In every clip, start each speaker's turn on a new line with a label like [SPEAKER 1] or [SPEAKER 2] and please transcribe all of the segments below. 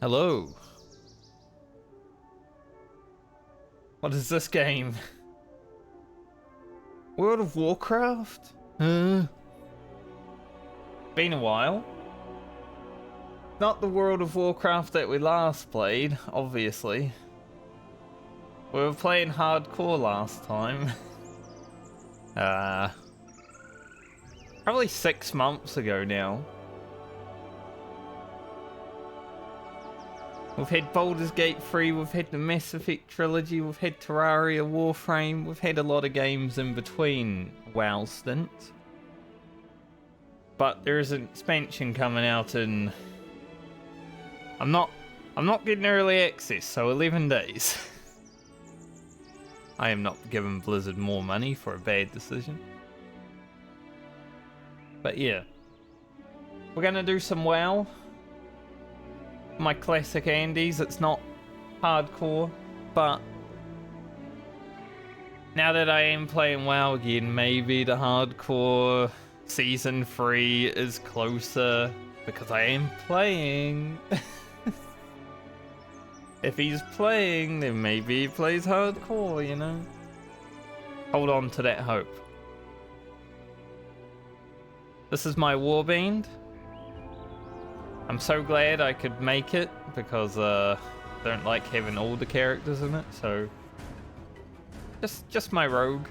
[SPEAKER 1] Hello. What is this game? World of Warcraft? Been a while. Not the World of Warcraft that we last played, obviously. We were playing hardcore last time. Probably 6 months ago now. We've had Baldur's Gate 3, we've had the Mass Effect trilogy, we've had Terraria, Warframe, we've had a lot of games in between WoW stints. But there is an expansion coming out in... I'm not getting early access, so 11 days. I am not giving Blizzard more money for a bad decision. But yeah. We're gonna do some WoW. My classic Andes, it's not hardcore, but now that I am playing WoW again, maybe the hardcore season 3 is closer because I am playing. If he's playing, then maybe he plays hardcore, you know? Hold on to that hope. This is my warband. I'm so glad I could make it because I don't like having all the characters in it, so just my rogue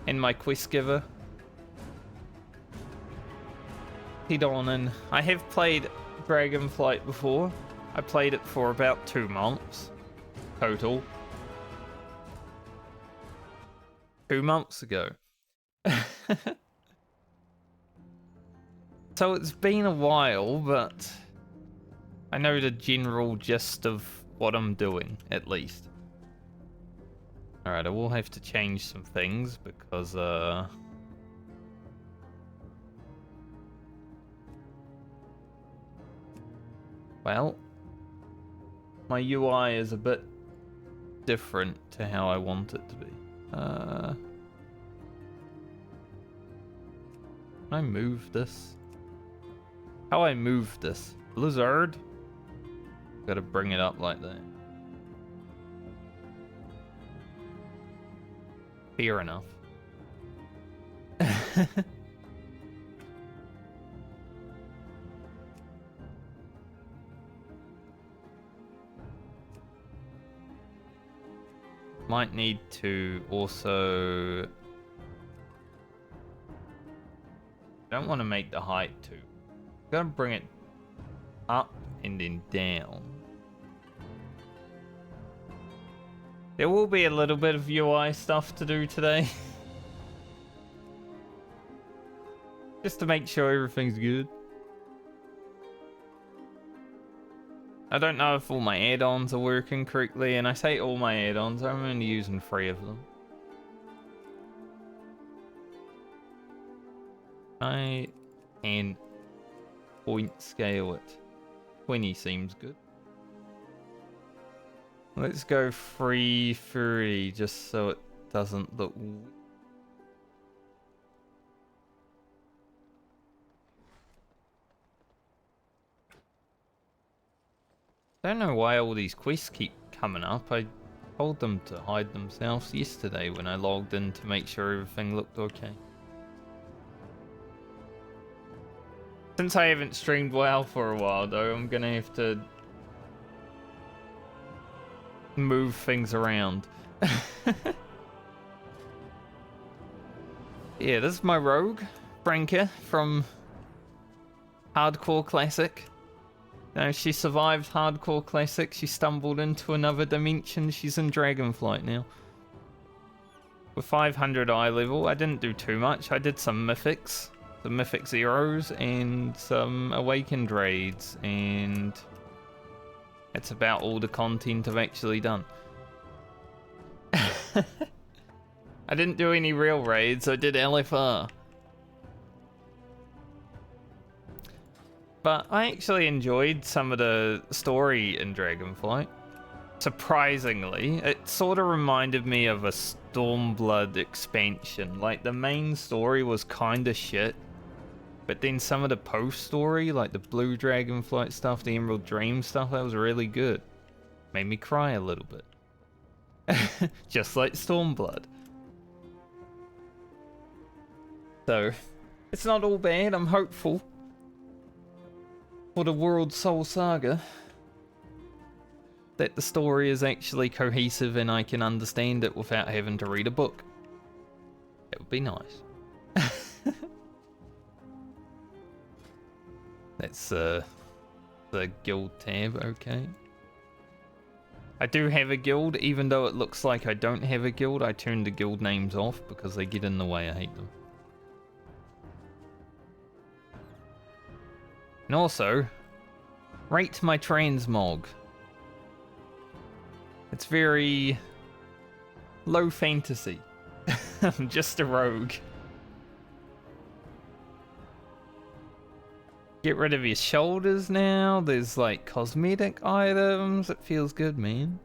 [SPEAKER 1] and my quest giver. Head on in. I have played Dragonblight before. I played it for about 2 months total. 2 months ago. So it's been a while, but I know the general gist of what I'm doing, at least. Alright, I will have to change some things because, well, my UI is a bit different to how I want it to be. Can I move this? How I move this? Blizzard? Gotta bring it up like that. Fair enough. Might need to also... Don't want to make the height too. Gotta bring it up and then down. There will be a little bit of UI stuff to do today. Just to make sure everything's good. I don't know if all my add-ons are working correctly, and I say all my add-ons, I'm only using 3 of them. I can point scale it. 20 seems good. Let's go 330 just so it doesn't look... I don't know why all these quests keep coming up. I told them to hide themselves yesterday when I logged in to make sure everything looked okay. Since I haven't streamed WoW for a while though, I'm gonna have to move things around. Yeah, this is my rogue, Franca, from Hardcore Classic. Now, she survived Hardcore Classic, she stumbled into another dimension, she's in Dragonblight now. With 500 eye level, I didn't do too much, I did some mythics. The Mythic Zeros and some Awakened raids, and that's about all the content I've actually done. I didn't do any real raids, I did LFR. But I actually enjoyed some of the story in Dragonblight. Surprisingly, it sort of reminded me of a Stormblood expansion. Like, the main story was kinda shit. But then some of the post-story, like the Blue Dragonflight stuff, the Emerald Dream stuff, that was really good. Made me cry a little bit. Just like Stormblood. So, it's not all bad. I'm hopeful for the World Soul Saga that the story is actually cohesive and I can understand it without having to read a book. It would be nice. That's the guild tab, okay. I do have a guild, even though it looks like I don't have a guild. I turned the guild names off because they get in the way. I hate them. And also, rate my transmog. It's very low fantasy. I'm just a rogue. Get rid of your shoulders now. There's like cosmetic items. It feels good, man.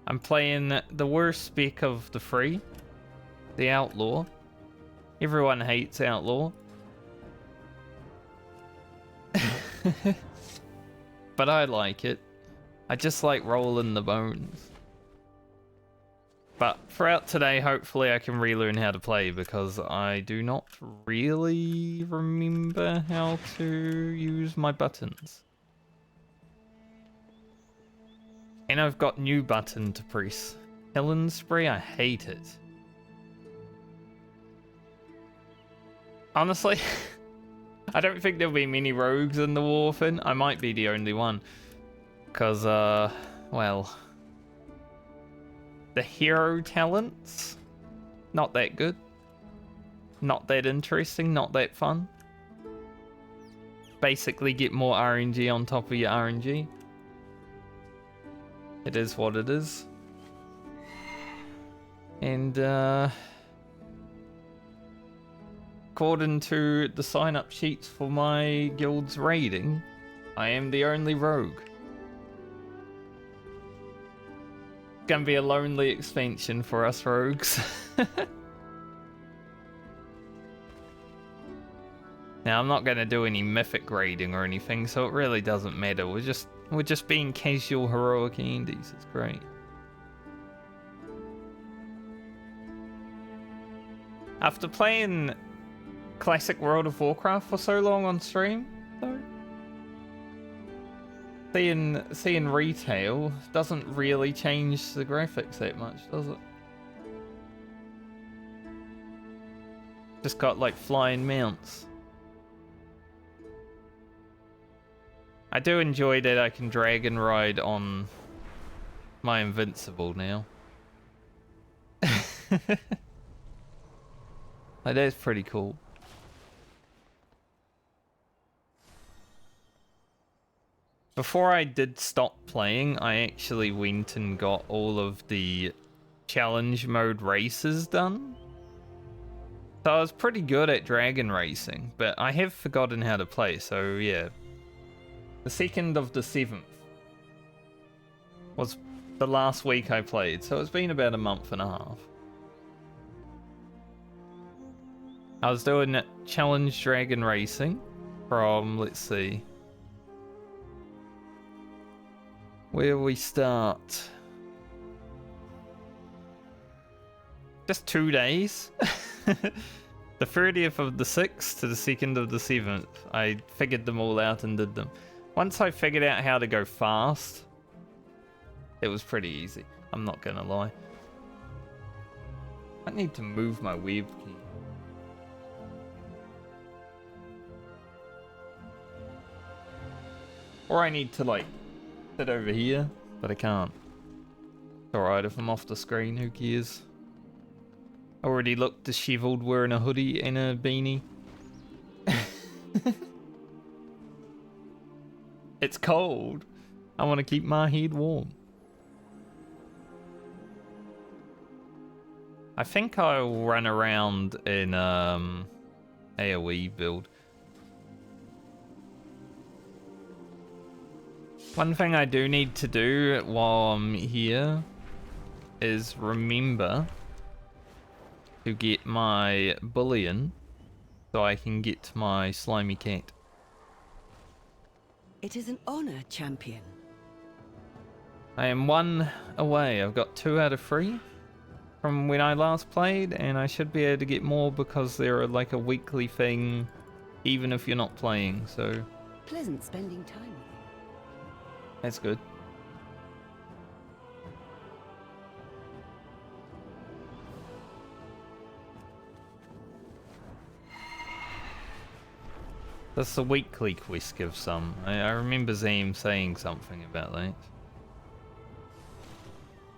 [SPEAKER 1] I'm playing the worst spec of the three. The Outlaw. Everyone hates Outlaw. But I like it. I just like rolling the bones. But throughout today, hopefully I can relearn how to play because I do not really remember how to use my buttons. And I've got new button to press. Helen Spray, I hate it. Honestly, I don't think there'll be many rogues in the war thing. I might be the only one. Because, well... the hero talents, not that good. Not that interesting, not that fun. Basically get more RNG on top of your RNG. It is what it is. And, according to the sign-up sheets for my guild's raiding, I am the only rogue. Gonna be a lonely expansion for us rogues. Now I'm not gonna do any mythic raiding or anything, so it really doesn't matter. We're just being casual heroic indies. It's great. After playing classic World of Warcraft for so long on stream, though, seeing retail doesn't really change the graphics that much, does it? Just got like flying mounts. I do enjoy that I can dragon ride on my Invincible now. Like, that's pretty cool. Before I did stop playing, I actually went and got all of the challenge mode races done. So I was pretty good at dragon racing, but I have forgotten how to play, so yeah. The 2nd of the 7th was the last week I played, so it's been about a month and a half. I was doing challenge dragon racing from, let's see, where we start? Just 2 days. The 30th of the 6th to the 2nd of the 7th. I figured them all out and did them. Once I figured out how to go fast, it was pretty easy. I'm not gonna lie. I need to move my web key. Or I need to like sit over here, but I can't. It's alright if I'm off the screen, who cares? Already look disheveled wearing a hoodie and a beanie. It's cold. I want to keep my head warm. I think I'll run around in AoE build. One thing I do need to do while I'm here is remember to get my bullion so I can get my slimy cat.
[SPEAKER 2] It is an honor, champion.
[SPEAKER 1] I am 1 away. I've got 2 out of 3 from when I last played, and I should be able to get more because they're like a weekly thing, even if you're not playing, so...
[SPEAKER 2] Pleasant spending time with you.
[SPEAKER 1] That's good. That's the weekly quest give some. I remember Zam saying something about that.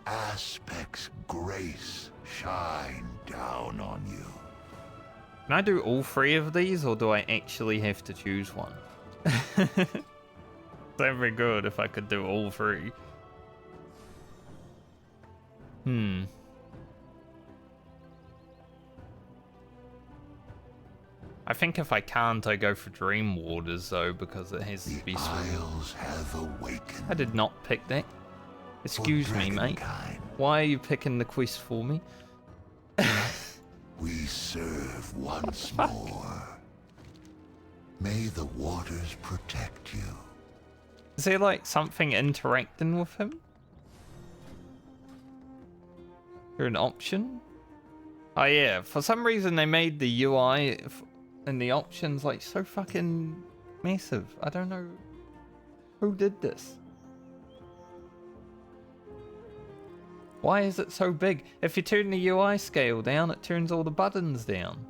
[SPEAKER 3] Aspect's grace shine down on you.
[SPEAKER 1] Can I do all 3 of these, or do I actually have to choose one? That'd be good if I could do all 3. I think if I can't, I go for Dream Warders though, because it has to be small.
[SPEAKER 3] Isles have awakened.
[SPEAKER 1] I did not pick that. Excuse me, mate. Why are you picking the quest for me?
[SPEAKER 3] We serve once more. May the waters protect you.
[SPEAKER 1] Is there like something interacting with him? Is there an option? Oh yeah, for some reason they made the UI and the options like so fucking massive. I don't know who did this. Why is it so big? If you turn the UI scale down, it turns all the buttons down.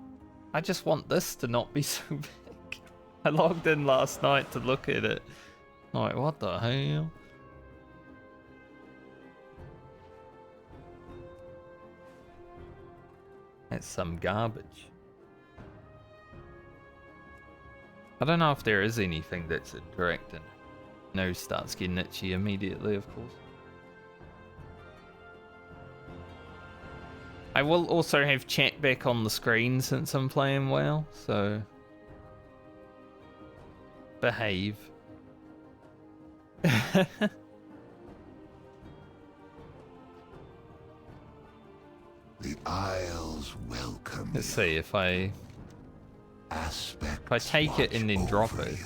[SPEAKER 1] I just want this to not be so big. I logged in last night to look at it. Like, what the hell? That's some garbage. I don't know if there is anything that's interacting. Nose starts getting itchy immediately, of course. I will also have chat back on the screen since I'm playing WoW, so... behave.
[SPEAKER 3] The Isles welcome
[SPEAKER 1] Let's see if I take it and then drop it.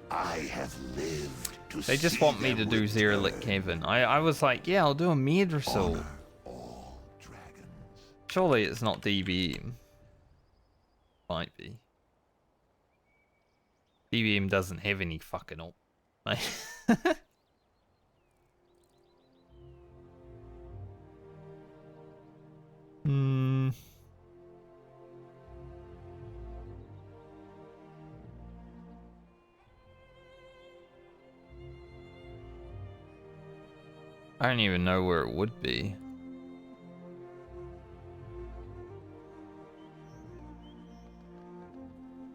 [SPEAKER 3] I have lived to
[SPEAKER 1] They just
[SPEAKER 3] see
[SPEAKER 1] want me to
[SPEAKER 3] them
[SPEAKER 1] do Zeralik
[SPEAKER 3] return.
[SPEAKER 1] Kevin. I was like, yeah, I'll do a Medrosol.
[SPEAKER 3] Honor all dragons.
[SPEAKER 1] Surely it's not DBM. Might be. DBM doesn't have any fucking op. I don't even know where it would be.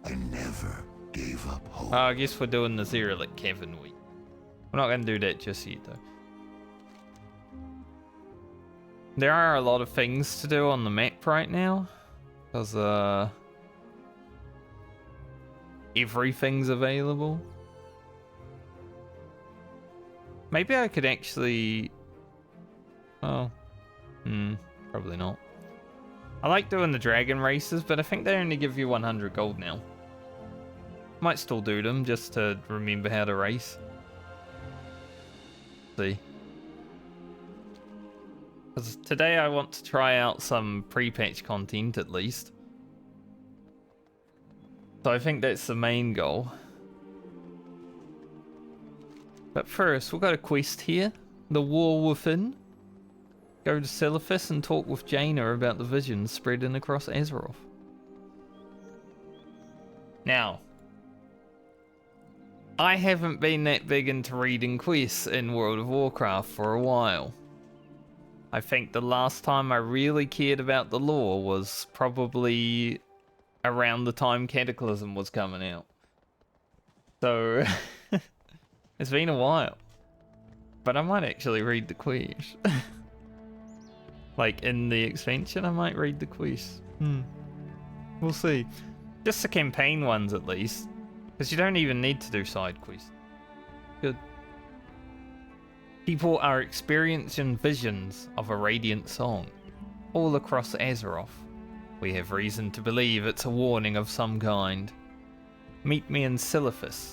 [SPEAKER 3] I never gave up hope.
[SPEAKER 1] I guess we're doing the Zeralik Kevin week. We're not going to do that just yet though. There are a lot of things to do on the map right now. Because everything's available. Maybe I could actually... Oh. Probably not. I like doing the dragon races, but I think they only give you 100 gold now. Might still do them just to remember how to race. See. Because today I want to try out some pre-patch content at least. So I think that's the main goal. But first, we've got a quest here. The War Within. Go to Celephus and talk with Jaina about the visions spreading across Azeroth. Now, I haven't been that big into reading quests in World of Warcraft for a while. I think the last time I really cared about the lore was probably around the time Cataclysm was coming out. So... It's been a while, but I might actually read the quest. Like in the expansion, I might read the quest. We'll see. Just the campaign ones at least, because you don't even need to do side quests. Good. People are experiencing visions of a radiant song all across Azeroth. We have reason to believe it's a warning of some kind. Meet me in Silithus.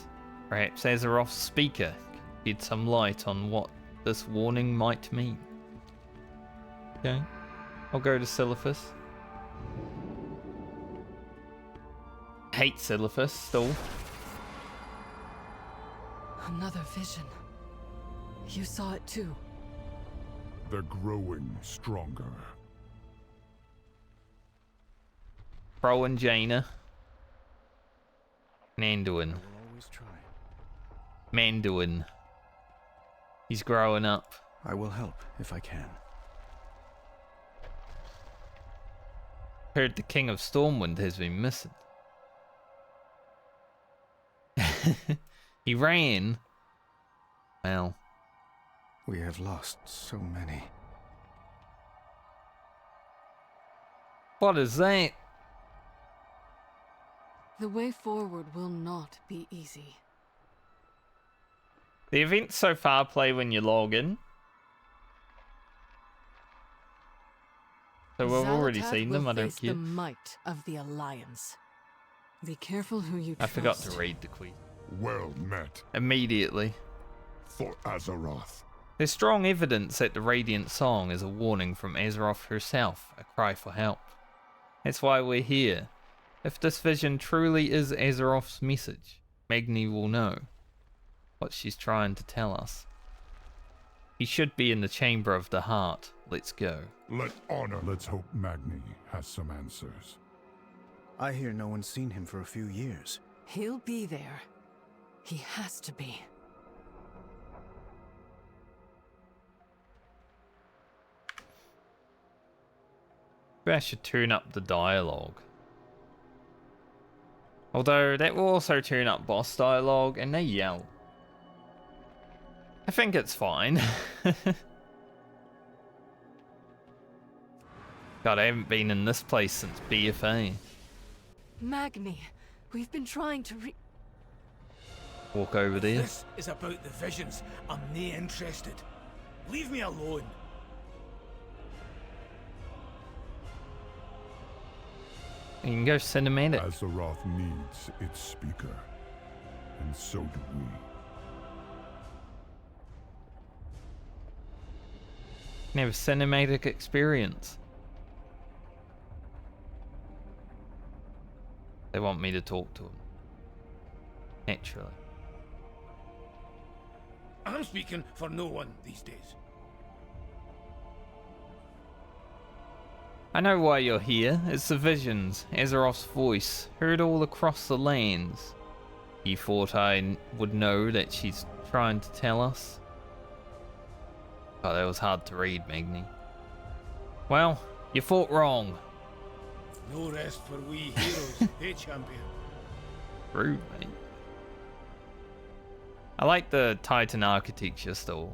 [SPEAKER 1] Perhaps Azeroth's speaker can shed some light on what this warning might mean. Okay, I'll go to Silithus. Hate Silithus still.
[SPEAKER 4] Another vision. You saw it too.
[SPEAKER 5] They're growing stronger.
[SPEAKER 1] Bro and Jaina. Manduin. Manduin. He's growing up.
[SPEAKER 6] I will help if I can.
[SPEAKER 1] Heard the King of Stormwind has been missing. He ran. Well.
[SPEAKER 6] We have lost so many.
[SPEAKER 1] What is that?
[SPEAKER 4] The way forward will not be easy.
[SPEAKER 1] The events so far play when you log in. So we've already
[SPEAKER 4] Xal'atath
[SPEAKER 1] seen them,
[SPEAKER 4] will
[SPEAKER 1] I don't
[SPEAKER 4] face
[SPEAKER 1] care.
[SPEAKER 4] the might of the Alliance. Be careful who you
[SPEAKER 1] I
[SPEAKER 4] trust.
[SPEAKER 1] forgot to read the queen.
[SPEAKER 5] Well met
[SPEAKER 1] Immediately.
[SPEAKER 5] for Azeroth.
[SPEAKER 1] There's strong evidence that the Radiant Song is a warning from Azeroth herself, a cry for help. That's why we're here. If this vision truly is Azeroth's message, Magni will know what she's trying to tell us. He should be in the Chamber of the Heart. Let's go.
[SPEAKER 5] Let's hope Magni has some answers.
[SPEAKER 6] I hear no one's seen him for a few years.
[SPEAKER 4] He'll be there. He has to be.
[SPEAKER 1] Maybe I should turn up the dialogue. Although that will also turn up boss dialogue and they yell. I think it's fine. God, I haven't been in this place since BFA.
[SPEAKER 4] Magni, we've been trying to
[SPEAKER 1] Walk over there.
[SPEAKER 7] This is about the visions. I'm nae interested. Leave me alone.
[SPEAKER 1] You can go cinematic.
[SPEAKER 5] Azeroth needs its speaker, and so do we.
[SPEAKER 1] You can have a cinematic experience. They want me to talk to them. Naturally.
[SPEAKER 7] I'm speaking for no one these days.
[SPEAKER 1] I know why you're here. It's the visions, Azeroth's voice, heard all across the lands. You thought I would know that she's trying to tell us? Oh, that was hard to read, Magni. Well, you thought wrong.
[SPEAKER 7] No rest for we heroes, hey champion?
[SPEAKER 1] Rude, mate. I like the Titan architecture still.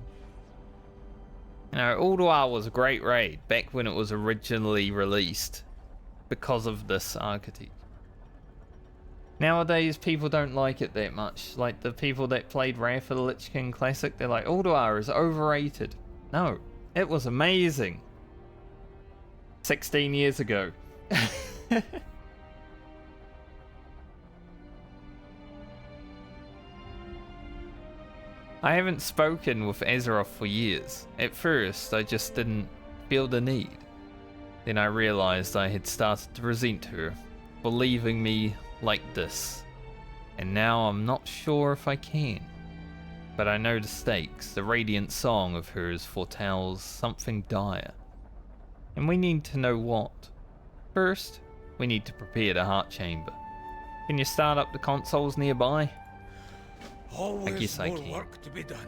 [SPEAKER 1] You know, Ulduar was a great raid back when it was originally released because of this architecture. Nowadays, people don't like it that much. Like the people that played Wrath of the Lich King Classic, they're like, Ulduar is overrated. No, it was amazing. 16 years ago. I haven't spoken with Azeroth for years. At first, I just didn't feel the need. Then I realized I had started to resent her for leaving me like this. And now I'm not sure if I can. But I know the stakes. The radiant song of hers foretells something dire. And we need to know what. First, we need to prepare the heart chamber. Can you start up the consoles nearby?
[SPEAKER 7] Always
[SPEAKER 1] guess I
[SPEAKER 7] more
[SPEAKER 1] can.
[SPEAKER 7] work to be done.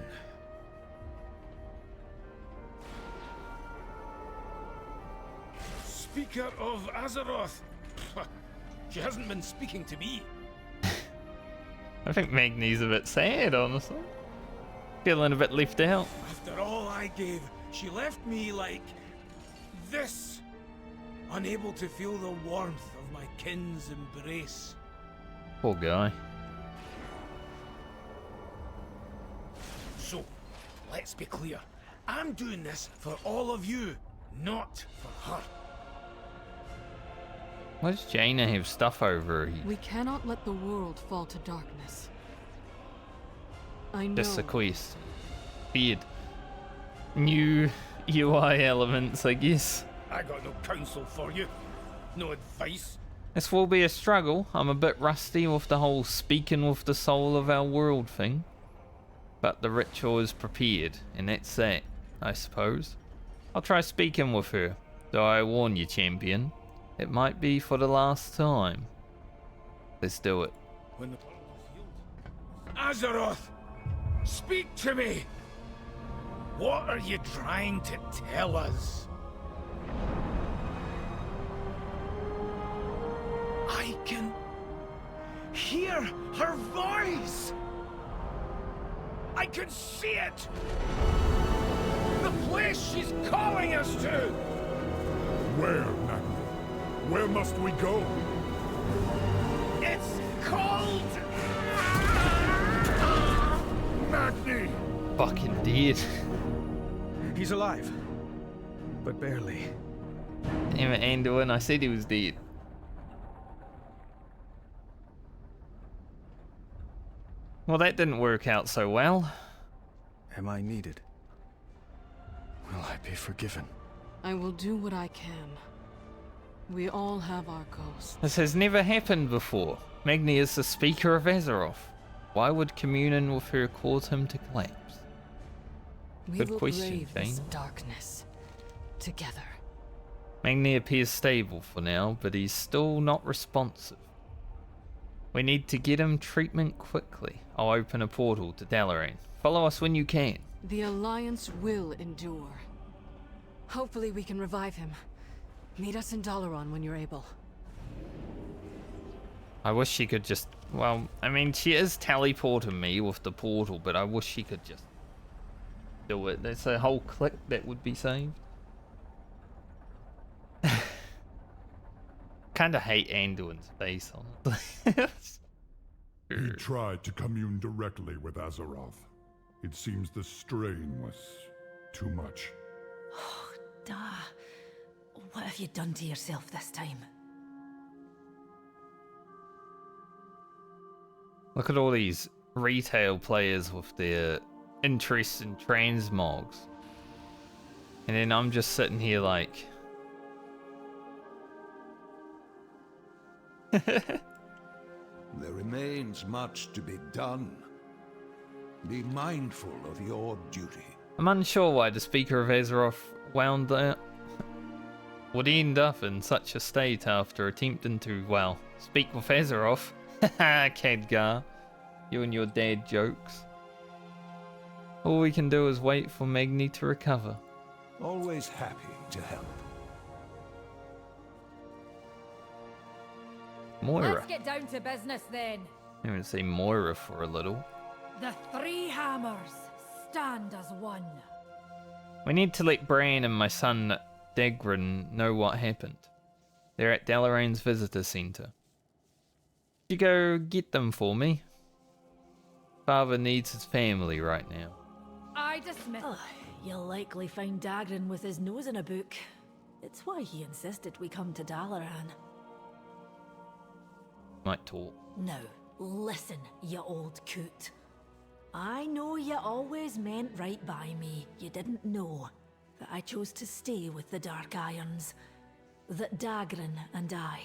[SPEAKER 7] Speaker of Azeroth. She hasn't been speaking to me.
[SPEAKER 1] I think Magni's a bit sad, honestly. Feeling a bit left out.
[SPEAKER 7] After all I gave, she left me like this. Unable to feel the warmth of my kin's embrace.
[SPEAKER 1] Poor guy.
[SPEAKER 7] So, let's be clear. I'm doing this for all of you, not for her.
[SPEAKER 1] Why does Jaina have stuff over her?
[SPEAKER 4] We cannot let the world fall to darkness. I know.
[SPEAKER 1] Just a quest. Weird. New UI elements, I guess.
[SPEAKER 7] I got no counsel for you. No advice.
[SPEAKER 1] This will be a struggle. I'm a bit rusty with the whole speaking with the soul of our world thing. But the ritual is prepared, and that's that, I suppose. I'll try speaking with her, though I warn you, champion. It might be for the last time. Let's do it.
[SPEAKER 7] When the portal is healed. Azeroth! Speak to me! What are you trying to tell us? I can hear her voice! I can see it! The place she's calling us to!
[SPEAKER 5] Where, Magni? Where must we go?
[SPEAKER 7] It's called...
[SPEAKER 5] Magni!
[SPEAKER 1] Fucking dead.
[SPEAKER 6] He's alive. But barely.
[SPEAKER 1] Damn it, Anduin, I said he was dead. Well, that didn't work out so well.
[SPEAKER 6] Am I needed? Will I be forgiven?
[SPEAKER 4] I will do what I can. We all have our ghosts.
[SPEAKER 1] This has never happened before. Magni is the speaker of Azeroth. Why would communion with her cause him to collapse?
[SPEAKER 4] We
[SPEAKER 1] Good
[SPEAKER 4] will
[SPEAKER 1] question,
[SPEAKER 4] brave this
[SPEAKER 1] Jane.
[SPEAKER 4] darkness together.
[SPEAKER 1] Magni appears stable for now, but he's still not responsive. We need to get him treatment quickly. I'll open a portal to Dalaran. Follow us when you can.
[SPEAKER 4] The Alliance will endure. Hopefully we can revive him. Meet us in Dalaran when you're able.
[SPEAKER 1] I wish she could just... Well, I mean, she is teleporting me with the portal, but I wish she could just do it. There's a whole click that would be saved. Kinda hate Anduin's face on it.
[SPEAKER 5] He tried to commune directly with Azeroth. It seems the strain was too much.
[SPEAKER 8] Da, what have you done to yourself this time?
[SPEAKER 1] Look at all these retail players with their interest in transmogs. And then I'm just sitting here like...
[SPEAKER 3] There remains much to be done. Be mindful of your duty.
[SPEAKER 1] I'm unsure why the Speaker of Azeroth would end up in such a state after attempting to, well, speak with Azeroth. Haha, Khadgar. You and your dad jokes. All we can do is wait for Magni to recover.
[SPEAKER 3] Always happy to help.
[SPEAKER 1] Moira.
[SPEAKER 9] Let's get down to business then.
[SPEAKER 1] I haven't seen Moira for a little.
[SPEAKER 9] The three hammers stand as one.
[SPEAKER 1] We need to let Bran and my son Dagrin know what happened. They're at Dalaran's visitor center. You go get them for me. Father needs his family right now.
[SPEAKER 9] I dismiss.
[SPEAKER 8] Oh, you'll likely find Dagrin with his nose in a book. It's why he insisted we come to Dalaran.
[SPEAKER 1] Might talk.
[SPEAKER 8] Now, listen, you old coot. I know you always meant right by me. You didn't know that I chose to stay with the Dark Irons. That Dagrin and I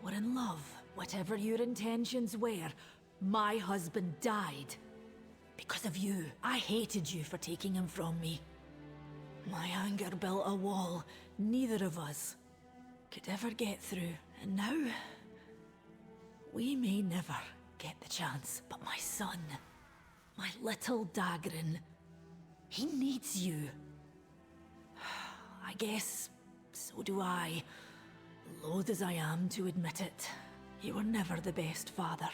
[SPEAKER 8] were in love. Whatever your intentions were, my husband died. Because of you. I hated you for taking him from me. My anger built a wall neither of us could ever get through. And now... we may never get the chance, but my son, my little Dagrin, he needs you. I guess so do I. Loath as I am to admit it, you were never the best father.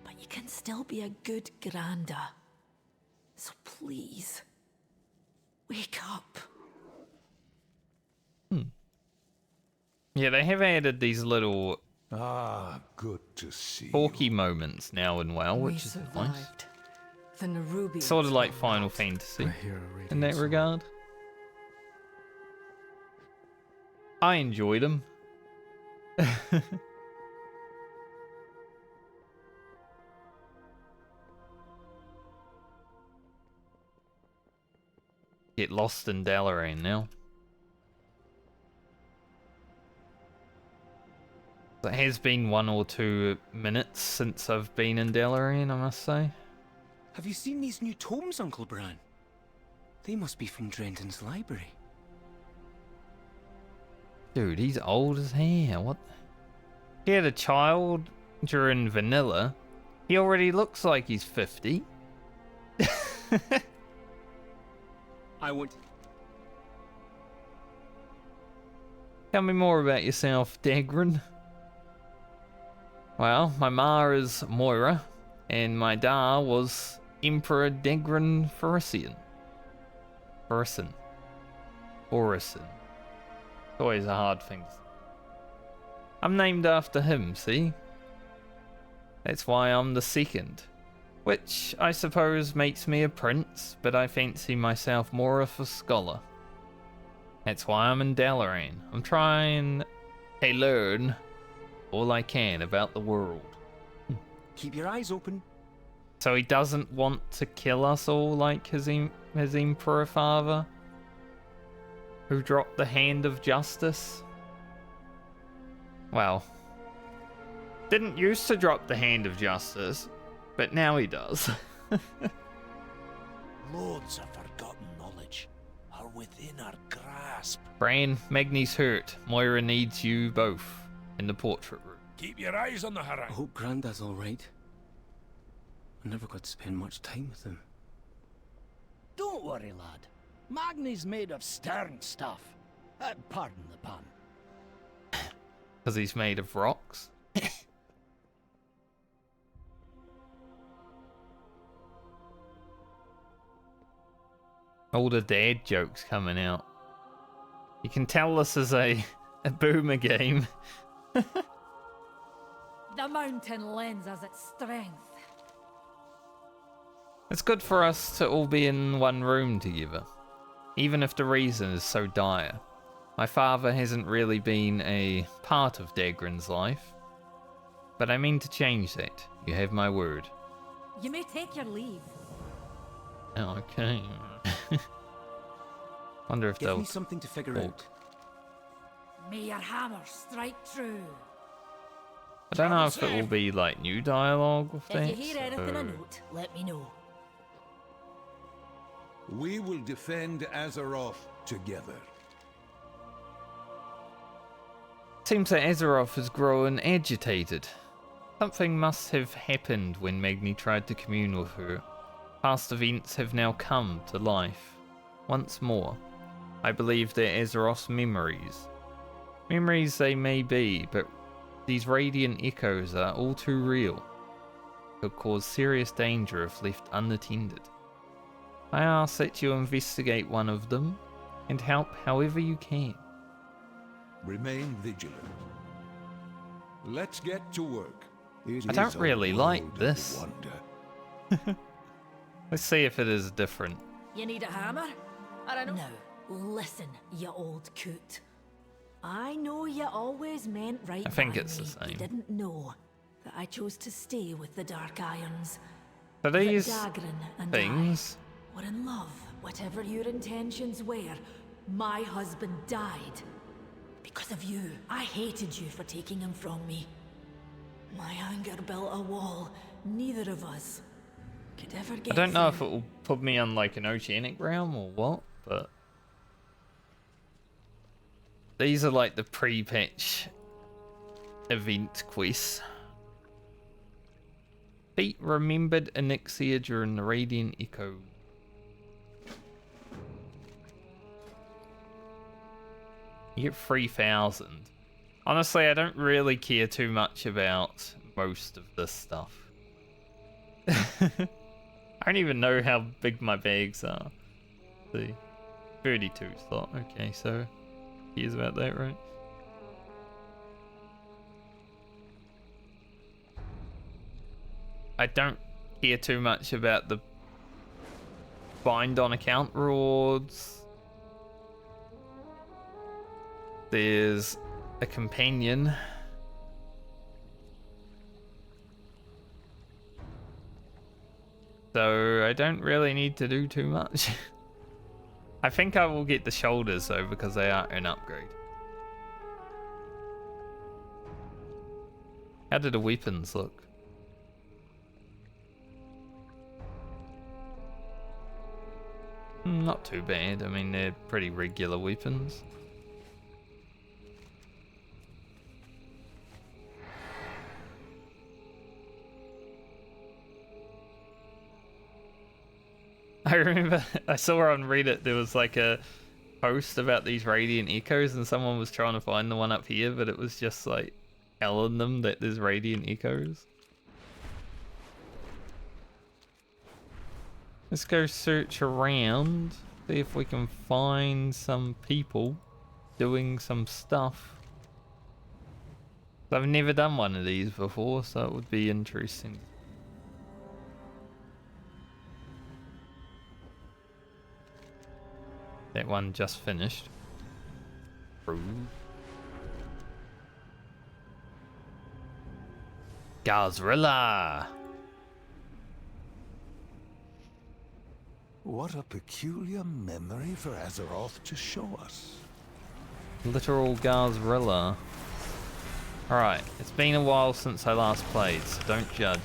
[SPEAKER 8] But you can still be a good granda. So please, wake up.
[SPEAKER 1] Yeah, they have added these little
[SPEAKER 3] Ah, good to see
[SPEAKER 1] talky moments now in WoW,
[SPEAKER 4] We
[SPEAKER 1] which is nice.
[SPEAKER 4] survived. The Nerubians
[SPEAKER 1] Sort of like
[SPEAKER 4] were
[SPEAKER 1] Final
[SPEAKER 4] right.
[SPEAKER 1] Fantasy
[SPEAKER 6] I hear a radiant
[SPEAKER 1] in that
[SPEAKER 6] soul.
[SPEAKER 1] regard. I enjoyed them. Get lost in Dalaran now. It has been 1 or 2 minutes since I've been in Dalaran, I must say.
[SPEAKER 10] Have you seen these new tomes, Uncle Bran? They must be from Drenton's library.
[SPEAKER 1] Dude, he's old as hell. What? He had a child during vanilla. He already looks like he's 50.
[SPEAKER 10] I want...
[SPEAKER 1] Tell me more about yourself, Dagran. Well, my ma is Moira, and my da was Emperor Dagran Farisian. Orison. Always a hard thing. I'm named after him, see? That's why I'm the second. Which, I suppose, makes me a prince, but I fancy myself more of a scholar. That's why I'm in Dalaran. I'm trying to learn all I can about the world.
[SPEAKER 10] Keep your eyes open.
[SPEAKER 1] So he doesn't want to kill us all like his emperor father? Who dropped the hand of justice? Well, didn't used to drop the hand of justice, but now he does.
[SPEAKER 7] Loads of forgotten knowledge are within our grasp.
[SPEAKER 1] Bran, Magni's hurt. Moira needs you both in the portrait room.
[SPEAKER 7] Keep your eyes on the
[SPEAKER 10] I
[SPEAKER 7] horizon.
[SPEAKER 10] hope Grandad's alright. I never got to spend much time with him.
[SPEAKER 11] Don't worry, lad. Magni's made of stern stuff. Pardon the pun.
[SPEAKER 1] Because he's made of rocks. All the dad jokes coming out. You can tell this is a boomer game.
[SPEAKER 9] The mountain lends us its strength.
[SPEAKER 1] It's good for us to all be in one room together, even if the reason is so dire. My father hasn't really been a part of Dagran's life, but I mean to change that. You have my word.
[SPEAKER 9] You may take your leave.
[SPEAKER 1] Okay. Wonder if
[SPEAKER 10] Give
[SPEAKER 1] they'll...
[SPEAKER 10] me something to figure out.
[SPEAKER 9] May your hammer strike true.
[SPEAKER 1] I don't know if it will be like new dialogue with that.
[SPEAKER 8] If you hear anything
[SPEAKER 1] so-
[SPEAKER 8] a note, let me know.
[SPEAKER 3] We will defend Azeroth together.
[SPEAKER 1] Seems that Azeroth has grown agitated. Something must have happened when Magni tried to commune with her. Past events have now come to life. Once more, I believe they're Azeroth's memories. Memories they may be, but these radiant echoes are all too real. Could cause serious danger if left unattended. I ask that you investigate one of them and help however you can.
[SPEAKER 3] Remain vigilant. Let's get to work. It
[SPEAKER 1] I don't
[SPEAKER 3] is a
[SPEAKER 1] really like
[SPEAKER 3] world of
[SPEAKER 1] this.
[SPEAKER 3] wonder.
[SPEAKER 1] Let's see if it is different.
[SPEAKER 8] You need a hammer? I don't know. Now, listen, you old coot. I know you always meant right
[SPEAKER 1] I think
[SPEAKER 8] by
[SPEAKER 1] it's the
[SPEAKER 8] me.
[SPEAKER 1] same.
[SPEAKER 8] You didn't know that I chose to stay with the Dark Irons.
[SPEAKER 1] So
[SPEAKER 8] That
[SPEAKER 1] these
[SPEAKER 8] Dagran and
[SPEAKER 1] things...
[SPEAKER 8] I were in love. Whatever your intentions were, my husband died. Because of you. I hated you for taking him from me. My anger built a wall. Neither of us could ever get
[SPEAKER 1] I don't know if
[SPEAKER 8] through.
[SPEAKER 1] it will put me on like an oceanic realm or what, but... These are like the pre-patch event quests. Beat remembered Onyxia during the Radiant Echo. You get 3,000. Honestly, I don't really care too much about most of this stuff. I don't even know how big my bags are. Let's see. 32 slot. Okay, so here's about that, right? I don't care too much about the bind on account rewards. There's a companion. So I don't really need to do too much. I think I will get the shoulders though because they are an upgrade. How do the weapons look? Not too bad. I mean, they're pretty regular weapons. I remember I saw on Reddit there was like a post about these radiant echoes and someone was trying to find the one up here, but it was just like telling them that there's radiant echoes. Let's go search around, see if we can find some people doing some stuff. I've never done one of these before, so it would be interesting. That one just finished. Ooh. Gazrilla!
[SPEAKER 3] What a peculiar memory for Azeroth to show us.
[SPEAKER 1] Literal Gazrilla. Alright, it's been a while since I last played, so don't judge.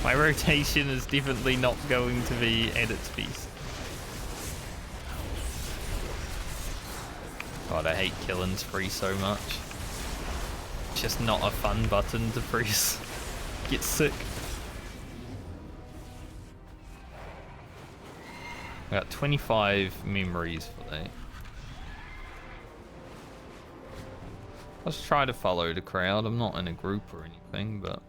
[SPEAKER 1] My rotation is definitely not going to be at its best. God, I hate killing spree so much. It's just not a fun button to press. Get sick. I got 25 memories for that. Let's try to follow the crowd. I'm not in a group or anything, but...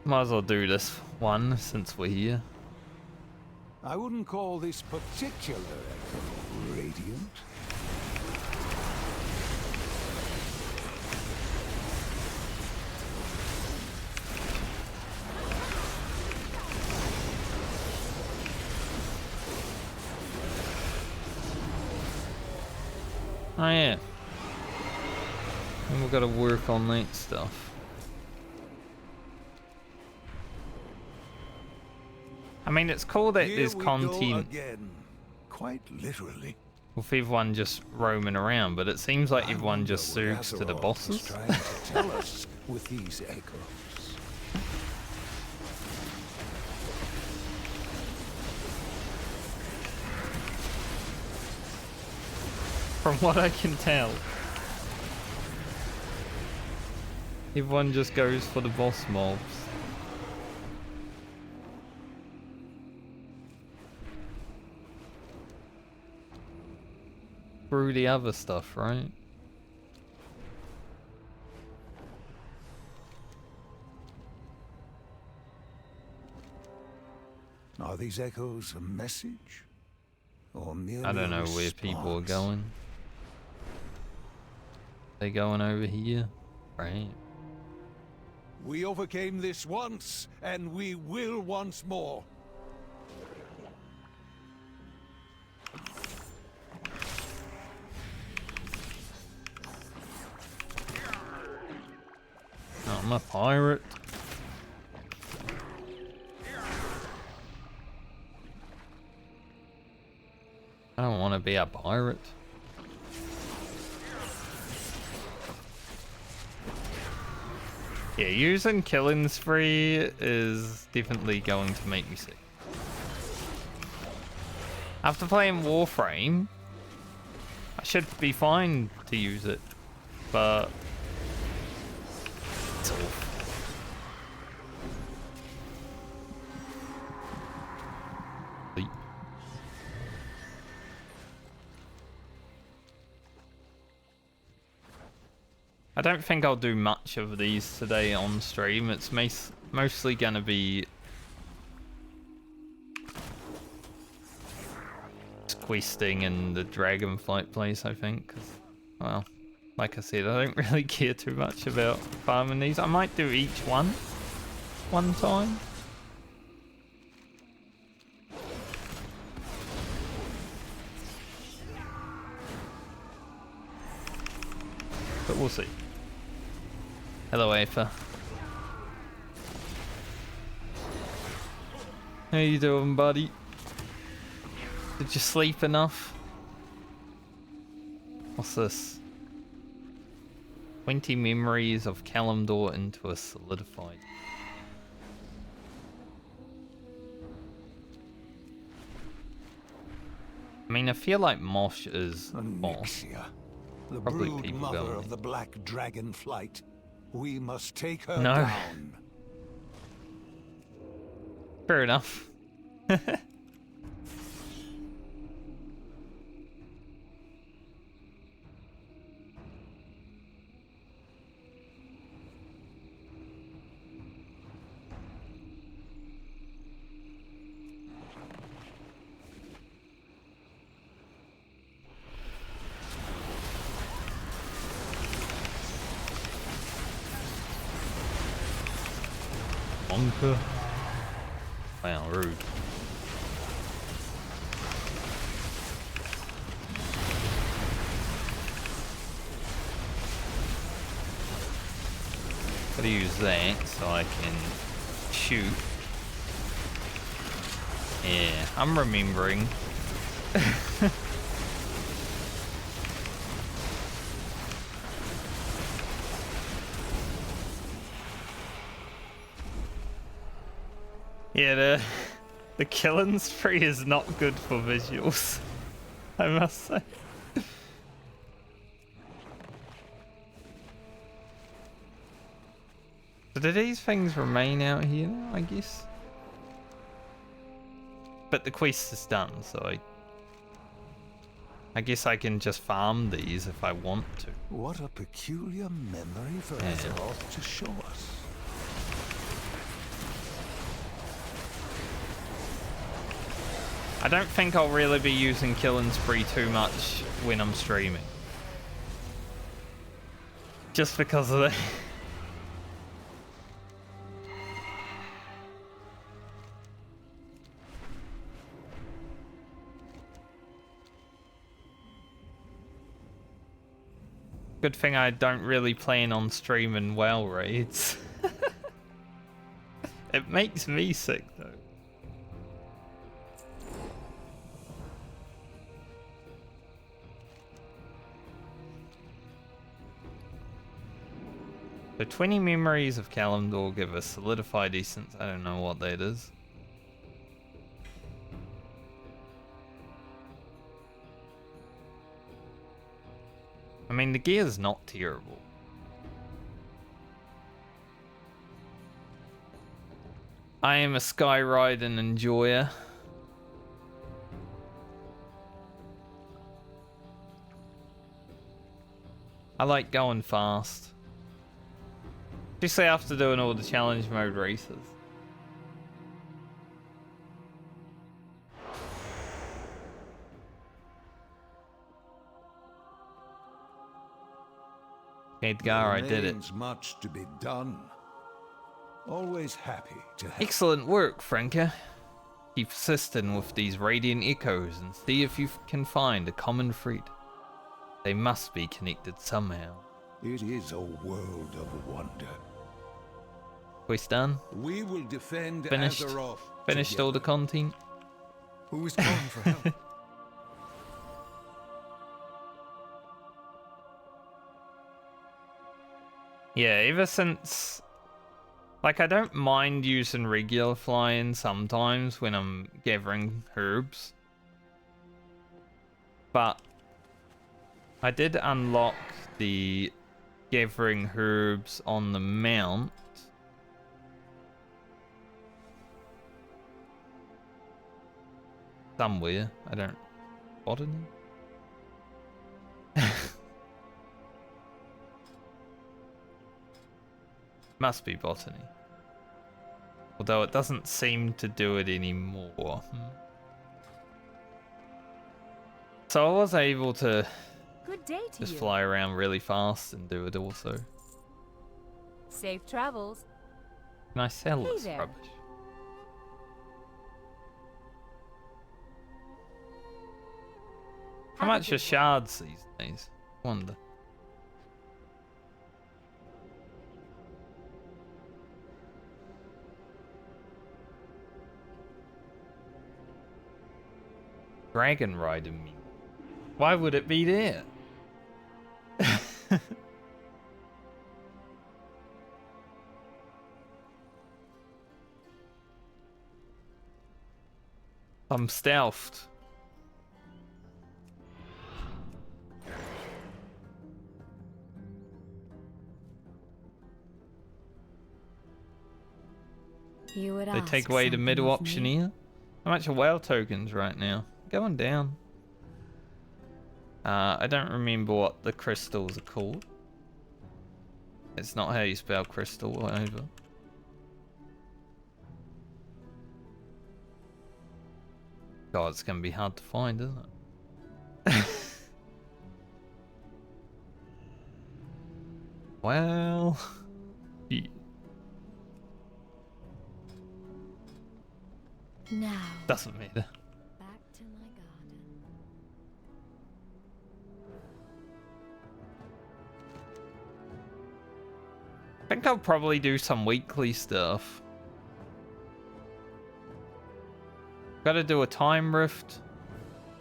[SPEAKER 1] might as well do this one since we're here.
[SPEAKER 3] I wouldn't call this particular echo radiant.
[SPEAKER 1] Oh yeah. And we've got to work on that stuff. I mean, it's cool that there's content
[SPEAKER 3] again. Quite literally.
[SPEAKER 1] with everyone just roaming around, but it seems like everyone just serves to the bosses.
[SPEAKER 3] Trying to tell us with these echoes.
[SPEAKER 1] From what I can tell, everyone just goes for the boss mobs. Through the other stuff, right?
[SPEAKER 3] Are these echoes a message? Or merely
[SPEAKER 1] I don't know
[SPEAKER 3] a
[SPEAKER 1] where people are
[SPEAKER 3] response?
[SPEAKER 1] going. They going over here? Right.
[SPEAKER 3] We overcame this once, and we will once more.
[SPEAKER 1] Oh, I'm a pirate. I don't want to be a pirate. Yeah, using killing spree is definitely going to make me sick. After playing Warframe, I should be fine to use it, but it's awful. I don't think I'll do much of these today on stream. It's mostly gonna be Just questing in the Dragonblight place, I think. 'Cause, well, like I said, I don't really care too much about farming these. I might do each one time. But we'll see. Hello, Aether. How you doing, buddy? Did you sleep enough? What's this? 20 memories of Kalimdor into a solidified. I mean, I feel like Mosh is boss.
[SPEAKER 3] The
[SPEAKER 1] Probably
[SPEAKER 3] brood
[SPEAKER 1] people
[SPEAKER 3] mother
[SPEAKER 1] going.
[SPEAKER 3] of the Black Dragon flight. We must take her
[SPEAKER 1] No.
[SPEAKER 3] down.
[SPEAKER 1] Fair enough. Bonker. Wow, rude. Gotta use that so I can shoot. Yeah, I'm remembering. Yeah, the killing spree is not good for visuals, I must say. So do these things remain out here now, I guess? But the quest is done, so I guess I can just farm these if I want to.
[SPEAKER 3] What a peculiar memory for Azeroth to show us.
[SPEAKER 1] I don't think I'll really be using Killing Spree too much when I'm streaming. Just because of the... Good thing I don't really plan on streaming WoW raids. It makes me sick though. So 20 memories of Kalimdor give a solidified essence. I don't know what that is. I mean, the gear's not terrible. I am a skyriding enjoyer. I like going fast. Especially after doing all the challenge mode races. Edgar, I did it.
[SPEAKER 3] Remains much to be done. Always happy to help.
[SPEAKER 1] Excellent work, Franca. Keep persisting with these radiant echoes and see if you can find a common thread. They must be connected somehow.
[SPEAKER 3] It is a world of wonder.
[SPEAKER 1] Quest done?
[SPEAKER 3] We will defend
[SPEAKER 1] Finished.
[SPEAKER 3] Azeroth
[SPEAKER 1] Finished
[SPEAKER 3] together.
[SPEAKER 1] all the content.
[SPEAKER 6] Who is calling for help?
[SPEAKER 1] Yeah, ever since... Like, I don't mind using regular flying sometimes when I'm gathering herbs. But I did unlock the gathering herbs on the mount. Somewhere. I don't... Botany? Must be botany. Although it doesn't seem to do it anymore. So I was able to
[SPEAKER 9] Good day to
[SPEAKER 1] just
[SPEAKER 9] you.
[SPEAKER 1] fly around really fast and do it also.
[SPEAKER 9] Safe travels.
[SPEAKER 1] Can I sell
[SPEAKER 9] Hey
[SPEAKER 1] this
[SPEAKER 9] there.
[SPEAKER 1] rubbish? How
[SPEAKER 9] Have a
[SPEAKER 1] much
[SPEAKER 9] good
[SPEAKER 1] are
[SPEAKER 9] one.
[SPEAKER 1] shards these days? Wonder. Dragon riding me. Why would it be there? I'm stealthed.
[SPEAKER 8] You would
[SPEAKER 1] They
[SPEAKER 8] ask
[SPEAKER 1] take away the
[SPEAKER 8] something
[SPEAKER 1] middle
[SPEAKER 8] of me.
[SPEAKER 1] option here. How much are whale tokens right now? Going down. I don't remember what the crystals are called. It's not how you spell crystal over. God, it's gonna be hard to find, isn't it? Well, yeah.
[SPEAKER 8] Now,
[SPEAKER 1] Doesn't matter.
[SPEAKER 8] back to my garden.
[SPEAKER 1] I think I'll probably do some weekly stuff. Gotta do a time rift,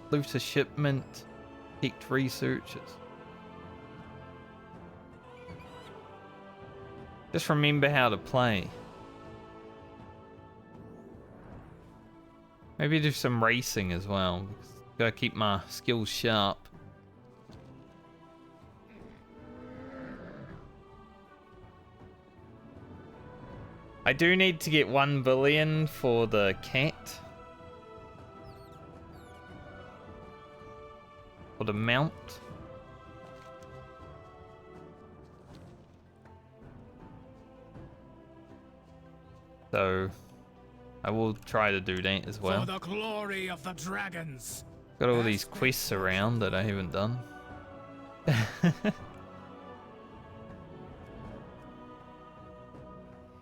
[SPEAKER 1] loot a shipment, picked researchers. Just remember how to play. Maybe do some racing as well. Gotta keep my skills sharp. I do need to get 1 billion for the cat. For the mount. So I will try to do that as well.
[SPEAKER 7] For the glory of the dragons.
[SPEAKER 1] Got all these quests around that I haven't done.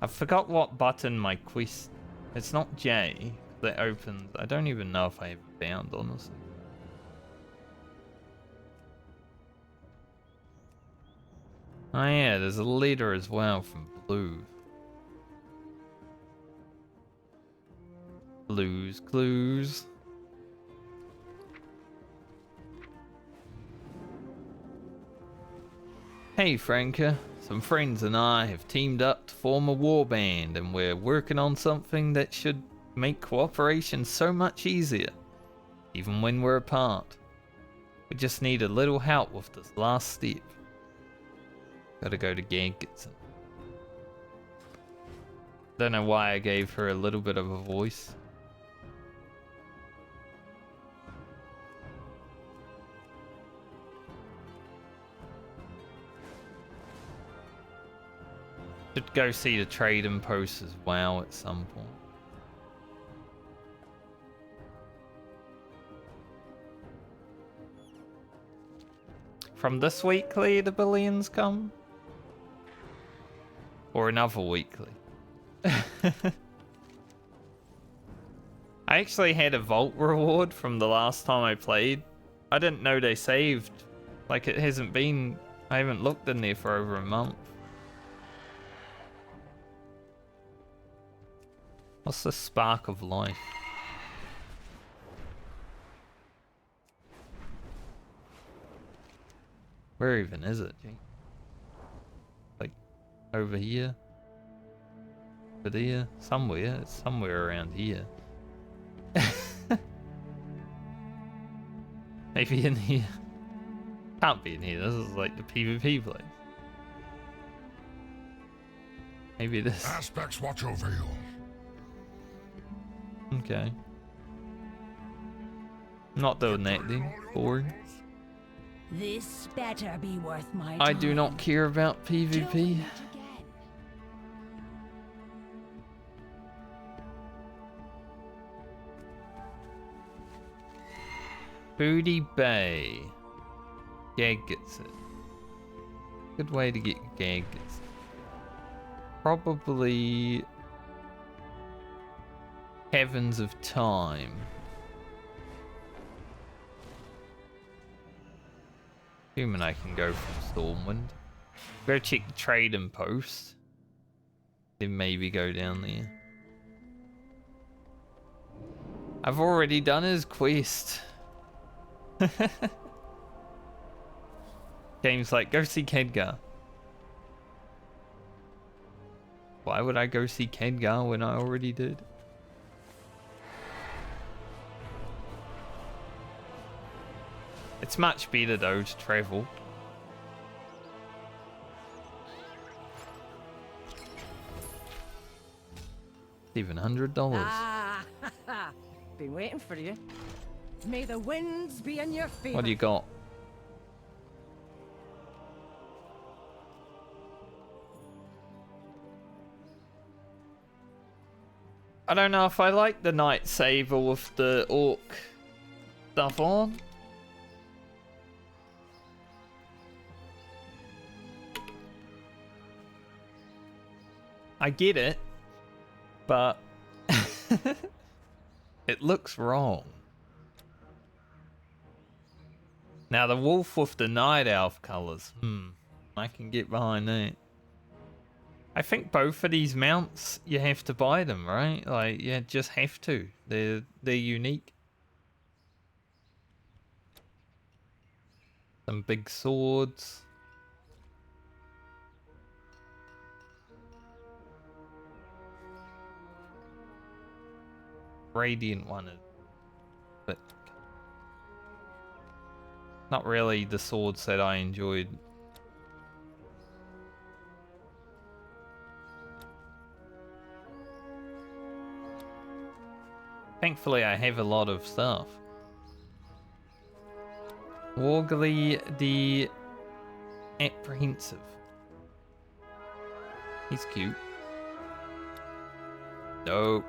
[SPEAKER 1] I forgot what button my quest. It's not J that opens. I don't even know if I have found, honestly. Oh yeah, there's a leader as well from Blue. Blue's Clues. Hey Franca, some friends and I have teamed up to form a warband and we're working on something that should make cooperation so much easier, even when we're apart. We just need a little help with this last step. Gotta go to Gangetson. Don't know why I gave her a little bit of a voice. Should go see the trading post as well at some point. From this weekly the billions come? Or another weekly? I actually had a vault reward from the last time I played. I didn't know they saved. Like it hasn't been... I haven't looked in there for over a month. What's the spark of life? Where even is it? Gee? Like over here? Over there? Somewhere. It's somewhere around here. Maybe in here. Can't be in here. This is like the PvP place. Maybe this.
[SPEAKER 5] Aspects watch over you.
[SPEAKER 1] Okay. I'm not doing that then. Boring.
[SPEAKER 2] This better be worth my time.
[SPEAKER 1] I do not care about PvP. Booty Bay. Gag gets it. Good way to get Gag gets it. Probably Heavens of Time. Assuming I can go from Stormwind. Go check the trading post. Then maybe go down there. I've already done his quest. Game's like, go see Khadgar. Why would I go see Khadgar when I already did? It's much better though to travel. $700.
[SPEAKER 9] Ah, been waiting for you. May the winds be in your favor.
[SPEAKER 1] What do you got? I don't know if I like the Night Saber with the orc stuff on. I get it, but it looks wrong. Now the wolf with the night elf colours, I can get behind that. I think both of these mounts, you have to buy them, right? Like, you just have to. They're unique. Some big swords. Radiant one is, but not really the swords that I enjoyed. Thankfully, I have a lot of stuff. Wargly the Apprehensive. He's cute. No.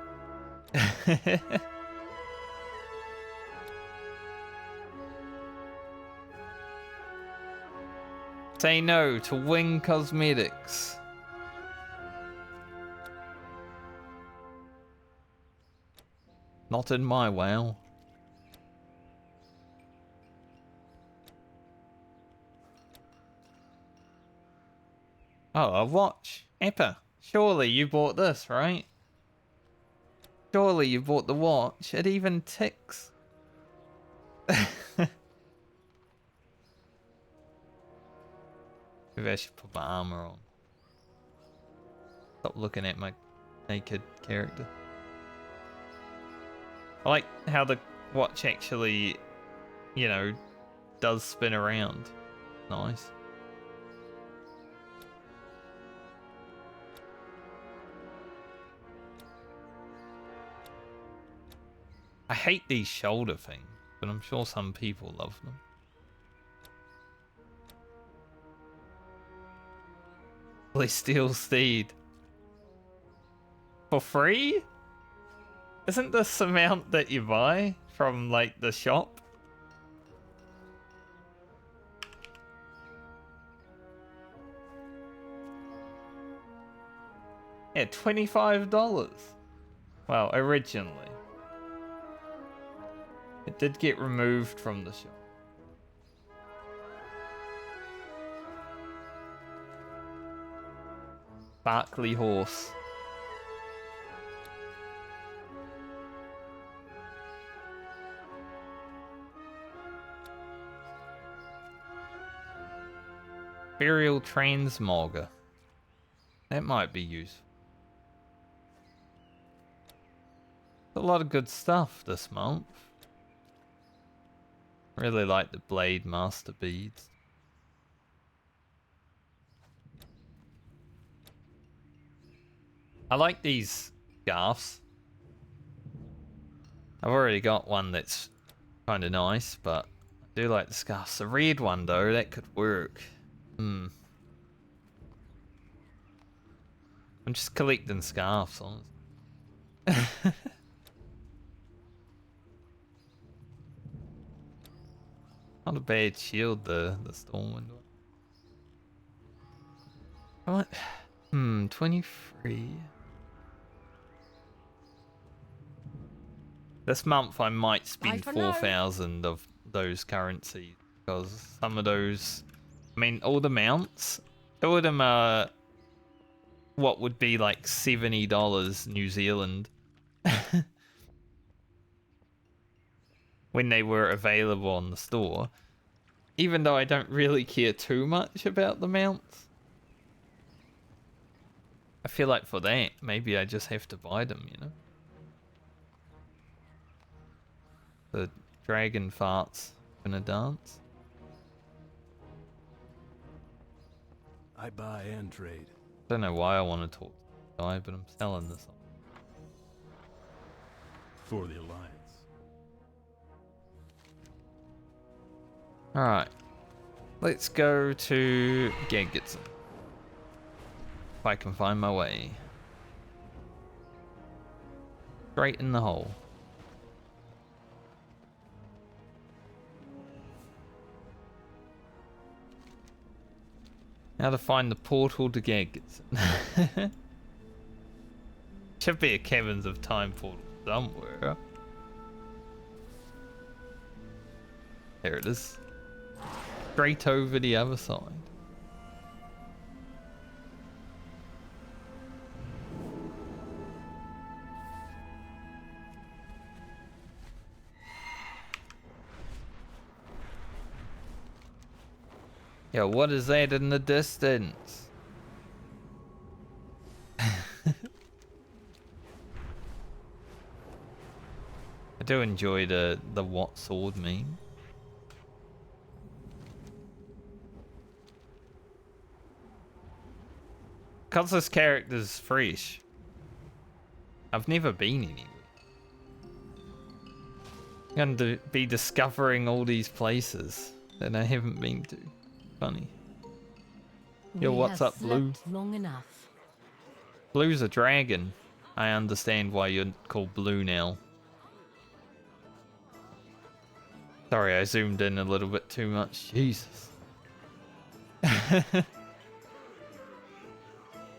[SPEAKER 1] Say no to Wing Cosmetics. Not in my WoW. Oh, a watch. Eppa, surely you bought this, right? Surely you bought the watch. It even ticks. Maybe I should put my armor on. Stop looking at my naked character. I like how the watch actually, you know, does spin around. Nice. I hate these shoulder things, but I'm sure some people love them. Celestial Steed. For free? Isn't this the amount that you buy from, like, the shop? Yeah, $25. Well, originally. It did get removed from the shop. Barkley Horse. Burial Transmogger. That might be useful. A lot of good stuff this month. Really like the Blade Master beads. I like these scarves. I've already got one that's kind of nice, but I do like the scarves. The red one though, that could work. I'm just collecting scarves, honestly. Not a bad shield, the storm window. What? 23. This month I might spend 4,000 of those currencies because some of those, I mean, all the mounts, two of them are what would be like $70 New Zealand when they were available on the store. Even though I don't really care too much about the mounts, I feel like for that, maybe I just have to buy them, you know? The dragon farts gonna dance.
[SPEAKER 6] I buy and trade.
[SPEAKER 1] Don't know why I want to talk to the guy, but I'm selling this.
[SPEAKER 6] For the Alliance.
[SPEAKER 1] Alright. Let's go to Gaggetson. If I can find my way. Straight in the hole. How to find the portal to Gaggetson. Should be a Caverns of Time portal somewhere. There it is. Straight over the other side. Yo, what is that in the distance? I do enjoy the what sword meme. Because this character's fresh, I've never been anywhere. I'm going to be discovering all these places that I haven't been to. Funny. Yo, what's up, Blue?
[SPEAKER 2] Long enough.
[SPEAKER 1] Blue's a dragon. I understand why you're called Blue now. Sorry, I zoomed in a little bit too much. Jesus.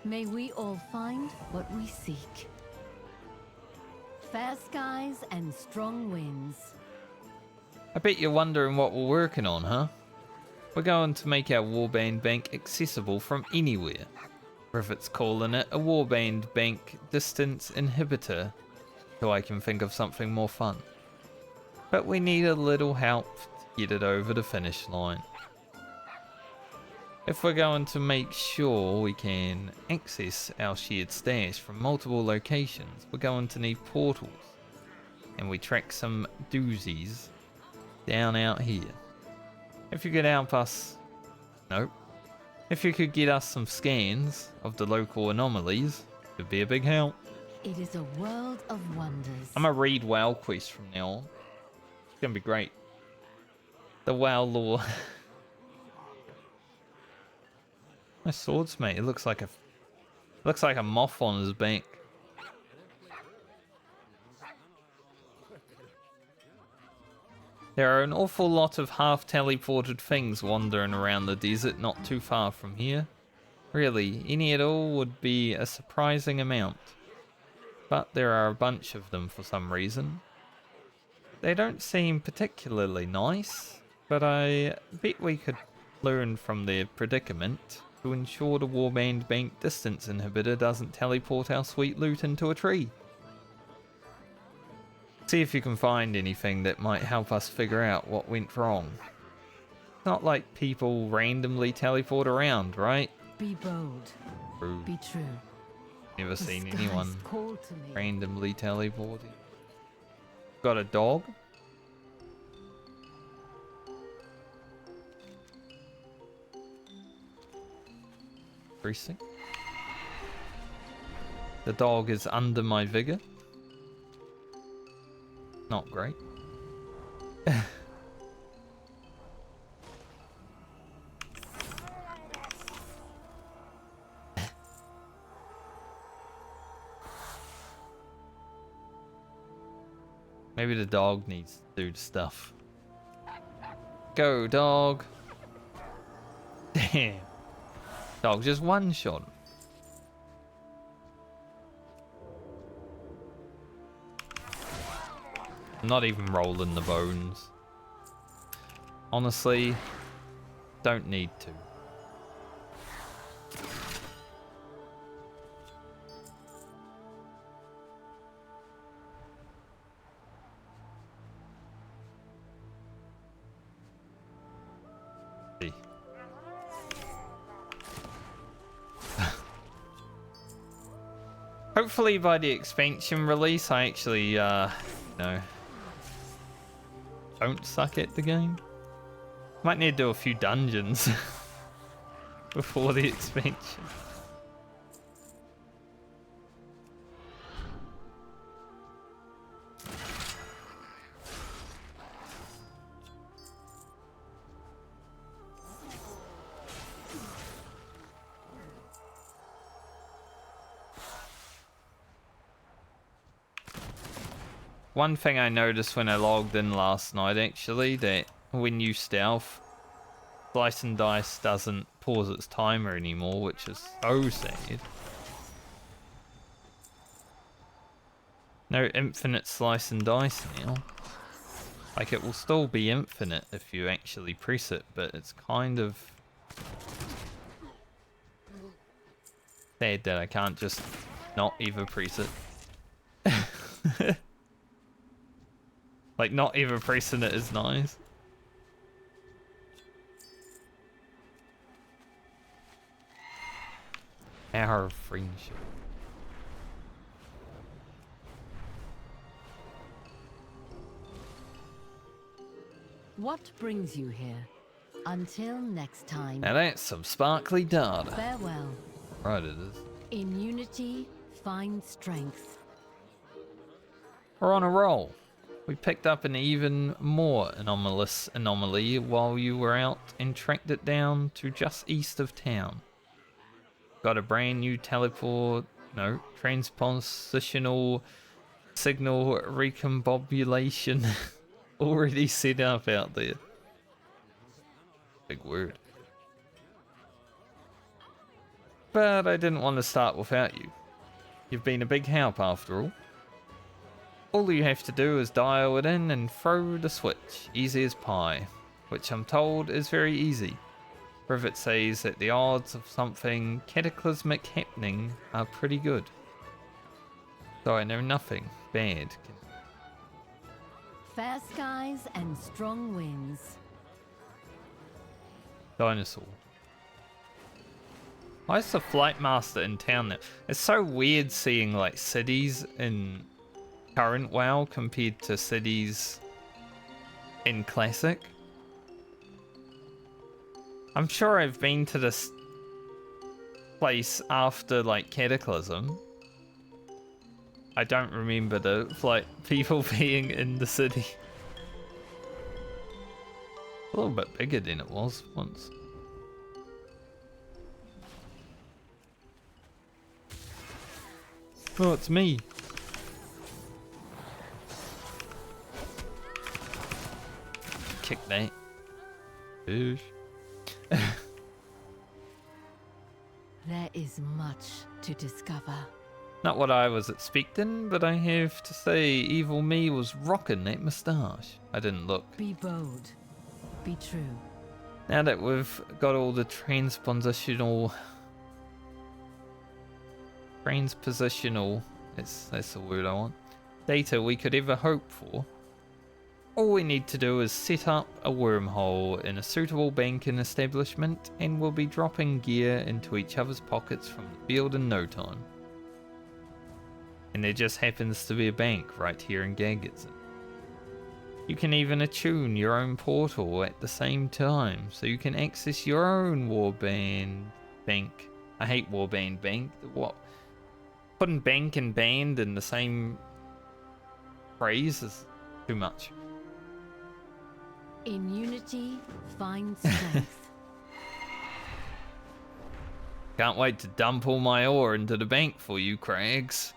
[SPEAKER 2] May we all find what we seek. Fair skies and strong winds.
[SPEAKER 1] I bet you're wondering what we're working on, huh? We're going to make our Warband Bank accessible from anywhere. Rivet's calling it a Warband Bank distance inhibitor, so I can think of something more fun. But we need a little help to get it over the finish line. If we're going to make sure we can access our shared stash from multiple locations, we're going to need portals. And we track some doozies down out here. If you could help us... Nope. If you could get us some scans of the local anomalies, it'd be a big help.
[SPEAKER 2] It is a world of wonders.
[SPEAKER 1] I'm gonna read WoW Quest from now on. It's gonna be great. The WoW lore. My swordsmith, it looks like a moth on his back. There are an awful lot of half-teleported things wandering around the desert not too far from here. Really, any at all would be a surprising amount. But there are a bunch of them for some reason. They don't seem particularly nice, but I bet we could learn from their predicament to ensure the Warband Bank distance inhibitor doesn't teleport our sweet loot into a tree. See if you can find anything that might help us figure out what went wrong. It's not like people randomly teleport around, right?
[SPEAKER 2] Be bold.
[SPEAKER 1] True.
[SPEAKER 2] Be true.
[SPEAKER 1] Never
[SPEAKER 2] The
[SPEAKER 1] seen
[SPEAKER 2] skies
[SPEAKER 1] anyone
[SPEAKER 2] call to me.
[SPEAKER 1] randomly teleporting. Got a dog? Interesting. The dog is under my vigor. Not great. Maybe the dog needs to do stuff. Go, dog. Damn. Dog just one shot him. I'm not even rolling the bones. Honestly, don't need to. Hopefully by the expansion release, I actually, don't suck at the game. Might need to do a few dungeons before the expansion. One thing I noticed when I logged in last night, actually, that when you stealth, Slice and Dice doesn't pause its timer anymore, which is so sad. No infinite Slice and Dice now. Like, it will still be infinite if you actually press it, but it's kind of sad that I can't just not even press it. Like, not even pressing it is nice. Our friendship.
[SPEAKER 2] What brings you here? Until next time.
[SPEAKER 1] Now that's some sparkly data.
[SPEAKER 2] Farewell.
[SPEAKER 1] Right, it is.
[SPEAKER 2] In unity, find strength.
[SPEAKER 1] We're on a roll. We picked up an even more anomalous anomaly while you were out and tracked it down to just east of town. Got a brand new transpositional signal recombobulation already set up out there. Big word. But I didn't want to start without you. You've been a big help after all. All you have to do is dial it in and throw the switch, easy as pie, which I'm told is very easy. Privet says that the odds of something cataclysmic happening are pretty good. So I know nothing bad can...
[SPEAKER 2] Fair skies and strong winds.
[SPEAKER 1] Dinosaur. Why is the flight master in town now? It's so weird seeing like cities in current WoW compared to cities in Classic. I'm sure I've been to this place after like Cataclysm. I don't remember the like people being in the city. A little bit bigger than it was once. Oh, it's me. Kick that. Boosh.
[SPEAKER 2] There is much to discover.
[SPEAKER 1] Not what I was expecting, but I have to say, evil me was rocking that moustache. I didn't look.
[SPEAKER 2] Be bold. Be true.
[SPEAKER 1] Now that we've got all the transpositional, that's the word I want, data we could ever hope for, all we need to do is set up a wormhole in a suitable banking establishment and we'll be dropping gear into each other's pockets from the field in no time. And there just happens to be a bank right here in Gagetson. You can even attune your own portal at the same time, so you can access your own Warband bank. I hate Warband bank. What? Putting bank and band in the same phrase is too much.
[SPEAKER 2] In unity, find strength.
[SPEAKER 1] Can't wait to dump all my ore into the bank for you, Crags.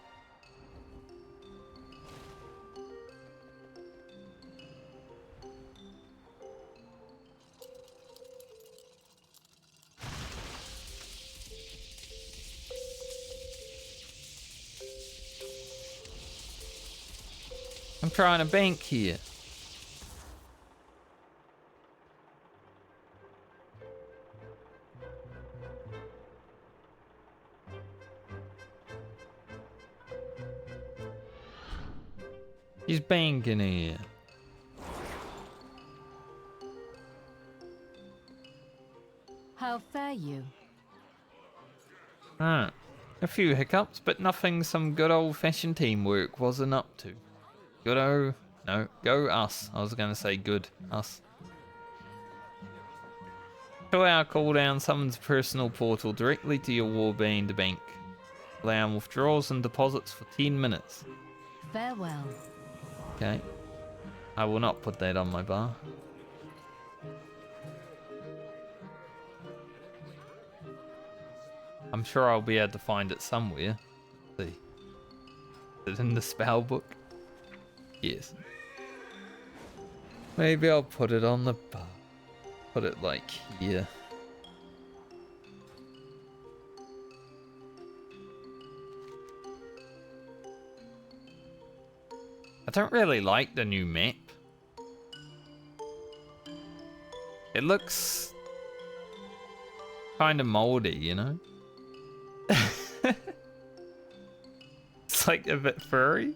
[SPEAKER 1] I'm trying to bank here. He's banking here.
[SPEAKER 2] How fare you?
[SPEAKER 1] Ah, a few hiccups, but nothing some good old-fashioned teamwork wasn't up to. Good no, go us. I was going to say good, us. 2-hour cooldown summons personal portal directly to your Warband bank. Allowing withdrawals and deposits for 10 minutes.
[SPEAKER 2] Farewell.
[SPEAKER 1] Okay. I will not put that on my bar. I'm sure I'll be able to find it somewhere. Let's see. Is it in the spell book? Yes. Maybe I'll put it on the bar. Put it like here. I don't really like the new map. It looks kind of moldy, you know? It's like a bit furry.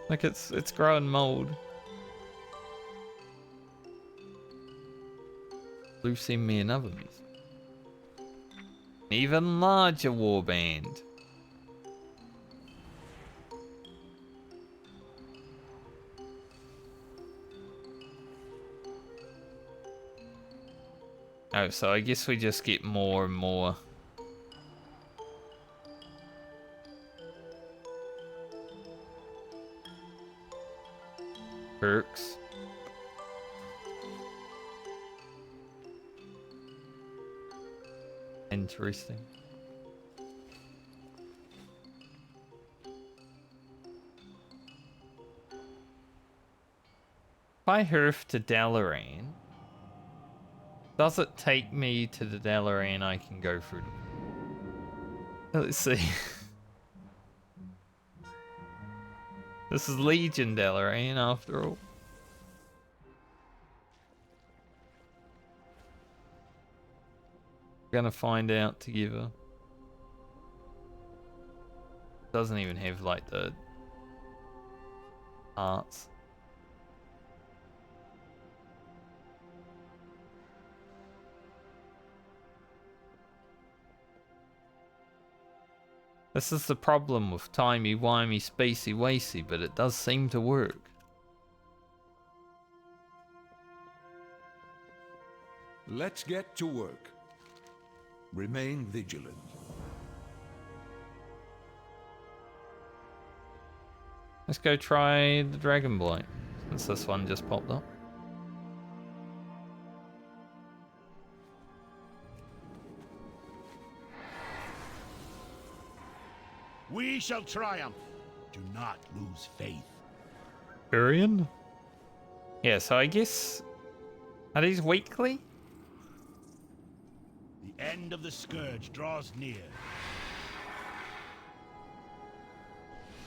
[SPEAKER 1] Like it's growing mold. Blue send me another music. An even larger warband. Oh, so I guess we just get more and more. Perks. Interesting. If I hurf to Dalaran, does it take me to the Dalaran I can go through? Let's see. This is Legion Dalaran after all. We're gonna find out together. Doesn't even have like the arts. This is the problem with timey-wimey, spacey-wacy, but it does seem to work.
[SPEAKER 3] Let's get to work. Remain vigilant.
[SPEAKER 1] Let's go try the Dragonblight, since this one just popped up.
[SPEAKER 11] We shall triumph. Do not lose faith.
[SPEAKER 1] Arian? Yeah, so I guess... Are these weekly?
[SPEAKER 11] The end of the scourge draws near.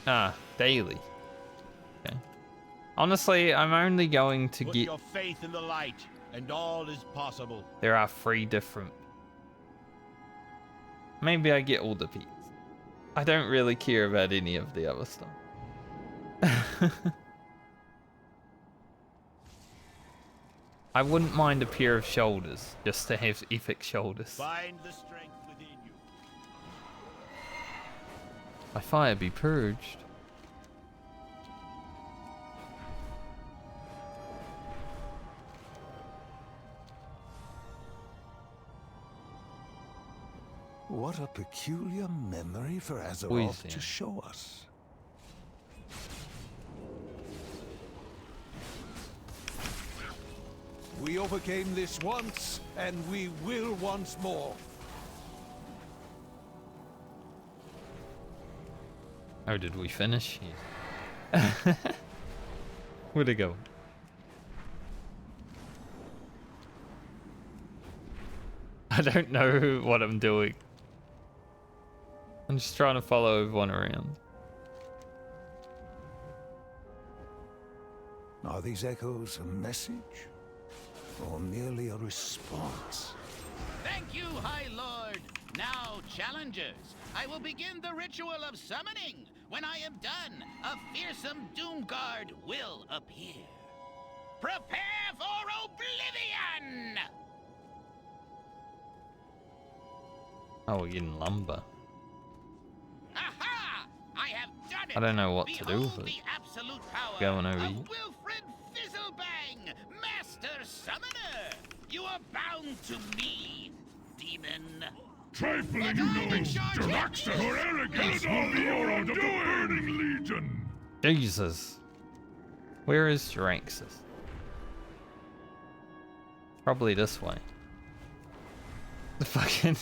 [SPEAKER 1] Ah, daily. Okay. Honestly, I'm only going to
[SPEAKER 11] Put
[SPEAKER 1] get...
[SPEAKER 11] your faith in the light, and all is possible.
[SPEAKER 1] There are 3 different... Maybe I get all the peats. I don't really care about any of the other stuff. I wouldn't mind a pair of shoulders, just to have epic shoulders.
[SPEAKER 11] Find the strength within you.
[SPEAKER 1] By fire be purged.
[SPEAKER 3] What a peculiar memory for Azeroth
[SPEAKER 1] Poison.
[SPEAKER 3] to show us. We overcame this once, and we will once more.
[SPEAKER 1] Oh, did we finish? Yes. Where'd it go? I don't know what I'm doing. I'm just trying to follow everyone around.
[SPEAKER 3] Are these echoes a message? Or merely a response?
[SPEAKER 12] Thank you, High Lord. Now, challengers, I will begin the ritual of summoning. When I am done, a fearsome Doomguard will appear. Prepare for oblivion!
[SPEAKER 1] Oh, we're getting lumber.
[SPEAKER 12] Aha! I have done it!
[SPEAKER 1] I don't know what to do
[SPEAKER 12] Behold
[SPEAKER 1] with it.
[SPEAKER 12] the absolute power
[SPEAKER 1] Going over
[SPEAKER 12] of
[SPEAKER 1] here.
[SPEAKER 12] Wilfred Fizzlebang, Master Summoner! You are bound to me, demon.
[SPEAKER 5] Trifling gnomes, Jaraxxus, your arrogance will be your of the Burning Legion!
[SPEAKER 1] Jesus. Where is Jaraxxus? Probably this way. The fucking...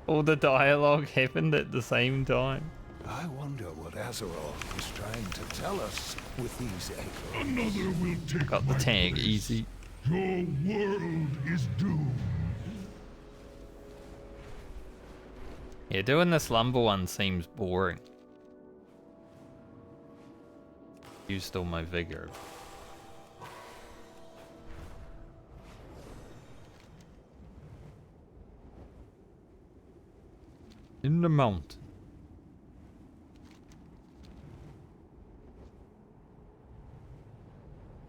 [SPEAKER 1] All the dialogue happened at the same time.
[SPEAKER 3] I wonder what Azeroth is trying to tell us with these echoes.
[SPEAKER 5] Another will take
[SPEAKER 1] Got the
[SPEAKER 5] my
[SPEAKER 1] tag
[SPEAKER 5] place.
[SPEAKER 1] easy.
[SPEAKER 5] Your world is doomed.
[SPEAKER 1] Yeah, doing this lumber one seems boring. Used all my vigor. In the mountain.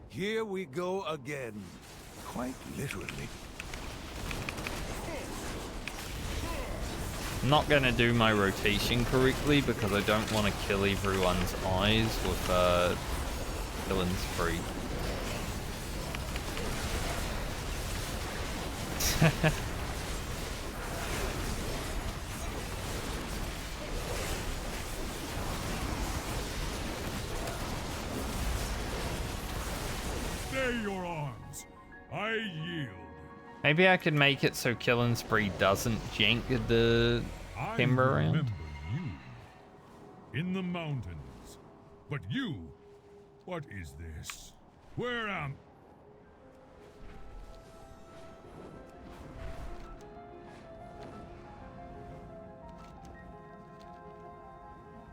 [SPEAKER 3] Here we go again. Quite literally.
[SPEAKER 1] I'm not gonna do my rotation correctly because I don't want to kill everyone's eyes with killing spree.
[SPEAKER 5] Stay your arms. I yield.
[SPEAKER 1] Maybe I could make it so killing spree doesn't jank the timber around.
[SPEAKER 5] Remember you in the mountains. But you, what is this? Where am?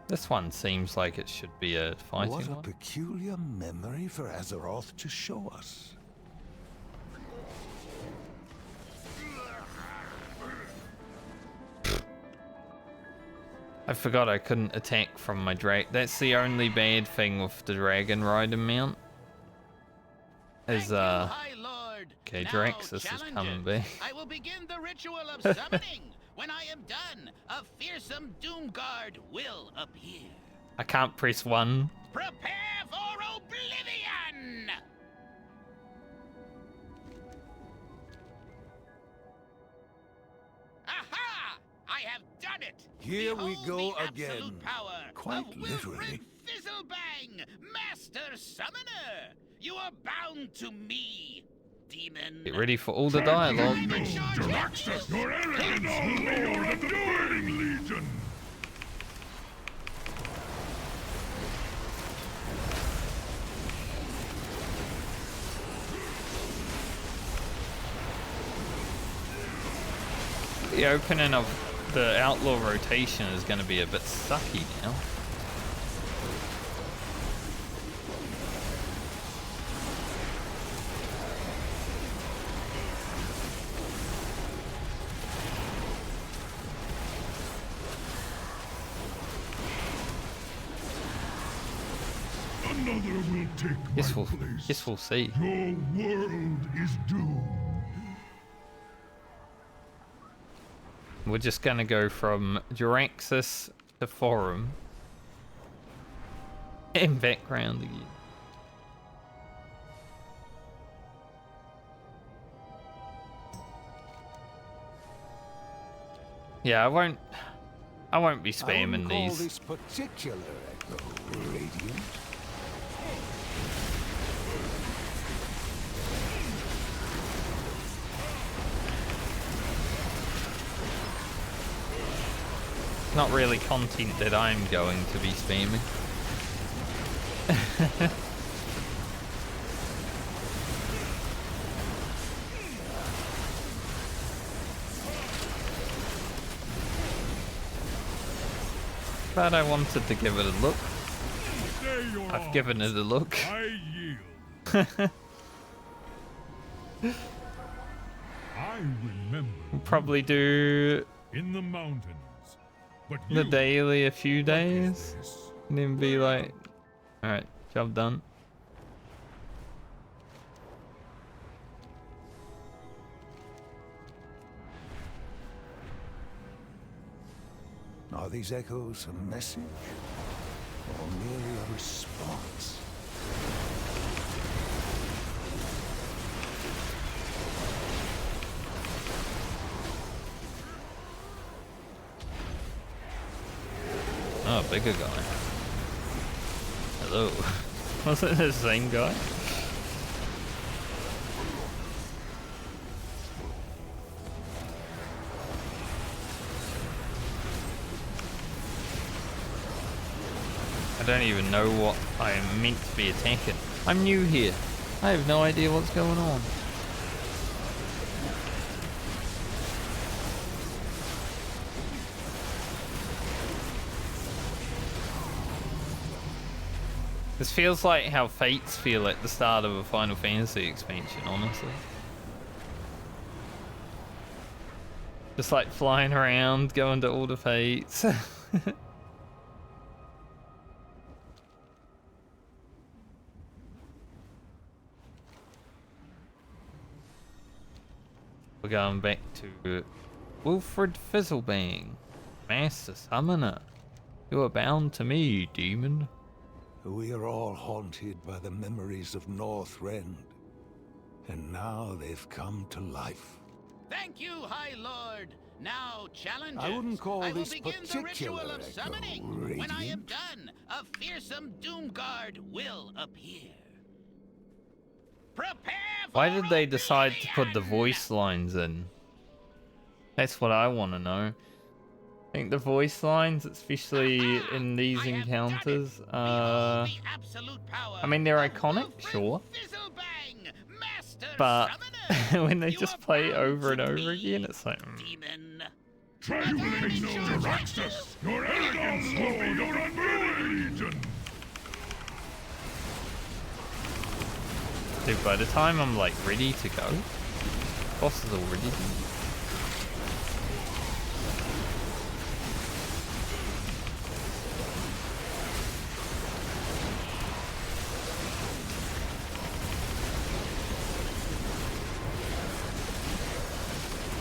[SPEAKER 1] This one seems like it should be a fighting
[SPEAKER 3] What a
[SPEAKER 1] one.
[SPEAKER 3] peculiar memory for Azeroth to show us.
[SPEAKER 1] I forgot I couldn't attack from my drag. That's the only bad thing with the Dragon Rider mount. Is okay, Jaraxxus is coming back.
[SPEAKER 12] I will begin the ritual of summoning. When I am done, a fearsome Doomguard will appear.
[SPEAKER 1] I can't press 1.
[SPEAKER 12] Prepare for oblivion! Aha! I have done it!
[SPEAKER 3] Here we
[SPEAKER 12] Behold
[SPEAKER 3] go
[SPEAKER 12] the
[SPEAKER 3] again.
[SPEAKER 12] absolute power
[SPEAKER 3] Quite
[SPEAKER 12] of
[SPEAKER 3] literally.
[SPEAKER 12] Wilfred Fizzlebang, Master Summoner! You are bound to me, demon.
[SPEAKER 1] Get ready for all the dialogue.
[SPEAKER 5] Jaraxxus, your arrogance will be your of the Burning Legion.
[SPEAKER 1] The opening of the outlaw rotation is going to be a bit sucky now.
[SPEAKER 5] Another will take
[SPEAKER 1] Guess
[SPEAKER 5] my
[SPEAKER 1] we'll,
[SPEAKER 5] place.
[SPEAKER 1] guess we'll see.
[SPEAKER 5] Your world is doomed.
[SPEAKER 1] We're just going to go from Jaraxxus to Forum. And background again. Yeah, I won't be spamming
[SPEAKER 3] I
[SPEAKER 1] these.
[SPEAKER 3] this particular echo radiant.
[SPEAKER 1] Not really content that I'm going to be spamming. But I wanted to give it a look.
[SPEAKER 5] Stay your
[SPEAKER 1] I've given it a look.
[SPEAKER 5] I yield. I remember.
[SPEAKER 1] We'll probably do
[SPEAKER 5] in the mountains. But
[SPEAKER 1] the
[SPEAKER 5] you,
[SPEAKER 1] daily a few days.
[SPEAKER 5] this?
[SPEAKER 1] And then be like, alright, job done.
[SPEAKER 3] Are these echoes a message? Or merely a response?
[SPEAKER 1] Oh, bigger guy. Hello. Was it the same guy? I don't even know what I am meant to be attacking. I'm new here. I have no idea what's going on. This feels like how Fates feel at the start of a Final Fantasy expansion, honestly. Just like flying around, going to all the Fates. We're going back to Wilfred Fizzlebang, Master Summoner. You are bound to me, demon.
[SPEAKER 3] We are all haunted by the memories of Northrend. And now they've come to life.
[SPEAKER 12] Thank you, High Lord. Now, challengers,
[SPEAKER 3] I wouldn't call
[SPEAKER 12] I will
[SPEAKER 3] this
[SPEAKER 12] begin the ritual
[SPEAKER 3] particular
[SPEAKER 12] of
[SPEAKER 3] echo
[SPEAKER 12] summoning. When I am
[SPEAKER 3] radiant.
[SPEAKER 12] done, a fearsome Doomguard will appear. Prepare for
[SPEAKER 1] Why did they decide to put the
[SPEAKER 12] oblivion!
[SPEAKER 1] voice lines in? That's what I want to know. I think the voice lines, especially in these encounters, I mean, they're iconic, sure. But when they just play over and over again, it's like...
[SPEAKER 5] Try to make no Jaraxxus! Your arrogance will be your unruly legion!
[SPEAKER 1] Dude, by the time I'm like ready to go, boss is already done.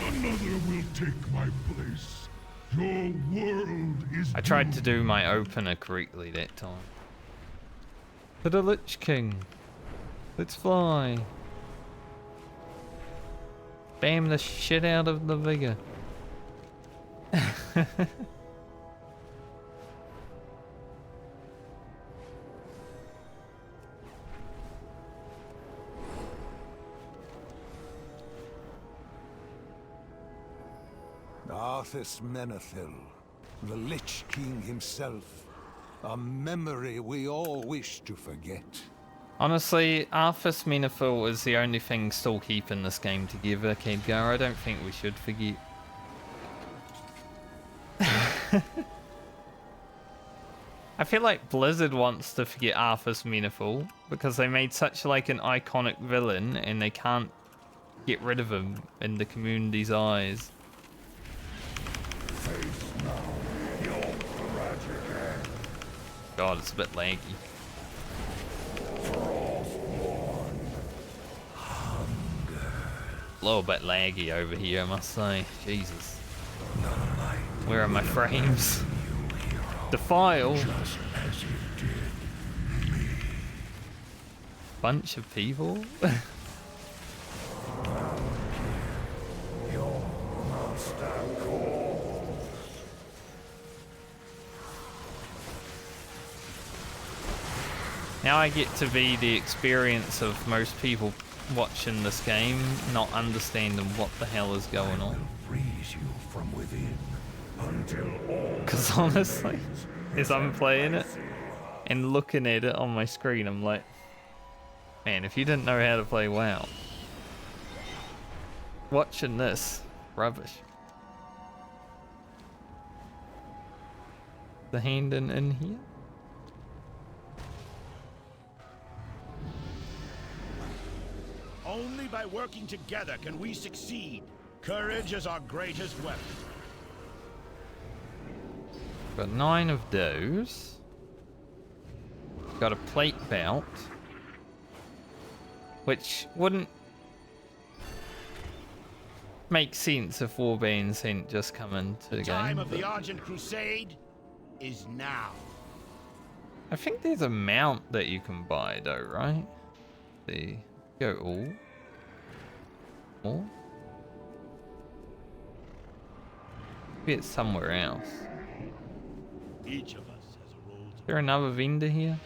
[SPEAKER 5] Another will take my place. Your world is
[SPEAKER 1] I tried to do my opener correctly that time. To the Lich King. Let's fly. Bam the shit out of the vigor.
[SPEAKER 3] Arthas Menethil, the Lich King himself. A memory we all wish to forget.
[SPEAKER 1] Honestly, Arthas Menethil is the only thing still keeping this game together, Khadgar. I don't think we should forget. I feel like Blizzard wants to forget Arthas Menethil because they made such like an iconic villain and they can't get rid of him in the community's eyes. God, it's a bit laggy. A little bit laggy over here, I must say. Jesus. Where are my frames? Defile. Bunch of people. Now I get to be the experience of most people watching this game, not understanding what the hell is going on. Because honestly, as I'm playing it and looking at it on my screen, I'm like, man, if you didn't know how to play WoW, watching this, rubbish. The hand in here?
[SPEAKER 13] Only by working together can we succeed. Courage is our greatest weapon.
[SPEAKER 1] Got 9 of those. Got a plate belt. Which wouldn't make sense if Warband hadn't just come into the game.
[SPEAKER 13] Time of the Argent Crusade is now.
[SPEAKER 1] I think there's a mount that you can buy though, right? Go all. All? Maybe it's somewhere else.
[SPEAKER 13] Each of us has a role to
[SPEAKER 1] Is there another vendor here?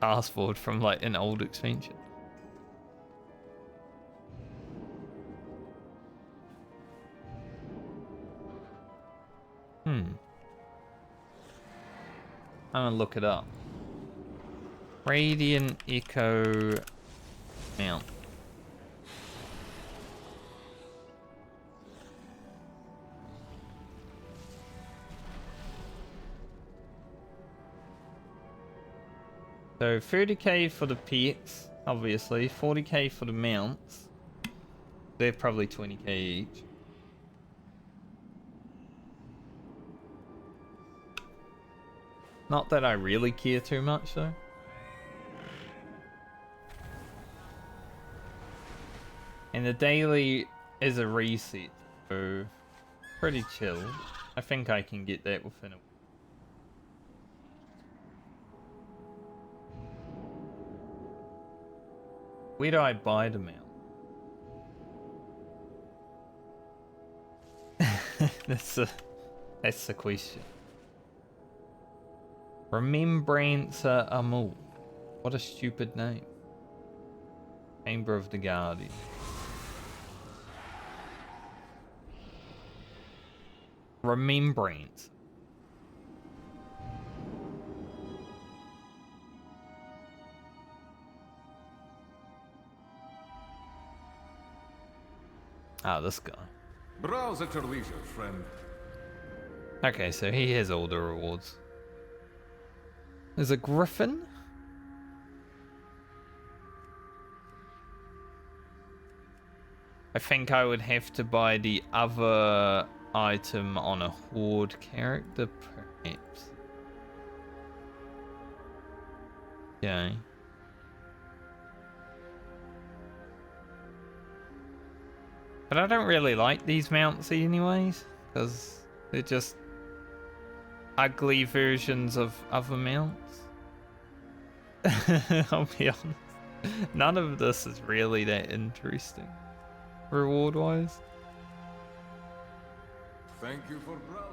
[SPEAKER 1] Fast forward from like an old expansion. I'm gonna look it up. Radiant Echo Mount. So 30k for the pets, obviously. 40k for the mounts. They're probably 20k each. Not that I really care too much though. And the daily is a reset, so pretty chill. I think I can get that within a week. Where do I buy the mount? That's the question. Remembrance Amul. What a stupid name. Chamber of the Guardian. Remembrance. Ah, this guy.
[SPEAKER 14] Browse at your leisure, friend.
[SPEAKER 1] Okay, so he has all the rewards. There's a griffin. I think I would have to buy the other item on a horde character, perhaps. Okay. But I don't really like these mounts anyways, because they're just ugly versions of other mounts. I'll be honest. None of this is really that interesting, reward-wise.
[SPEAKER 14] Thank you for browsing.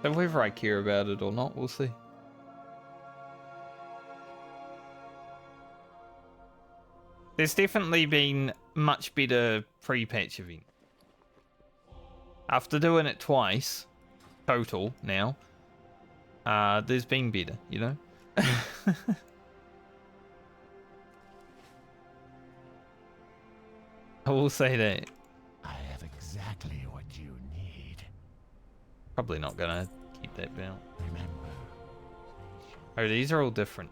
[SPEAKER 1] So whether I care about it or not, we'll see. There's definitely been much better pre-patch event. After doing it twice, total now, there's been better, you know? I will say that.
[SPEAKER 15] I have exactly what you need.
[SPEAKER 1] Probably not gonna keep that belt.
[SPEAKER 15] Remember.
[SPEAKER 1] Oh, these are all different.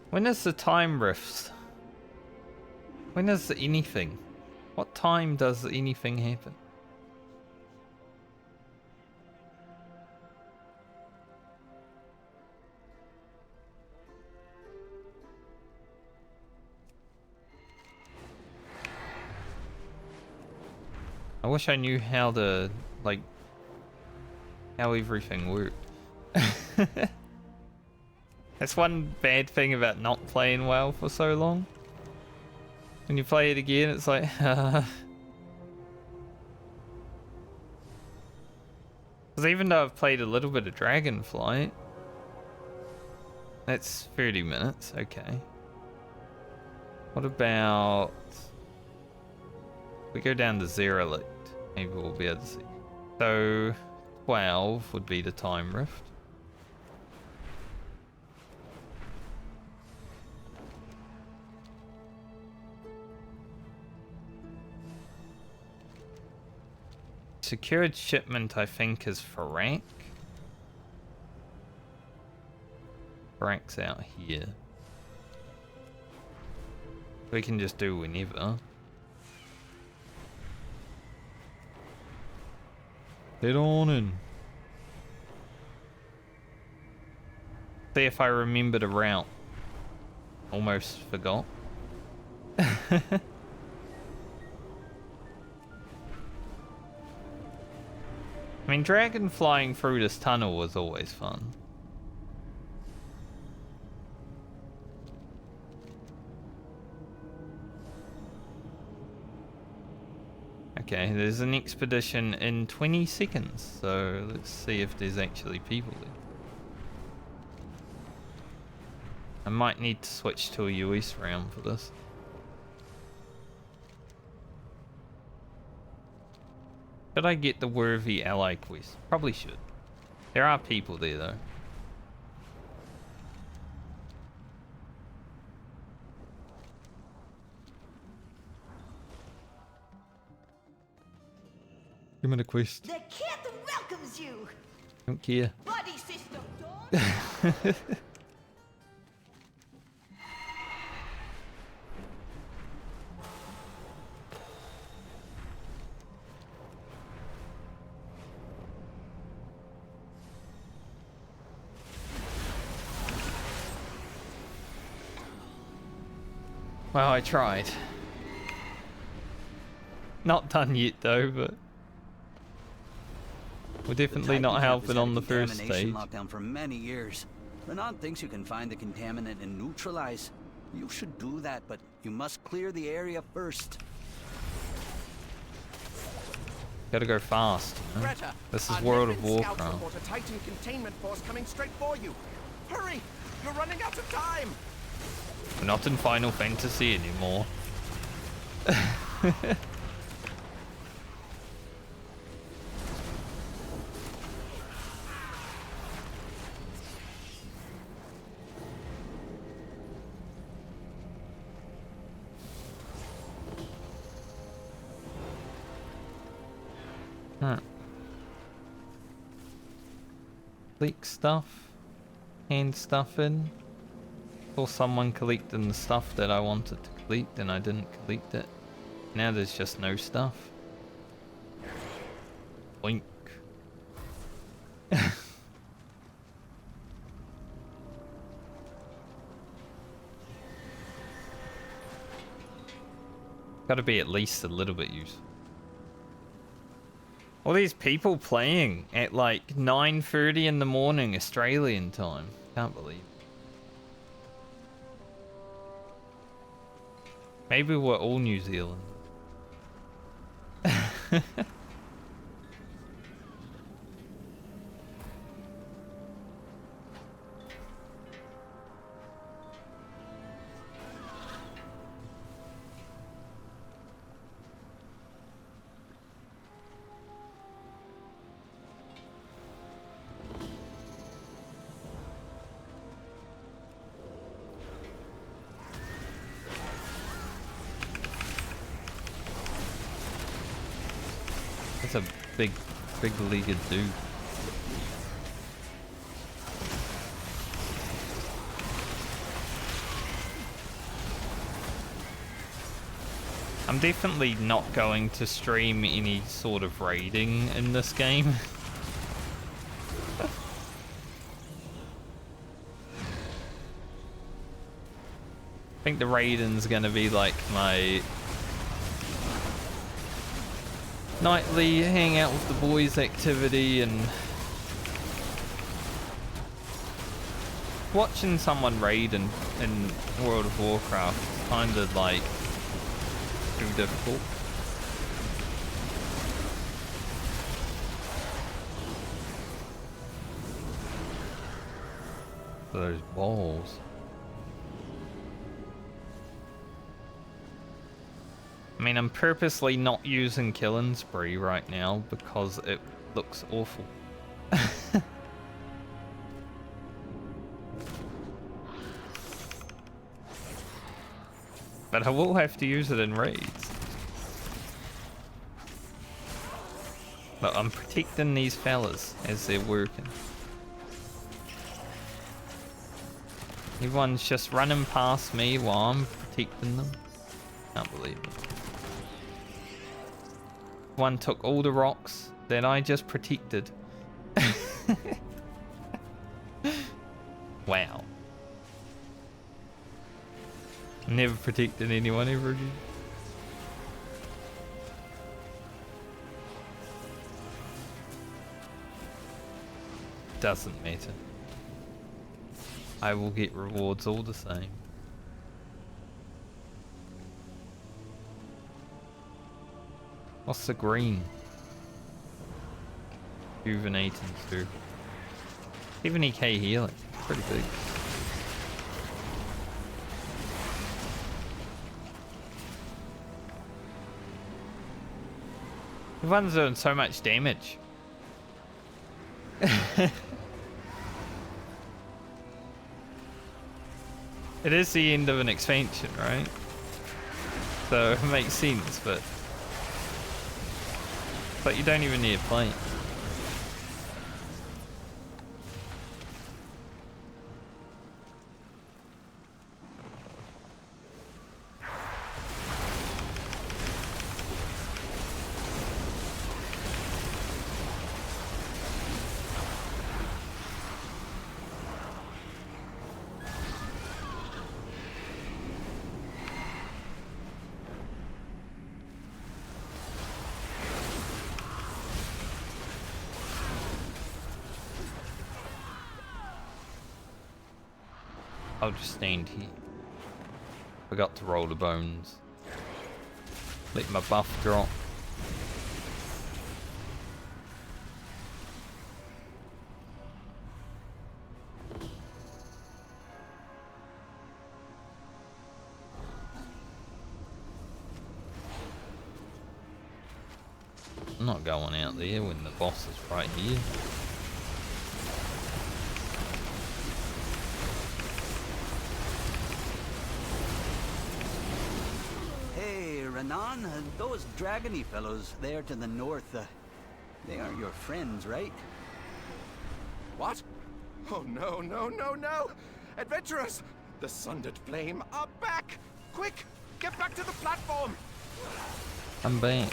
[SPEAKER 1] When is the time rifts? When is anything? What time does anything happen? I wish I knew how to, like, how everything worked. That's one bad thing about not playing WoW for so long. When you play it again, it's like, Because even though I've played a little bit of Dragonblight, that's 30 minutes, okay. What about... we go down to Zerelect, maybe we'll be able to see. So, 12 would be the time rift. Secured shipment, I think, is Farak. Farak's out here. We can just do whenever. Head on in. See if I remember the route. Almost forgot. I mean, dragon flying through this tunnel was always fun. Okay, there's an expedition in 20 seconds, so let's see if there's actually people there. I might need to switch to a US round for this. Should I get the worthy ally quest? Probably should. There are people there though. Give me the quest.
[SPEAKER 16] The kid welcomes you.
[SPEAKER 1] Don't care.
[SPEAKER 16] Buddy system, dog.
[SPEAKER 1] Well, I tried. Not done yet though, but we're definitely not helping on the first stage.
[SPEAKER 11] Lockdown for many years. Renan thinks you can find the contaminant and neutralize. You should do that, but you must clear the area first.
[SPEAKER 1] Gotta go fast. You know?
[SPEAKER 17] Greta,
[SPEAKER 1] This is World of
[SPEAKER 17] Scouts
[SPEAKER 1] Warcraft.
[SPEAKER 17] report a Titan containment force coming straight for you. Hurry! You're running out of time.
[SPEAKER 1] We're not in Final Fantasy anymore. Huh. Leak stuff. Hand stuff in. Saw someone collecting the stuff that I wanted to collect and I didn't collect it. Now there's just no stuff. Boink. Gotta be at least a little bit useful. All these people playing at like 9:30 in the morning Australian time. Can't believe it. Maybe we're all New Zealand. That's a big-legged dude. I'm definitely not going to stream any sort of raiding in this game. I think the raiding's gonna be like my nightly hang out with the boys activity, and watching someone raid in World of Warcraft is kind of like too difficult. Those balls. I mean, I'm purposely not using Killing Spree right now because it looks awful. But I will have to use it in raids. But I'm protecting these fellas as they're working. Everyone's just running past me while I'm protecting them. Can't believe it. One took all the rocks that I just protected. Wow. Never protected anyone ever again. Doesn't matter. I will get rewards all the same. What's the green? Rejuvenating too. 70k healing. Pretty big. Everyone's doing so much damage. It is the end of an expansion, right? So it makes sense, but you don't even need a plane. I'll just stand here. Forgot to roll the bones. Let my buff drop. I'm not going out there when the boss is right here.
[SPEAKER 11] Renan, those dragony fellows there to the north, they aren't your friends, right?
[SPEAKER 17] What? Oh no, no, no, no! Adventurers! The Sundered Flame are back! Quick! Get back to the platform!
[SPEAKER 1] I'm back.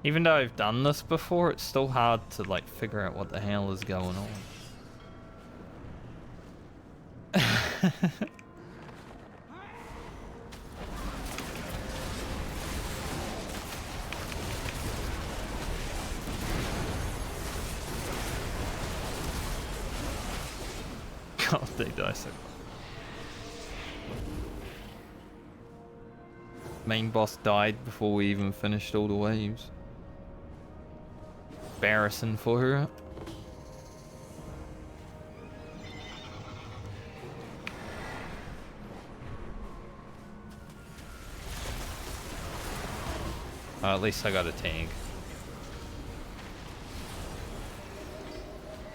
[SPEAKER 1] Even though I've done this before, it's still hard to like figure out what the hell is going on. God, they die so much. Main boss died before we even finished all the waves. Embarrassing for her. At least I got a tank.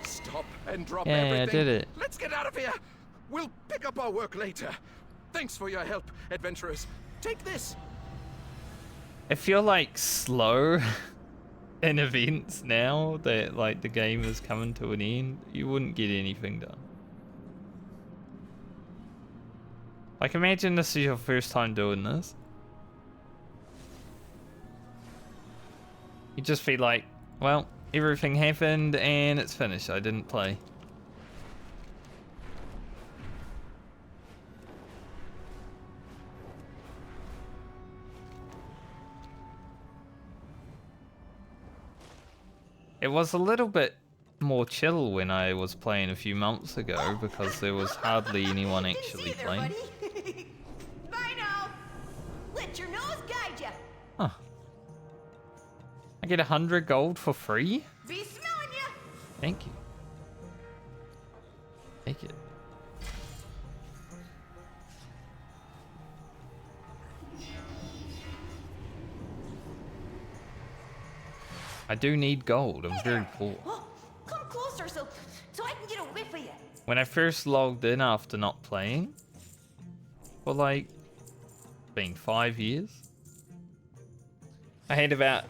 [SPEAKER 17] Stop and drop
[SPEAKER 1] everything. Yeah, I did it.
[SPEAKER 17] Let's get out of here. We'll pick up our work later. Thanks for your help, adventurers. Take this.
[SPEAKER 1] If you're like slow in events now that like the game is coming to an end, you wouldn't get anything done. Like imagine this is your first time doing this. You just feel like, well, everything happened and it's finished. I didn't play. It was a little bit more chill when I was playing a few months ago because there was hardly anyone actually playing.
[SPEAKER 16] Bye now. Let your nose guide you.
[SPEAKER 1] Huh. I get 100 gold for free?
[SPEAKER 16] Be smelling you.
[SPEAKER 1] Thank you. Take it. I do need gold. I'm very poor.
[SPEAKER 16] Oh, come closer so I can get a whiff of you.
[SPEAKER 1] When I first logged in after not playing for like, been 5 years, I had about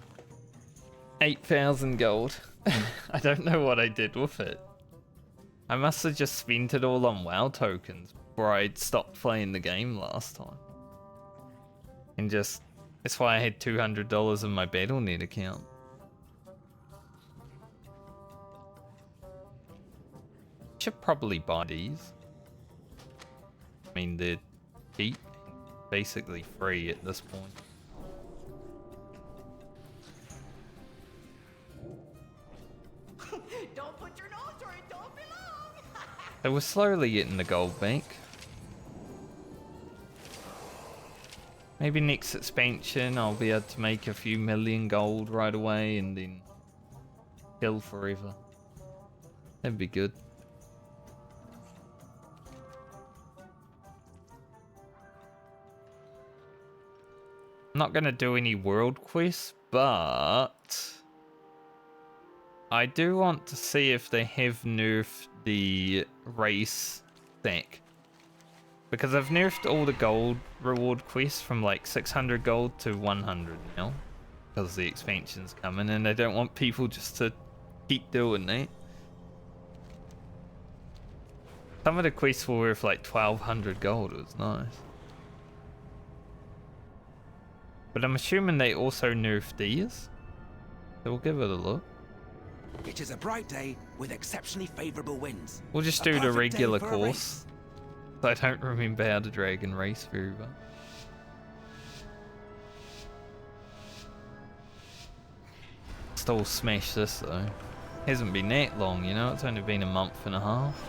[SPEAKER 1] 8,000 gold. I don't know what I did with it. I must have just spent it all on WoW tokens before I stopped playing the game last time. And just, that's why I had $200 in my Battle.net account. Should probably buy these. I mean, they're cheap, basically free at this point.
[SPEAKER 16] Don't put your nose where it don't belong.
[SPEAKER 1] So we're slowly getting the gold bank. Maybe next expansion I'll be able to make a few million gold right away and then kill forever. That'd be good. I'm not gonna do any world quests, but I do want to see if they have nerfed the race stack. Because I've nerfed all the gold reward quests from like 600 gold to 100 now. Because the expansion's coming and I don't want people just to keep doing that. Some of the quests were worth like 1200 gold, it was nice. But I'm assuming they also nerfed these. So we'll give it a look.
[SPEAKER 17] It is a bright day with exceptionally favorable winds.
[SPEAKER 1] We'll just
[SPEAKER 17] A
[SPEAKER 1] do the
[SPEAKER 17] perfect day
[SPEAKER 1] regular
[SPEAKER 17] for a
[SPEAKER 1] course.
[SPEAKER 17] race.
[SPEAKER 1] I don't remember how to dragon race very well. Still smash this though. Hasn't been that long, you know, it's only been a month and a half.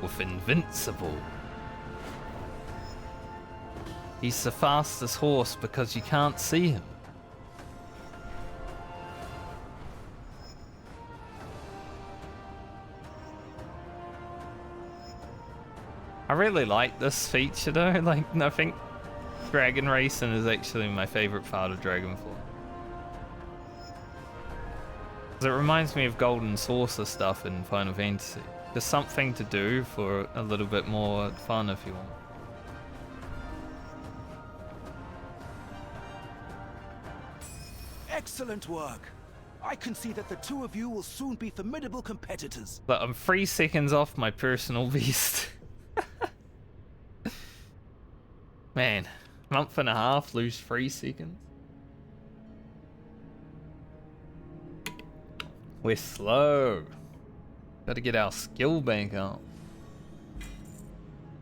[SPEAKER 1] With Invincible. He's the fastest horse because you can't see him. I really like this feature though, like I think dragon racing is actually my favourite part of Dragonflight. It reminds me of Golden Saucer stuff in Final Fantasy. Just something to do for a little bit more fun if you want.
[SPEAKER 17] Excellent work. I can see that the two of you will soon be formidable competitors.
[SPEAKER 1] But I'm 3 seconds off my personal beast. Man, month and a half, lose 3 seconds. We're slow. Gotta get our skill bank up.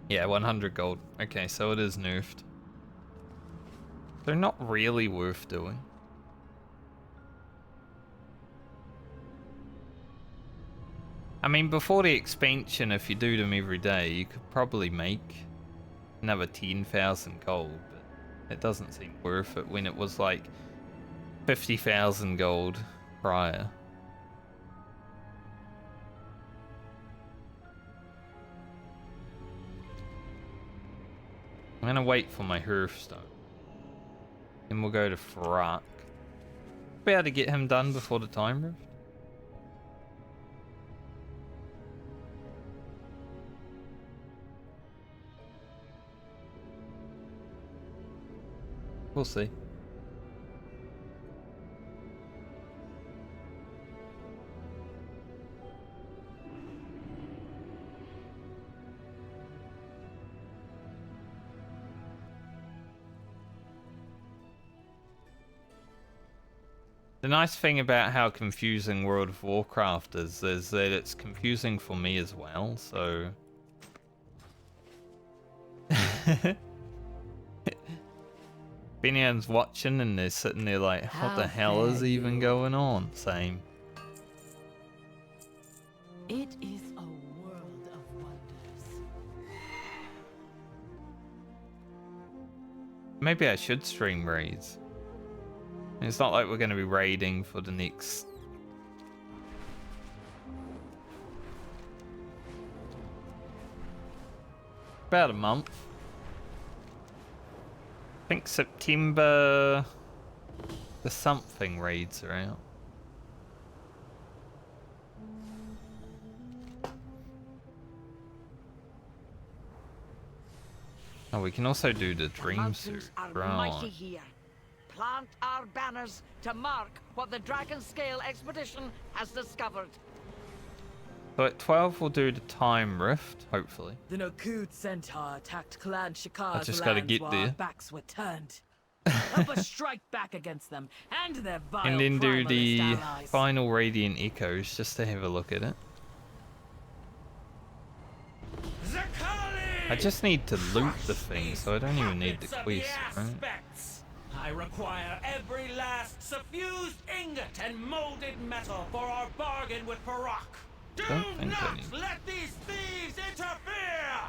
[SPEAKER 1] Yeah, 100 gold. Okay, so it is nerfed. They're not really worth doing. I mean, before the expansion, if you do them every day, you could probably make another 10,000 gold, but it doesn't seem worth it when it was like 50,000 gold prior. I'm gonna wait for my Hearthstone. Then we'll go to Farak. Be able to get him done before the time rift. We'll see. The nice thing about how confusing World of Warcraft is that it's confusing for me as well, so... If anyone's watching and they're sitting there like, what the hell is even going on? Same.
[SPEAKER 2] It is a world of wonders.
[SPEAKER 1] Maybe I should stream raids. It's not like we're going to be raiding for the next... About a month. I think September the something raids are out. Oh, we can also do the dream suit. Right.
[SPEAKER 9] Here. Plant our banners to mark what the Dragon Scale expedition has discovered.
[SPEAKER 1] So at 12 we'll do the time rift, hopefully.
[SPEAKER 9] The Nokut Centaur attacked Clan Shikar's
[SPEAKER 1] I just gotta
[SPEAKER 9] lands
[SPEAKER 1] get
[SPEAKER 9] while
[SPEAKER 1] there.
[SPEAKER 9] our backs were turned. Help us strike back against them and their vile
[SPEAKER 1] And then do
[SPEAKER 9] primalist
[SPEAKER 1] the
[SPEAKER 9] allies.
[SPEAKER 1] final Radiant Echoes just to have a look at it. I just need to loot the thing, so I don't even need the quest, right?
[SPEAKER 7] I require every last suffused ingot and molded metal for our bargain with Parak. Do
[SPEAKER 1] Don't think I
[SPEAKER 7] not
[SPEAKER 1] need-
[SPEAKER 7] let these thieves interfere!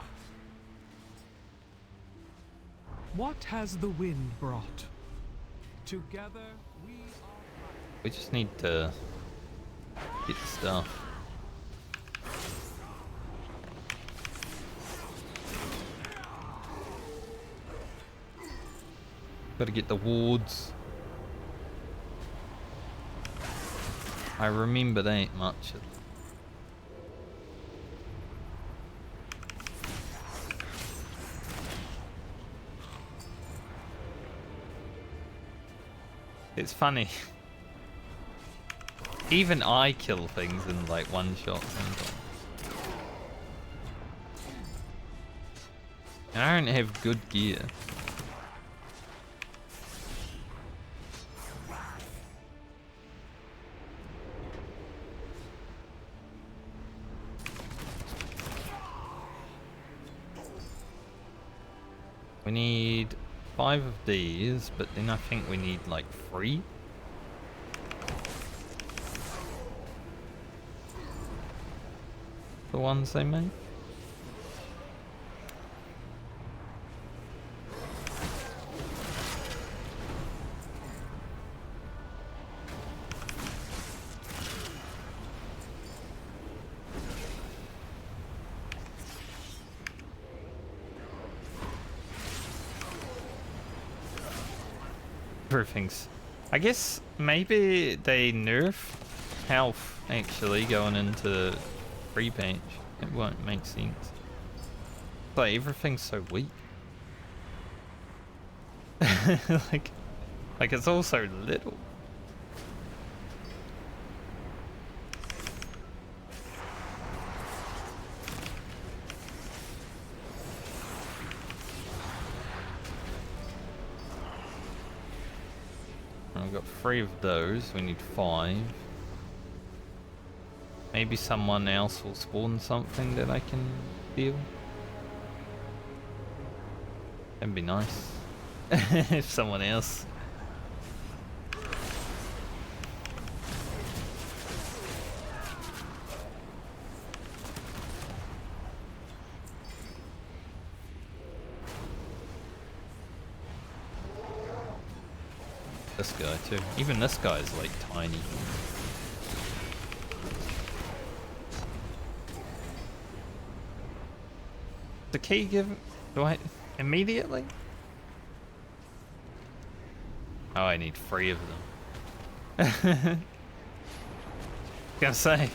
[SPEAKER 18] What has the wind brought? Together we
[SPEAKER 1] We just need to get the stuff. Gotta get the wards. I remember they ain't much. It's funny. Even I kill things in like one shot sometimes. And I don't have good gear. We need 5 of these, but then I think we need like 3. The ones they make. Everything's... I guess maybe they nerf health actually going into Prepatch. It won't make sense. But everything's so weak. like it's all so little. I've got 3 of those. We need 5. Maybe someone else will spawn something that I can deal. That'd be nice. If someone else. This guy too. Even this guy is like tiny. The key given? Do I immediately? Oh, I need 3 of them. Gonna say.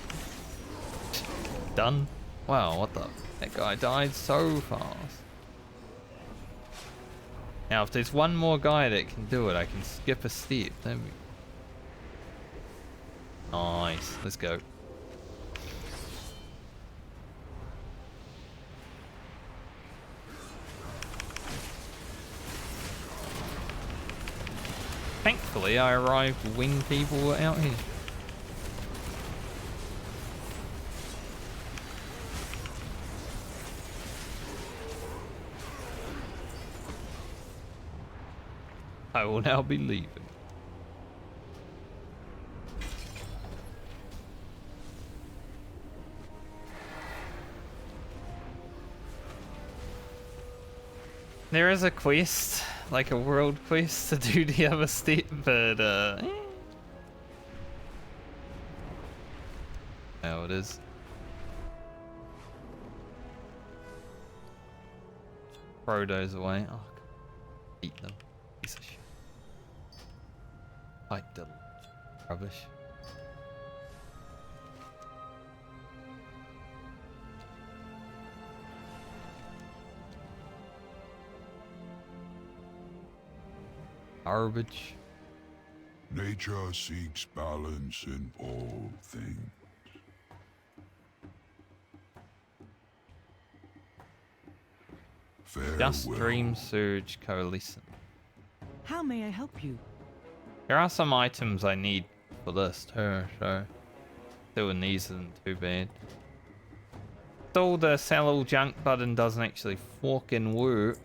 [SPEAKER 1] Done. Wow, what the? That guy died so fast. Now, if there's one more guy that can do it, I can skip a step. That'd be... Nice. Let's go. Thankfully, I arrived when people were out here. I will now be leaving. There is a quest, like a world quest to do the other step, but how it is. throw those away. Oh, eat them. Piece of shit. Like the rubbish. Garbage.
[SPEAKER 5] Nature seeks balance in all things.
[SPEAKER 1] Just
[SPEAKER 5] Farewell.
[SPEAKER 1] Dream Surge Coalescent.
[SPEAKER 19] How may I help you?
[SPEAKER 1] There are some items I need for this too, so doing these isn't too bad. Still, the sell all junk button doesn't actually fucking work.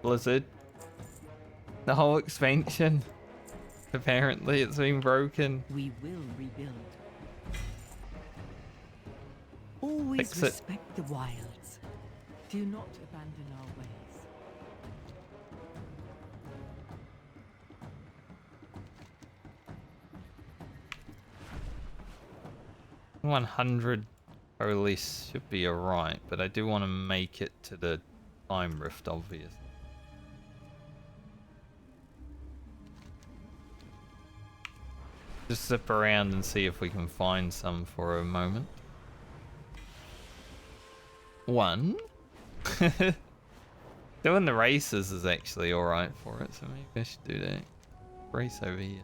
[SPEAKER 1] Blizzard. The whole expansion. Apparently it's been broken.
[SPEAKER 19] We will rebuild. Always
[SPEAKER 1] Fix it.
[SPEAKER 19] respect the wilds. Do not abandon our ways.
[SPEAKER 1] 100 release should be alright, but I do want to make it to the time rift, obviously. Just zip around and see if we can find some for a moment. One. Doing the races is actually alright for it, so maybe I should do that. Race over here.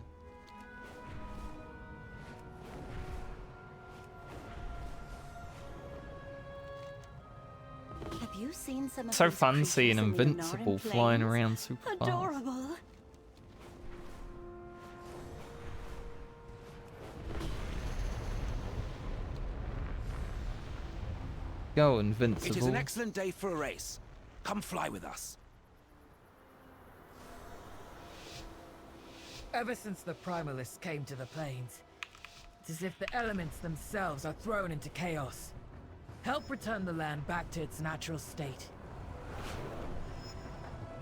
[SPEAKER 2] Have you seen some of
[SPEAKER 1] So
[SPEAKER 2] these
[SPEAKER 1] fun
[SPEAKER 2] creatures
[SPEAKER 1] seeing
[SPEAKER 2] in the
[SPEAKER 1] Invincible
[SPEAKER 2] Anoran
[SPEAKER 1] flying
[SPEAKER 2] Plains?
[SPEAKER 1] around super fast.
[SPEAKER 2] Adorable.
[SPEAKER 1] Go, Invincible.
[SPEAKER 17] It is an excellent day for a race. Come fly with us.
[SPEAKER 20] Ever since the Primalists came to the plains, it's as if the elements themselves are thrown into chaos. Help return the land back to its natural state.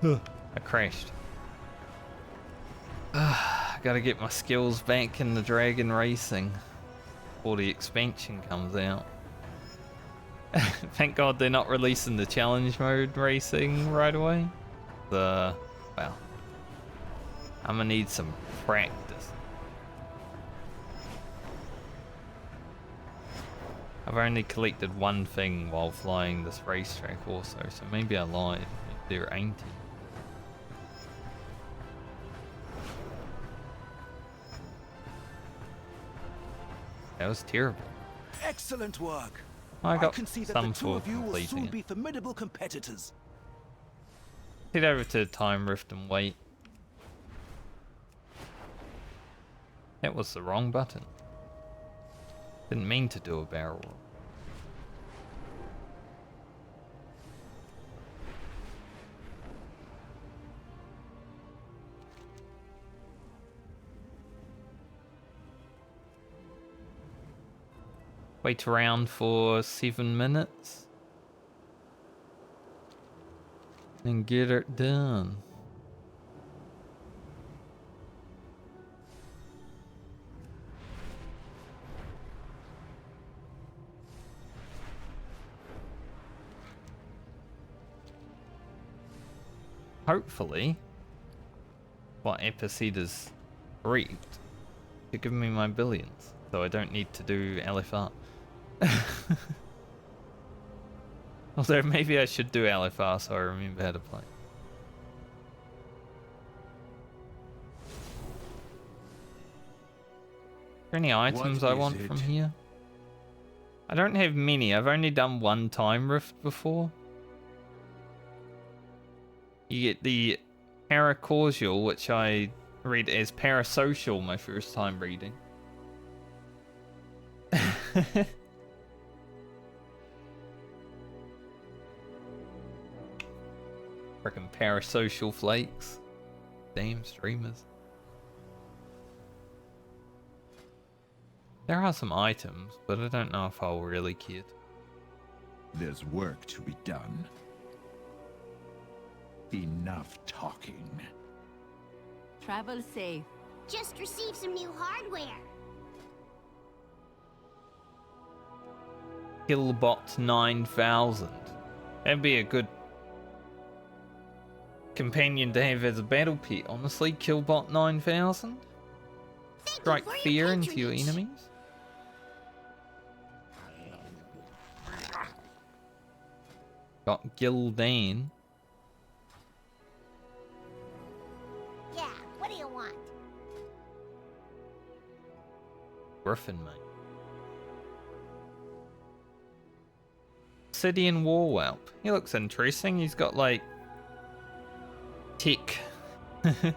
[SPEAKER 1] I crashed. Gotta get my skills back in the dragon racing before the expansion comes out. Thank God they're not releasing the challenge mode racing right away. Well, I'm gonna need some practice. I've only collected one thing while flying this racetrack also, so maybe I lied. Maybe there ain't it. That was terrible.
[SPEAKER 17] Excellent work.
[SPEAKER 1] I got
[SPEAKER 17] can see that
[SPEAKER 1] some
[SPEAKER 17] the two
[SPEAKER 1] for
[SPEAKER 17] of you will
[SPEAKER 1] completing
[SPEAKER 17] soon
[SPEAKER 1] it.
[SPEAKER 17] be formidable competitors.
[SPEAKER 1] Head over to Time Rift and wait. That was the wrong button. Didn't mean to do a barrel roll. Wait around for 7 minutes. And get it done. Hopefully, what Epicid is rigged to give me my billions, so I don't need to do LFR. Although maybe I should do LFR so I remember how to play. Are there any items I want from here? I don't have many. I've only done one time rift before. You get the paracausal, which I read as parasocial my first time reading. Frickin' parasocial flakes. Damn streamers. There are some items, but I don't know if I'll really care.
[SPEAKER 15] There's work to be done. Enough talking.
[SPEAKER 2] Travel safe.
[SPEAKER 16] Just received some new hardware.
[SPEAKER 1] Killbot 9000. That'd be a good companion to have as a battle pet, honestly. Killbot 9000. Strike fear into your enemies. Got Gildan.
[SPEAKER 16] Yeah, what do you want?
[SPEAKER 1] Griffin, mate. Obsidian Warwhelp. He looks interesting. He's got like tech.
[SPEAKER 16] Glad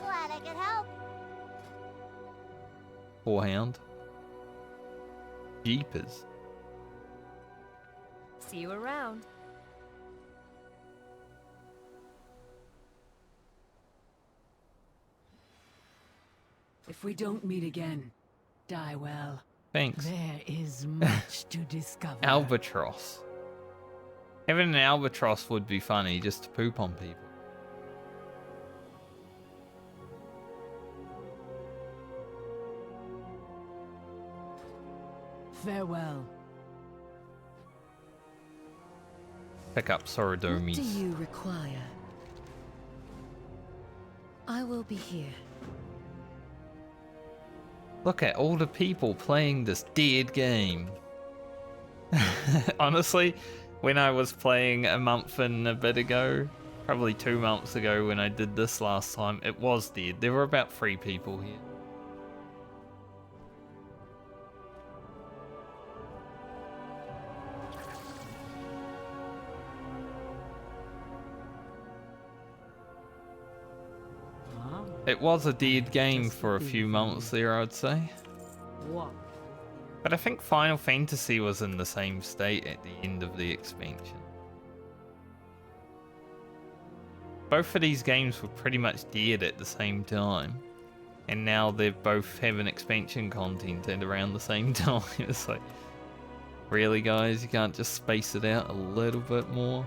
[SPEAKER 16] I could help.
[SPEAKER 1] Forehound. Jeepers.
[SPEAKER 21] See you around.
[SPEAKER 20] If we don't meet again, die well.
[SPEAKER 1] Thanks.
[SPEAKER 20] There is much to discover.
[SPEAKER 1] Albatross. Having an albatross would be funny, just to poop on people.
[SPEAKER 20] Farewell.
[SPEAKER 1] Pick up
[SPEAKER 2] What
[SPEAKER 1] Sorodomis.
[SPEAKER 2] do you require? I will be here.
[SPEAKER 1] Look at all the people playing this dead game. Honestly, when I was playing a month and a bit ago, probably 2 months ago when I did this last time, it was dead. There were about 3 people here. It was a dead game for a few months there, I'd say.
[SPEAKER 20] What?
[SPEAKER 1] But I think Final Fantasy was in the same state at the end of the expansion. Both of these games were pretty much dead at the same time. And now they both have an expansion content at around the same time. It's like, really guys, you can't just space it out a little bit more?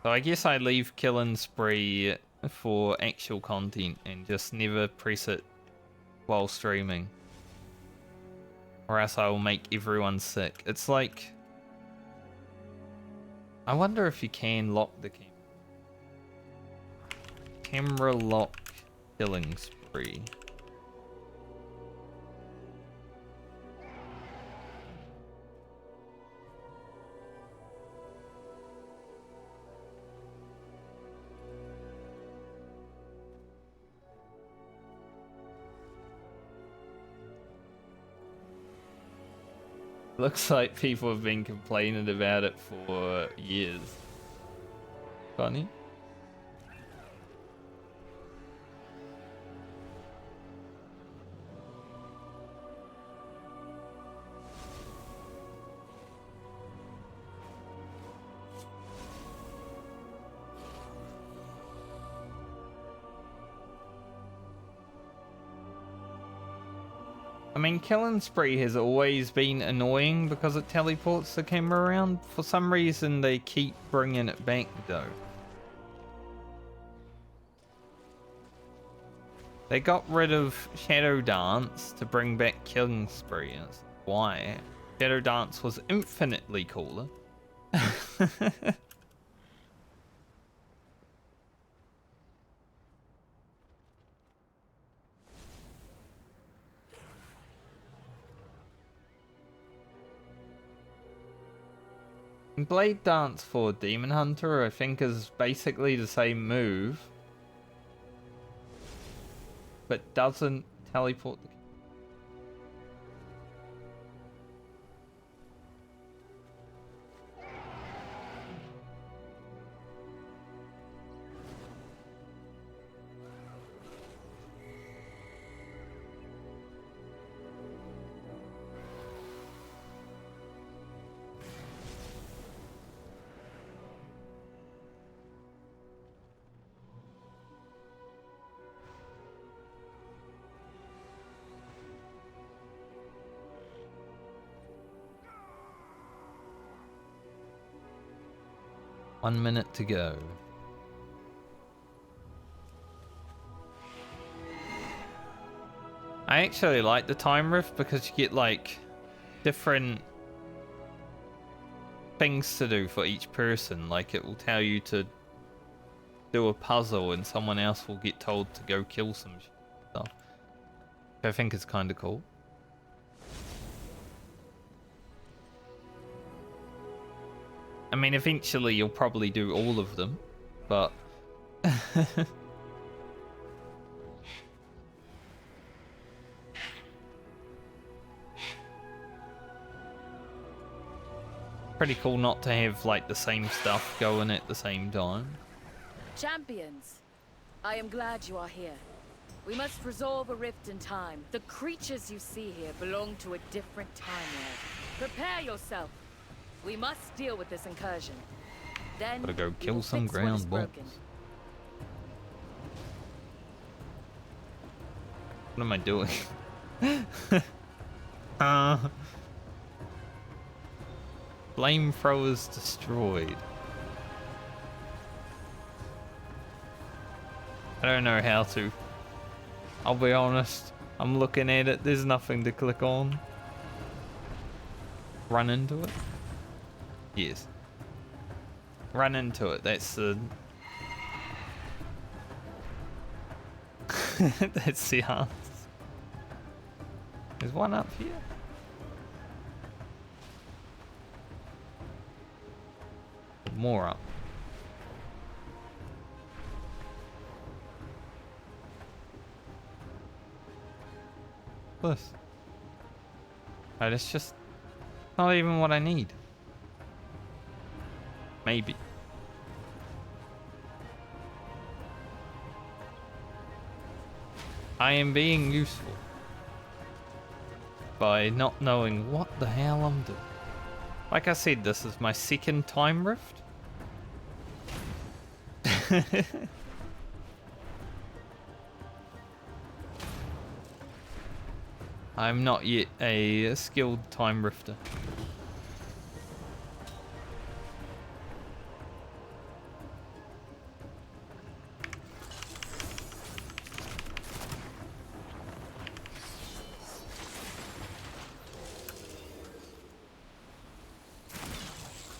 [SPEAKER 1] So I guess I leave Killing Spree for actual content and just never press it while streaming. Or else I will make everyone sick. It's like... I wonder if you can lock the camera. Camera lock Killing Spree. Looks like people have been complaining about it for years. Funny. I mean, Killing Spree has always been annoying because it teleports the camera around. For some reason, they keep bringing it back, though. They got rid of Shadow Dance to bring back Killing Spree. That's why. Shadow Dance was infinitely cooler. Blade Dance for Demon Hunter, I think, is basically the same move, but doesn't teleport the... 1 minute to go. I actually like the time rift because you get like different things to do for each person. Like it will tell you to do a puzzle and someone else will get told to go kill some stuff. Which I think is kind of cool. I mean, eventually you'll probably do all of them, but pretty cool not to have like the same stuff going at the same time.
[SPEAKER 21] Champions, I am glad you are here. We must resolve a rift in time. The creatures you see here belong to a different time world. Prepare yourself. We must deal with this incursion. Then
[SPEAKER 1] Gotta go
[SPEAKER 21] we
[SPEAKER 1] kill
[SPEAKER 21] will
[SPEAKER 1] some
[SPEAKER 21] fix what is
[SPEAKER 1] ground balls.
[SPEAKER 21] broken.
[SPEAKER 1] What am I doing? Flamethrowers destroyed. I don't know how to. I'll be honest. I'm looking at it. There's nothing to click on. Run into it? Yes. Run into it. That's the... That's the answer. There's one up here. More up. This. Right, it's just not even what I need. Maybe. I am being useful by not knowing what the hell I'm doing. Like I said, this is my second time rift. I'm not yet a skilled time rifter.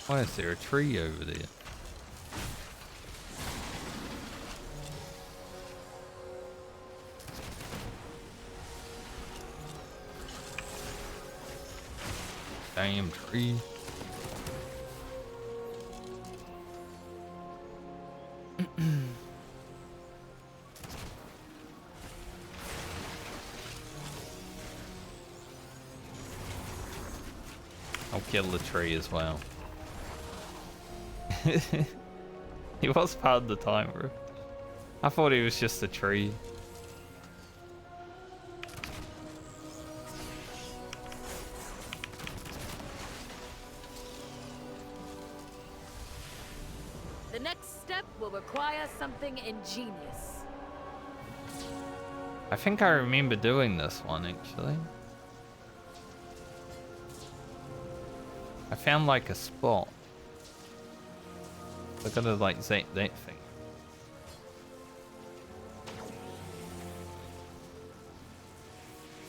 [SPEAKER 1] Why is there a tree over there? Damn tree. I'll kill the tree as well. He was part of the timer. I thought he was just a tree.
[SPEAKER 21] The next step will require something ingenious.
[SPEAKER 1] I think I remember doing this one actually. I found like a spot. I gotta like zap that thing.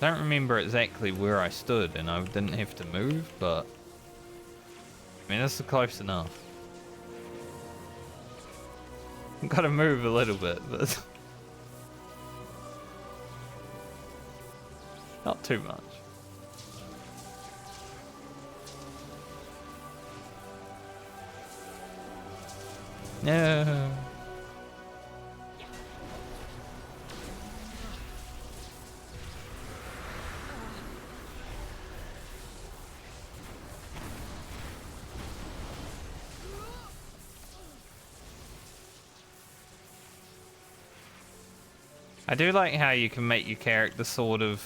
[SPEAKER 1] I don't remember exactly where I stood and I didn't have to move, but I mean this is close enough. I've gotta move a little bit, but not too much. No. I do like how you can make your character sort of...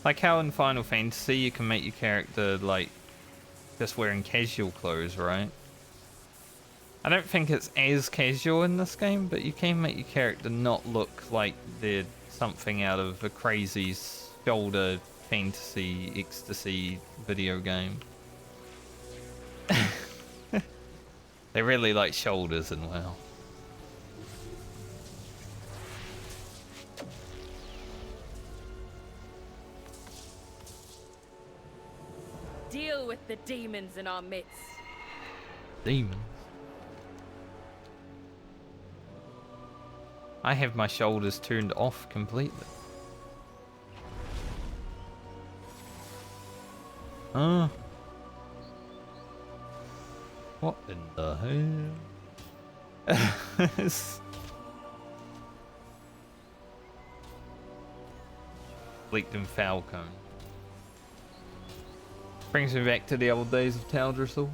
[SPEAKER 1] Like how in Final Fantasy you can make your character like just wearing casual clothes, right? I don't think it's as casual in this game, but you can make your character not look like they're something out of a crazy shoulder fantasy ecstasy video game. They really like shoulders in WoW.
[SPEAKER 21] Deal with the demons in our midst.
[SPEAKER 1] Demons? I have my shoulders turned off completely. Huh? What in the hell? Leaked in Falcon. Brings me back to the old days of Taldrassil.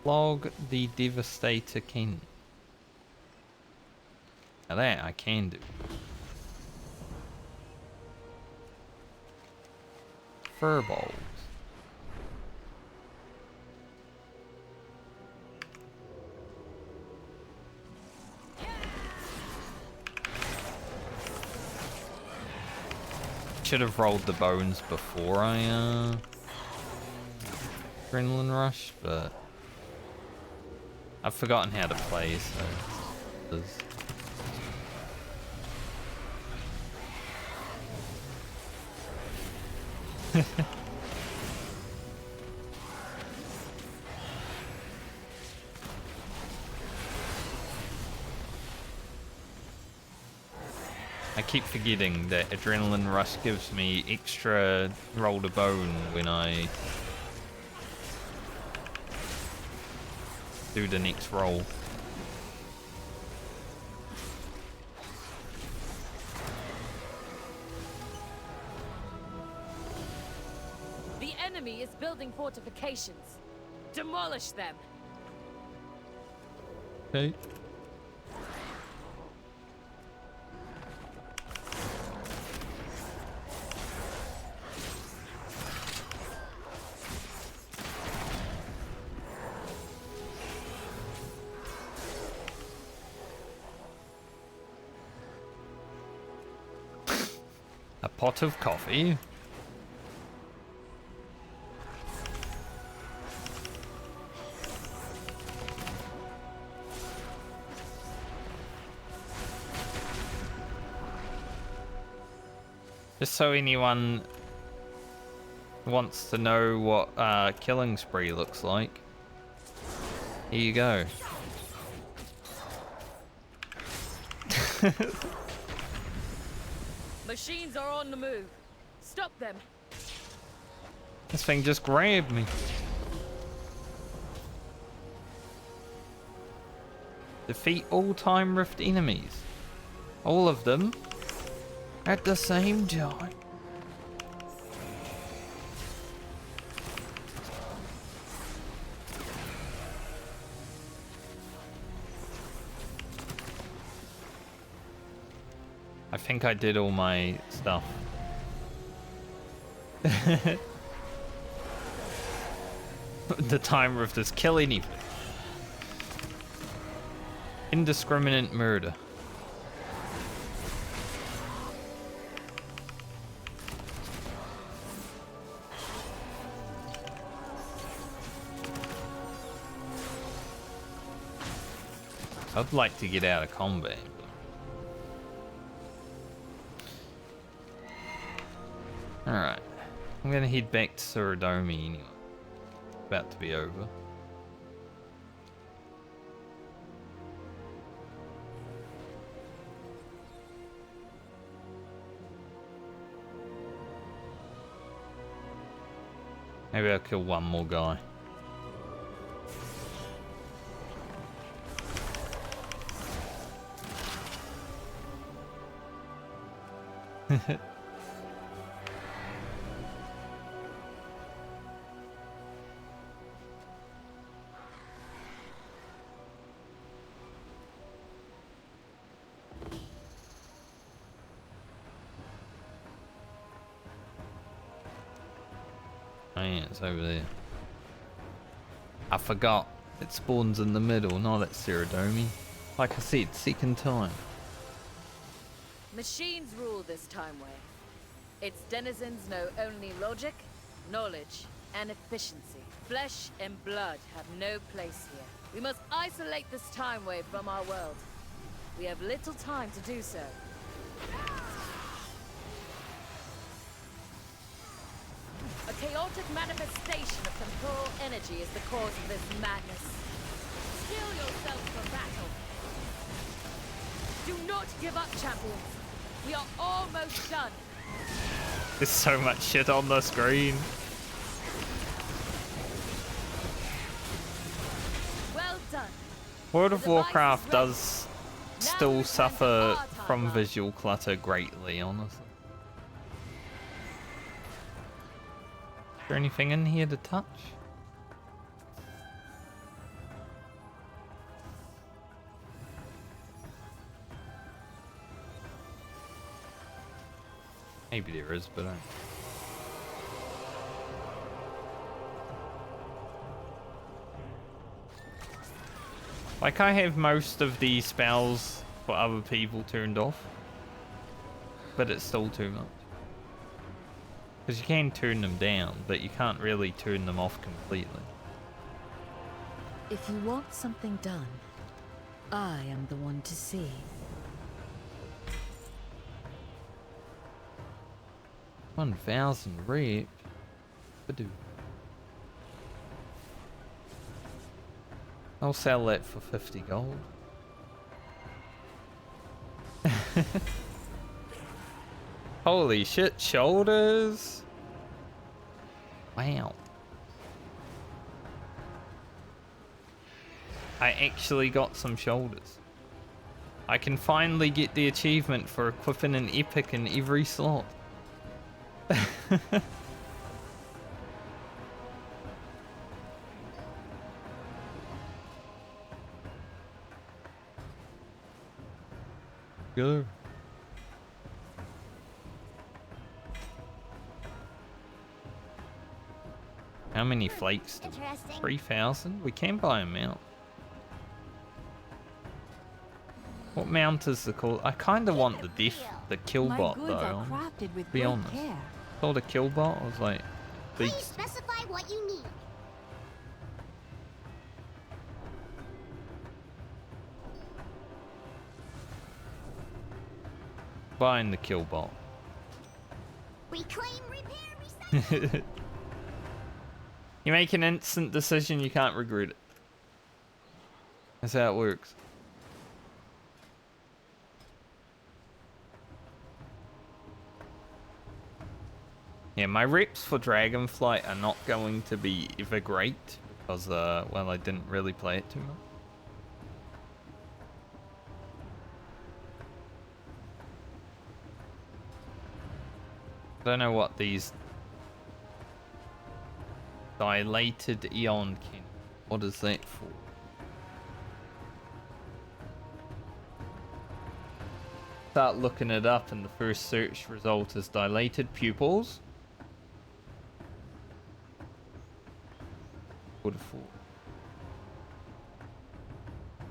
[SPEAKER 1] Log the Devastator King. Now that I can do. Furballs. Should have rolled the bones before I adrenaline rush, but I've forgotten how to play, so I keep forgetting that Adrenaline Rush gives me extra roll to bone when I do the next roll.
[SPEAKER 21] The enemy is building fortifications. Demolish them.
[SPEAKER 1] Okay. A pot of coffee. Just so anyone wants to know what Killing Spree looks like, here you go.
[SPEAKER 21] Machines are on the move. Stop them.
[SPEAKER 1] This thing just grabbed me. Defeat all Time Rift enemies. All of them at the same time. I think I did all my stuff. The Time Rift is kill anything. Indiscriminate murder. I'd like to get out of combat. Alright. I'm gonna head back to Suradomi anyway. About to be over. Maybe I'll kill one more guy. Oh yeah, it's over there. I forgot. It spawns in the middle, not at Suradomi. Like I said, second time.
[SPEAKER 21] Machines rule this timeway. Its denizens know only logic, knowledge, and efficiency. Flesh and blood have no place here. We must isolate this timeway from our world. We have little time to do so. A chaotic manifestation of temporal energy is the cause of this madness. Steel yourself for battle. Do not give up, champions. We are almost done.
[SPEAKER 1] There's so much shit on the screen.
[SPEAKER 21] Well done.
[SPEAKER 1] World of Warcraft does still suffer from visual clutter greatly, honestly. Is there anything in here to touch? Maybe there is, but I... Like, I have most of these spells for other people turned off, but it's still too much. Because you can turn them down, but you can't really turn them off completely.
[SPEAKER 2] If you want something done, I am the one to see.
[SPEAKER 1] 1,000 rep. Badoo. I'll sell that for 50 gold. Holy shit, shoulders! Wow. I actually got some shoulders. I can finally get the achievement for equipping an epic in every slot. Go. How many flakes? 3,000? We can buy a mount. What mount is the call? I kind of want the killbot though. Be honest. Saw the killbot. I was like,
[SPEAKER 4] Please specify what you need.
[SPEAKER 1] buying the killbot.
[SPEAKER 4] Reclaim, repair, recycle.
[SPEAKER 1] You make an instant decision, you can't regret it. That's how it works. Yeah, my reps for Dragonflight are not going to be ever great because, well, I didn't really play it too much. I don't know what these dilated eon can. What is that for? Start looking it up, and the first search result is dilated pupils. Waterfall.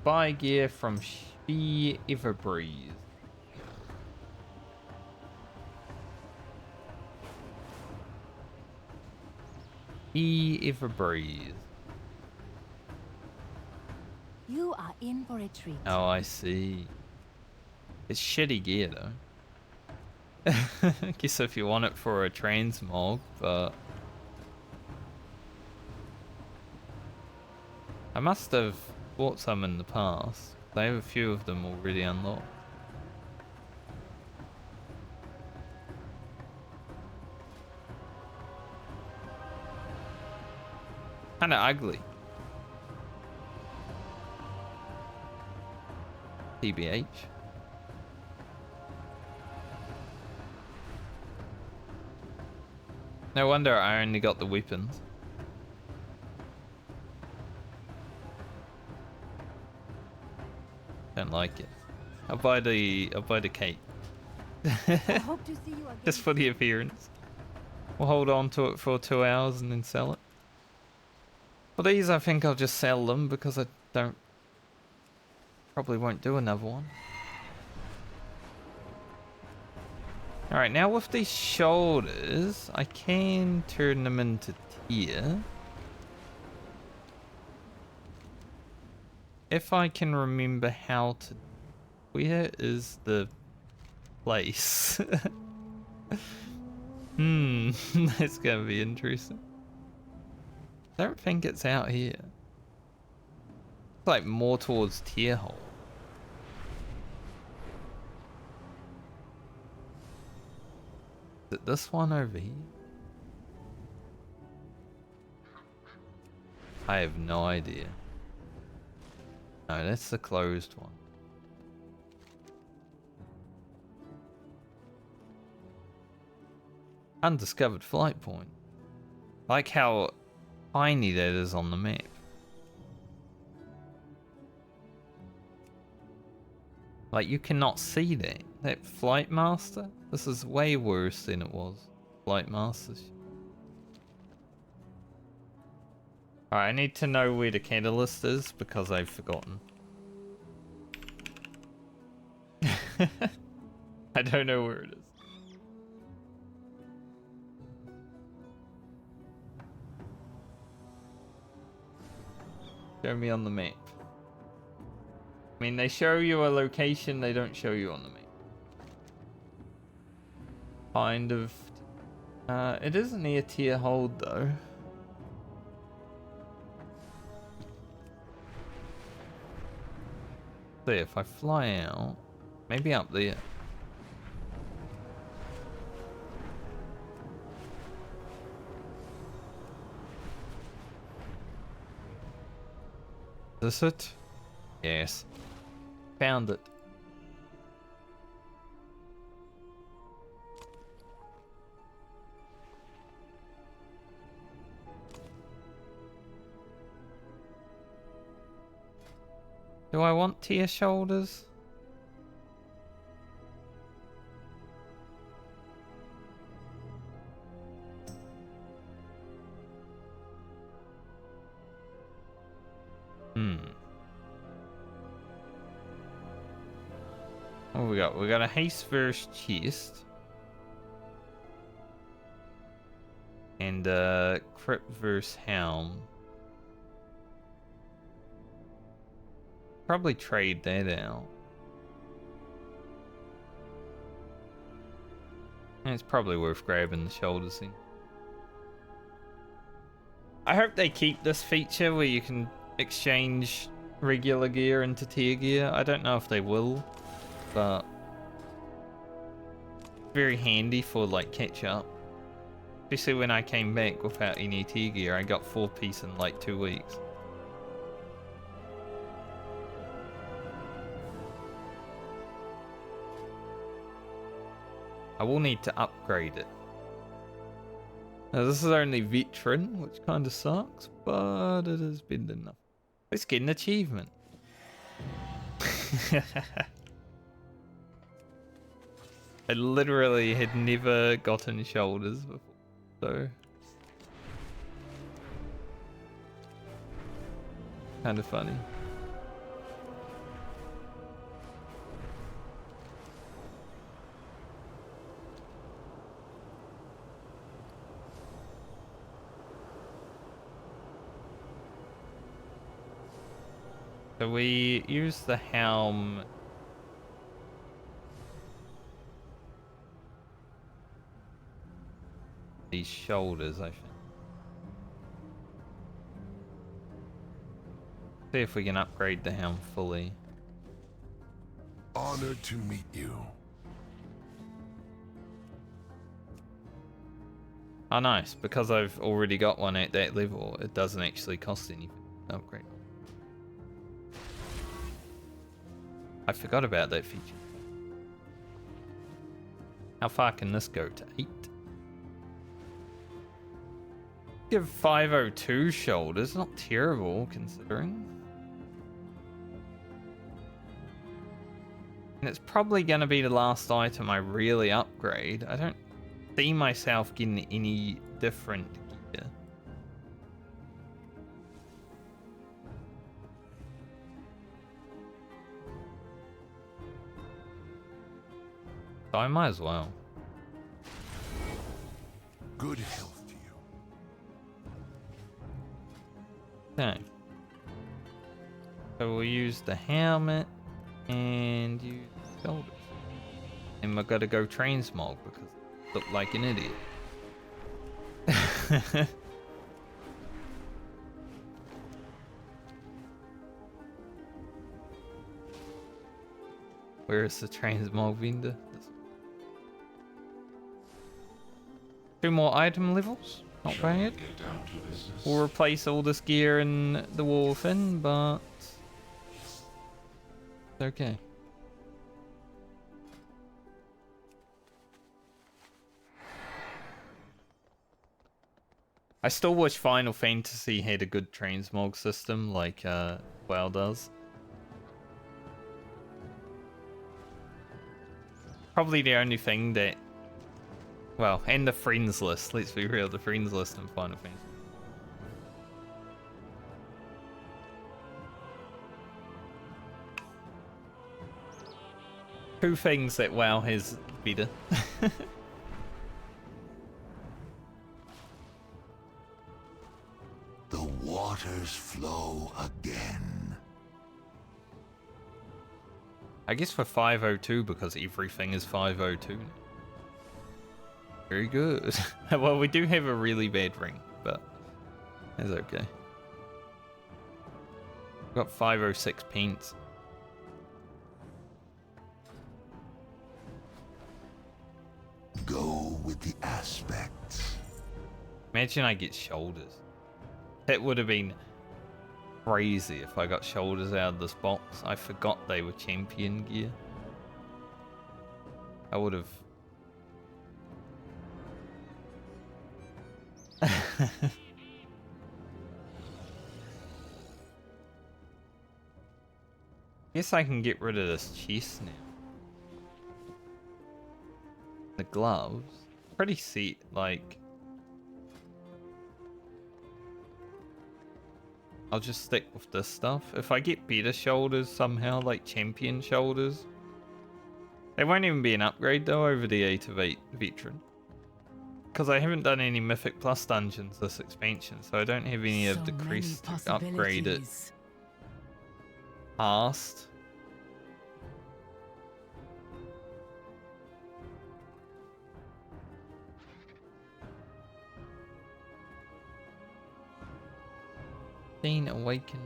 [SPEAKER 1] Buy gear from She Everbreeze. Everbreeze.
[SPEAKER 2] You are in for a treat.
[SPEAKER 1] Oh, I see. It's shitty gear though. I guess if you want it for a transmog, but I must have bought some in the past. I have a few of them already unlocked. Kinda ugly. TBH. No wonder I only got the weapons. Don't like it. I'll buy the cake.
[SPEAKER 2] I hope to see you again.
[SPEAKER 1] Just for the appearance. We'll hold on to it for 2 hours and then sell it. For these, I think I'll just sell them because I probably won't do another one. Alright, now with these shoulders, I can turn them into tier. If I can remember how to... Where is the place? That's gonna be interesting. I don't think it's out here. It's like more towards tier hole. Is it this one over here? I have no idea. No, that's the closed one. Undiscovered flight point. I like how tiny that is on the map. Like, you cannot see that. That Flight Master? This is way worse than it was. Flight Masters. Alright, I need to know where the catalyst is because I've forgotten. I don't know where it is. Show me on the map. I mean, they show you a location, they don't show you on the map. Kind of. It is near tier hold though. See, if I fly out, maybe up there. Is this it? Yes. Found it. Do I want tier shoulders? What we got? We got a haste verse chest. And crypt verse helm. Probably trade that out. And it's probably worth grabbing the shoulders in. I hope they keep this feature where you can exchange regular gear into tier gear. I don't know if they will, but very handy for like catch up. Especially when I came back without any tier gear, I got 4-piece in like 2 weeks. I will need to upgrade it. Now this is only veteran, which kind of sucks, but it has been enough. Let's get an achievement. I literally had never gotten shoulders before, so kind of funny. So we use the helm. These shoulders, I think. See if we can upgrade the helm fully.
[SPEAKER 3] Honored to meet you.
[SPEAKER 1] Oh nice, because I've already got one at that level, it doesn't actually cost anything to upgrade. I forgot about that feature. How far can this go? To 8? Give 502 shoulders, not terrible considering. And it's probably going to be the last item I really upgrade. I don't see myself getting any different gear. So I might as well.
[SPEAKER 3] Good health to you.
[SPEAKER 1] Okay. So we'll use the helmet and use the shoulders. And we're gonna go transmog because I look like an idiot. Where is the transmog vendor? Two more item levels. Not bad. We'll replace all this gear in the Wall of Fin, but it's okay. I still wish Final Fantasy had a good transmog system like WoW does. Probably the only thing that, well, and the friends list, let's be real, the friends list in Final Fantasy. Two things that WoW has better.
[SPEAKER 3] The waters flow again.
[SPEAKER 1] I guess for 502 because everything is 502. Very good. Well, we do have a really bad ring, but it's okay. We've got 506 pence.
[SPEAKER 3] Go with the aspects.
[SPEAKER 1] Imagine I get shoulders. That would have been crazy if I got shoulders out of this box. I forgot they were champion gear. I would have... Guess I can get rid of this chest now. The gloves. Pretty set, like... I'll just stick with this stuff. If I get better shoulders somehow, like champion shoulders. They won't even be an upgrade though over the 8 of 8 veteran. Because I haven't done any Mythic Plus dungeons this expansion, so I don't have any of the crests to upgrade it past. Awaken.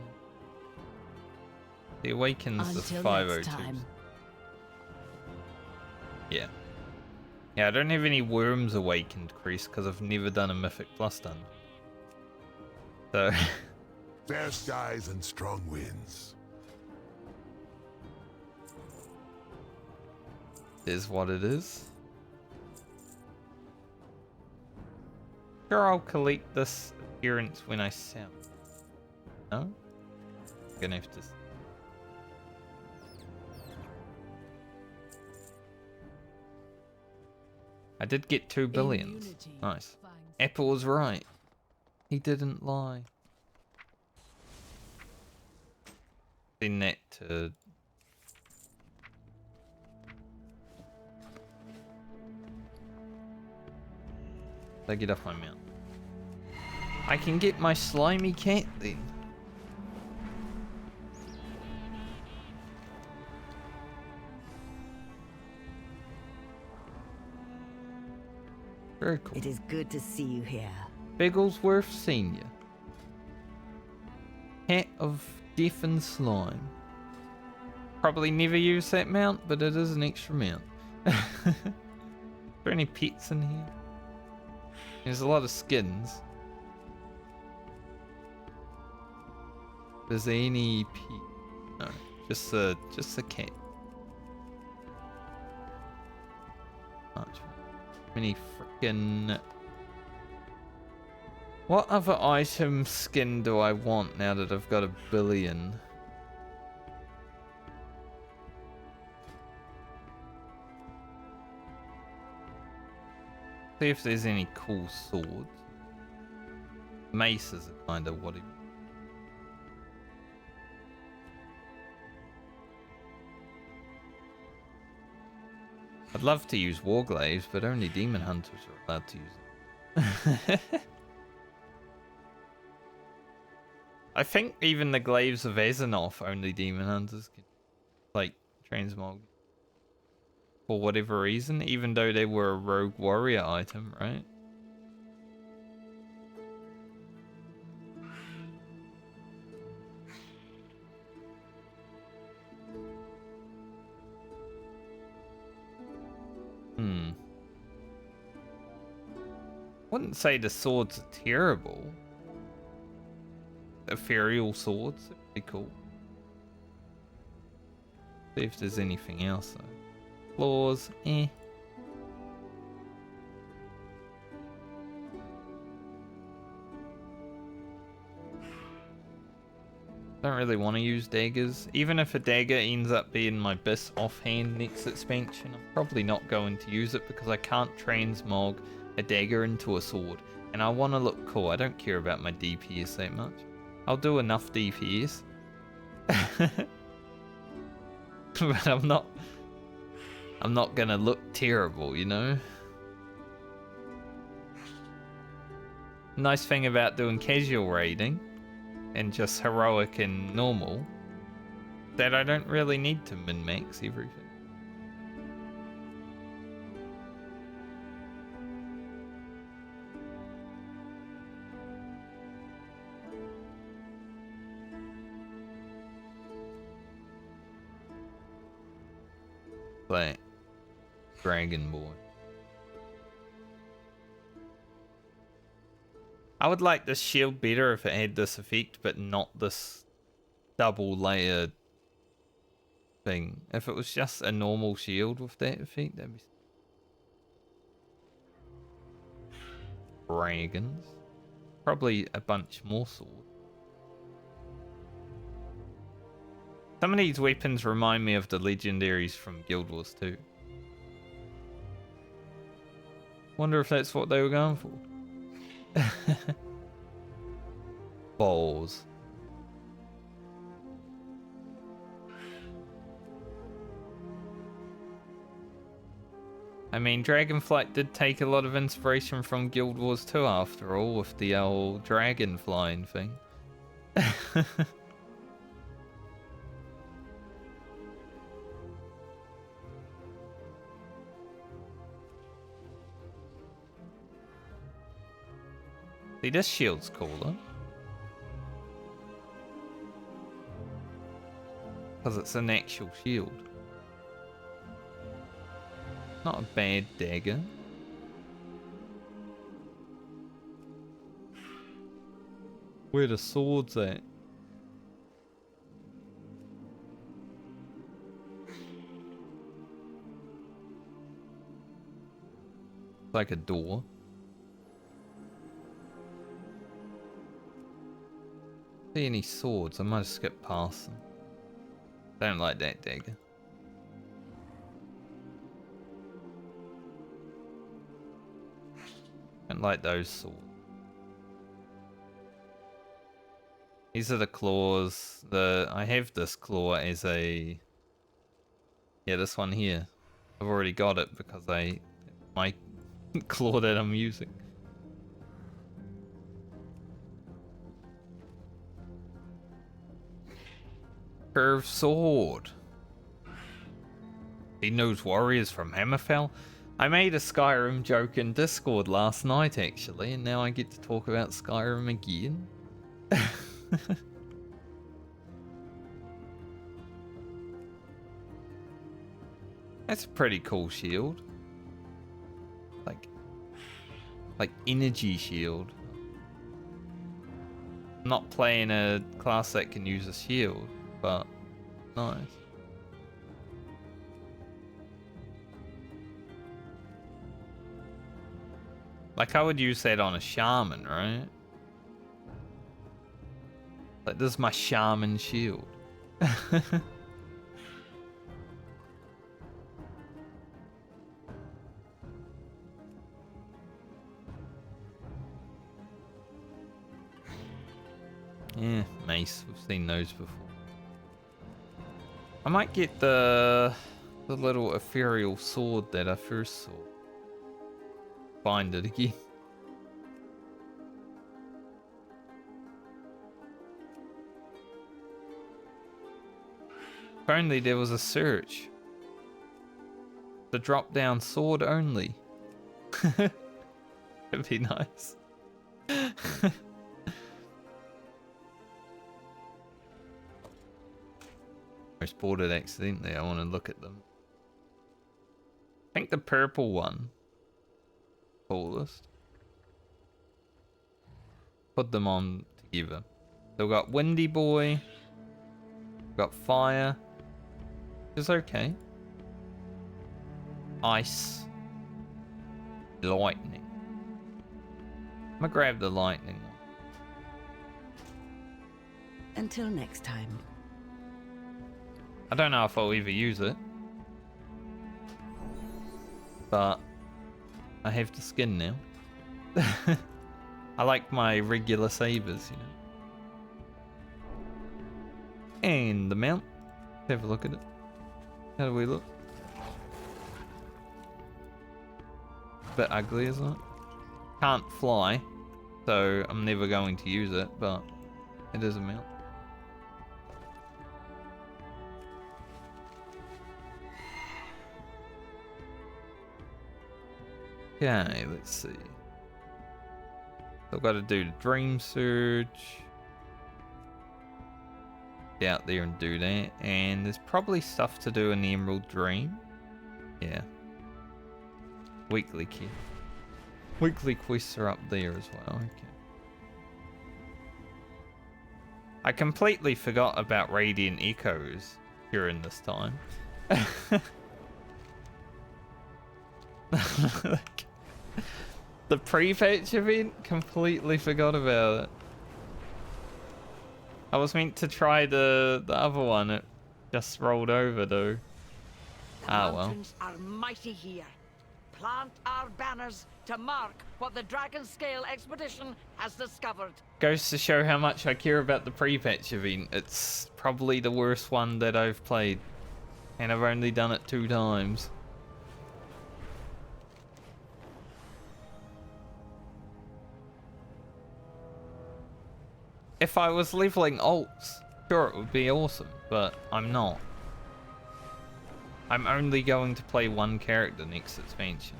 [SPEAKER 1] The Awakens is 502. Yeah. Yeah, I don't have any Worms Awakened crease because I've never done a Mythic Plus done. So.
[SPEAKER 3] Fair skies and strong winds.
[SPEAKER 1] Is what it is. Sure, I'll collect this appearance when I sell. No? I'm gonna have to... I did get 2 billions. Nice. Apple was right. He didn't lie. Send that to... I get off my mount. I can get my slimy cat then. Very cool.
[SPEAKER 10] It is good to see you here.
[SPEAKER 1] Bigglesworth Senior. Cat of Death and Slime. Probably never use that mount, but it is an extra mount. Are there any pets in here? There's a lot of skins. Is there any pet? No, just a cat. Much. Many frickin'... What other item skin do I want now that I've got 1 billion? See if there's any cool swords. Maces are kind of what it... I'd love to use Warglaives, but only Demon Hunters are allowed to use them. I think even the Glaives of Azeroth only Demon Hunters could, like, transmog. For whatever reason, even though they were a rogue warrior item, right? Wouldn't say the swords are terrible. Ethereal swords would be cool. See if there's anything else though. Claws, eh. Don't really want to use daggers. Even if a dagger ends up being my best offhand next expansion, I'm probably not going to use it because I can't transmog a dagger into a sword. And I want to look cool. I don't care about my DPS that much. I'll do enough DPS. But I'm not gonna look terrible, you know? Nice thing about doing casual raiding and just heroic and normal, that I don't really need to min-max everything. Like Dragon Boy. I would like this shield better if it had this effect, but not this double layer thing. If it was just a normal shield with that effect, that'd be... Dragons. Probably a bunch more swords. Some of these weapons remind me of the legendaries from Guild Wars 2. Wonder if that's what they were going for. Balls. I mean, Dragonflight did take a lot of inspiration from Guild Wars 2 after all, with the old dragon flying thing. See, this shield's cooler. Because it's an actual shield. Not a bad dagger. Where the swords at? It's like a door. See any swords? I might have skipped past them. Don't like that dagger. Don't like those swords. These are the claws. I have this claw as a... Yeah, this one here. I've already got it because my claw that I'm using. Curved sword. He knows warriors from Hammerfell. I made a Skyrim joke in Discord last night actually, and now I get to talk about Skyrim again. That's a pretty cool shield. Like energy shield. I'm not playing a class that can use a shield, but nice. Like I would use that on a shaman, right? Like this is my shaman shield. Yeah, mace. We've seen those before. I might get the little ethereal sword that I first saw. Find it again. If only there was a search. The drop down sword only. It'd be nice. I bought it accidentally. I want to look at them. I think the purple one. Coolest. Put them on together. So we've got Windy Boy. We've got Fire. It's okay. Ice. Lightning. I'm gonna grab the lightning one.
[SPEAKER 10] Until next time.
[SPEAKER 1] I don't know if I'll ever use it. But I have the skin now. I like my regular sabers, you know. And the mount. Have a look at it. How do we look? Bit ugly, isn't it? Can't fly, so I'm never going to use it, but it is a mount. Okay, let's see. So I've got to do the Dream Surge. Get out there and do that. And there's probably stuff to do in the Emerald Dream. Yeah. Weekly key. Weekly quests are up there as well. Okay. I completely forgot about Radiant Echoes during this time. The pre-patch event, completely forgot about it. I was meant to try the other one, it just rolled over though. Ah well.
[SPEAKER 9] Mountains are mighty here. Plant our banners to mark what the Dragon Scale expedition has discovered.
[SPEAKER 1] Goes to show how much I care about the pre-patch event. It's probably the worst one that I've played. And I've only done it 2 times. If I was leveling alts, sure it would be awesome, but I'm not. I'm only going to play 1 character next expansion.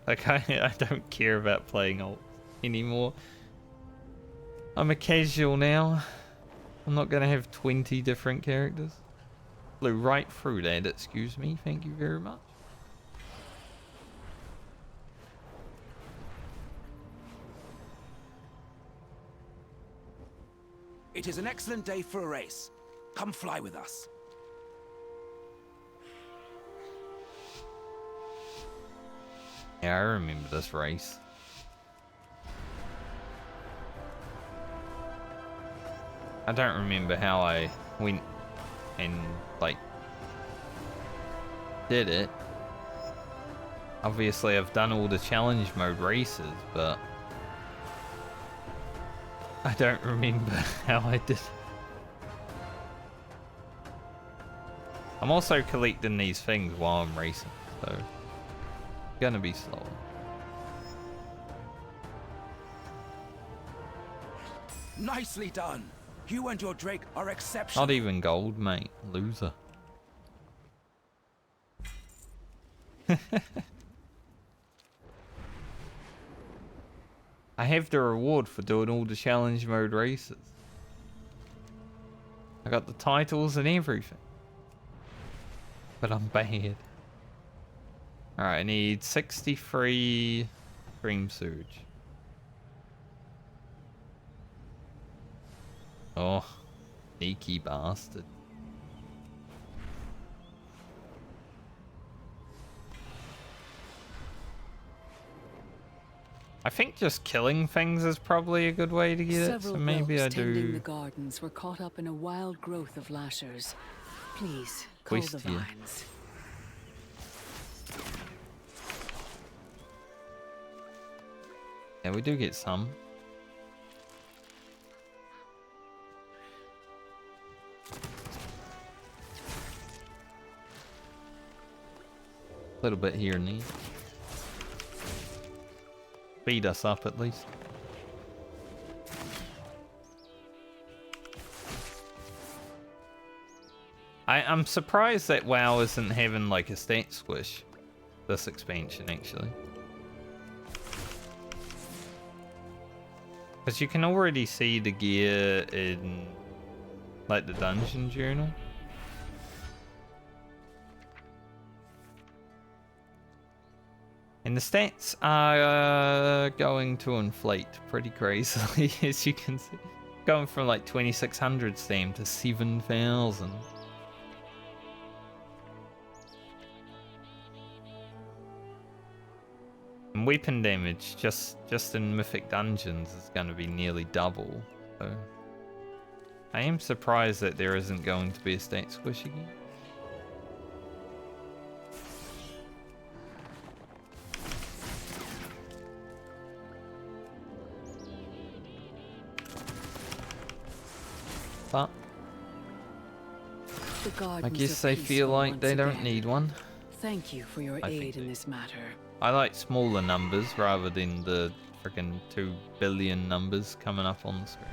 [SPEAKER 1] Like, I don't care about playing alts anymore. I'm a casual now. I'm not going to have 20 different characters. Flew right through that, excuse me. Thank you very much.
[SPEAKER 17] It is an excellent day for a race. Come fly with us.
[SPEAKER 1] Yeah, I remember this race. I don't remember how I went and, like, did it. Obviously, I've done all the challenge mode races, but I don't remember how I did it. I'm also collecting these things while I'm racing, so it's gonna be slower.
[SPEAKER 17] Nicely done. You and your Drake are exceptional.
[SPEAKER 1] Not even gold, mate. Loser. I have the reward for doing all the challenge mode races. I got the titles and everything. But I'm bad. Alright, I need 63 Dream Surge. Oh, sneaky bastard. I think just killing things is probably a good way to get it, so maybe I
[SPEAKER 19] tending
[SPEAKER 1] do.
[SPEAKER 19] the gardens were caught up in a wild growth of lashers. Please, cull
[SPEAKER 1] Quest
[SPEAKER 19] the
[SPEAKER 1] here.
[SPEAKER 19] vines.
[SPEAKER 1] Yeah, we do get some. A little bit here and there. Speed us up at least. I'm surprised that WoW isn't having like a stat squish this expansion actually. Because you can already see the gear in like the dungeon journal. And the stats are going to inflate pretty crazily, as you can see. Going from like 2600 stam to 7000. And weapon damage just in mythic dungeons is going to be nearly double. So I am surprised that there isn't going to be a stat squish again. But I guess they feel like they don't need one.
[SPEAKER 19] Thank you for your aid in this matter.
[SPEAKER 1] I like smaller numbers rather than the freaking 2 billion numbers coming up on the screen.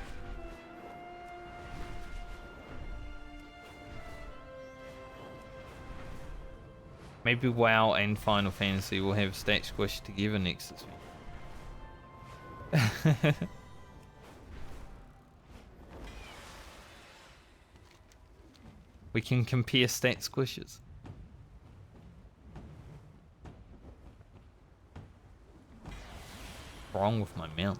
[SPEAKER 1] Maybe WoW and Final Fantasy will have stat squish together next this week. We can compare stat squishes. What's wrong with my mount?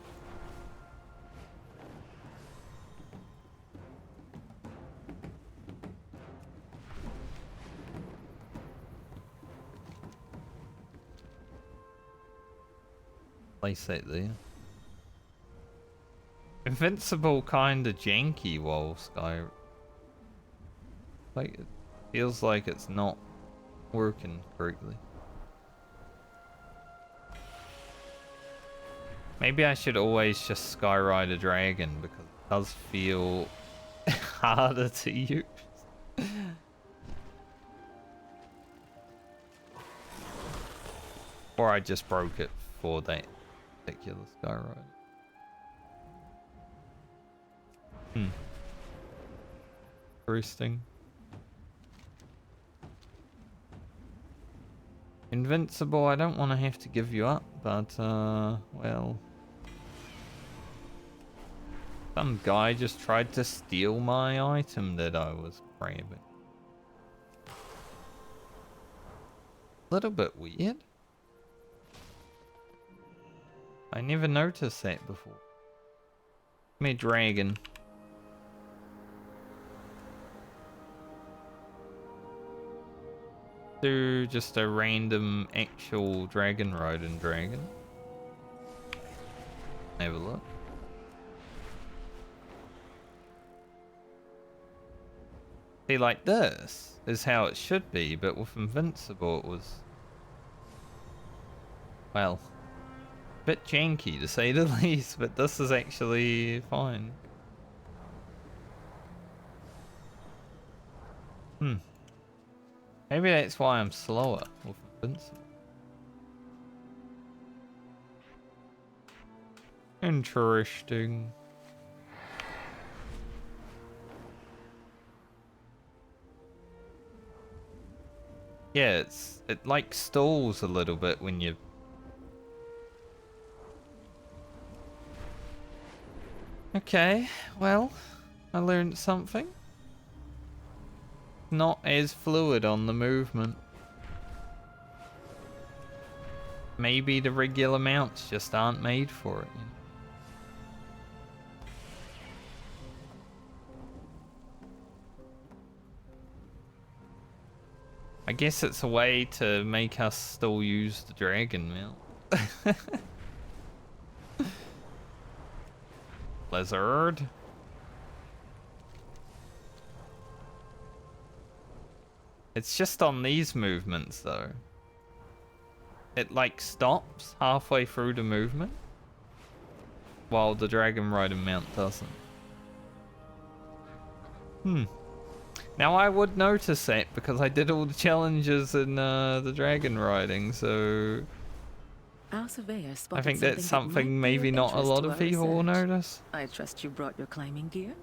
[SPEAKER 1] Place that there. Invincible kinda janky while Sky. Like, it feels like it's not working correctly. Maybe I should always just skyride a dragon because it does feel harder to use. Or I just broke it for that particular skyride. Interesting. Invincible, I don't want to have to give you up, but, well... Some guy just tried to steal my item that I was grabbing. Little bit weird. I never noticed that before. Give me a dragon. Do just a random actual dragon riding dragon. Have a look. See, like this is how it should be, but with Invincible it was, well, a bit janky to say the least, but this is actually fine. Maybe that's why I'm slower with Invincible. Interesting. Yeah, it like stalls a little bit when you... Okay, well, I learned something. Not as fluid on the movement. Maybe the regular mounts just aren't made for it. You know? I guess it's a way to make us still use the dragon mount. Lizard. It's just on these movements though. It like stops halfway through the movement, while the dragon riding mount doesn't. Now I would notice that because I did all the challenges in the dragon riding, so
[SPEAKER 19] Our surveyor spotted
[SPEAKER 1] I think that's
[SPEAKER 19] something that
[SPEAKER 1] something
[SPEAKER 19] might be
[SPEAKER 1] maybe
[SPEAKER 19] of
[SPEAKER 1] not a
[SPEAKER 19] interest
[SPEAKER 1] lot
[SPEAKER 19] to
[SPEAKER 1] of
[SPEAKER 19] our
[SPEAKER 1] people will
[SPEAKER 19] research.
[SPEAKER 1] notice.
[SPEAKER 19] I trust you brought your climbing gear?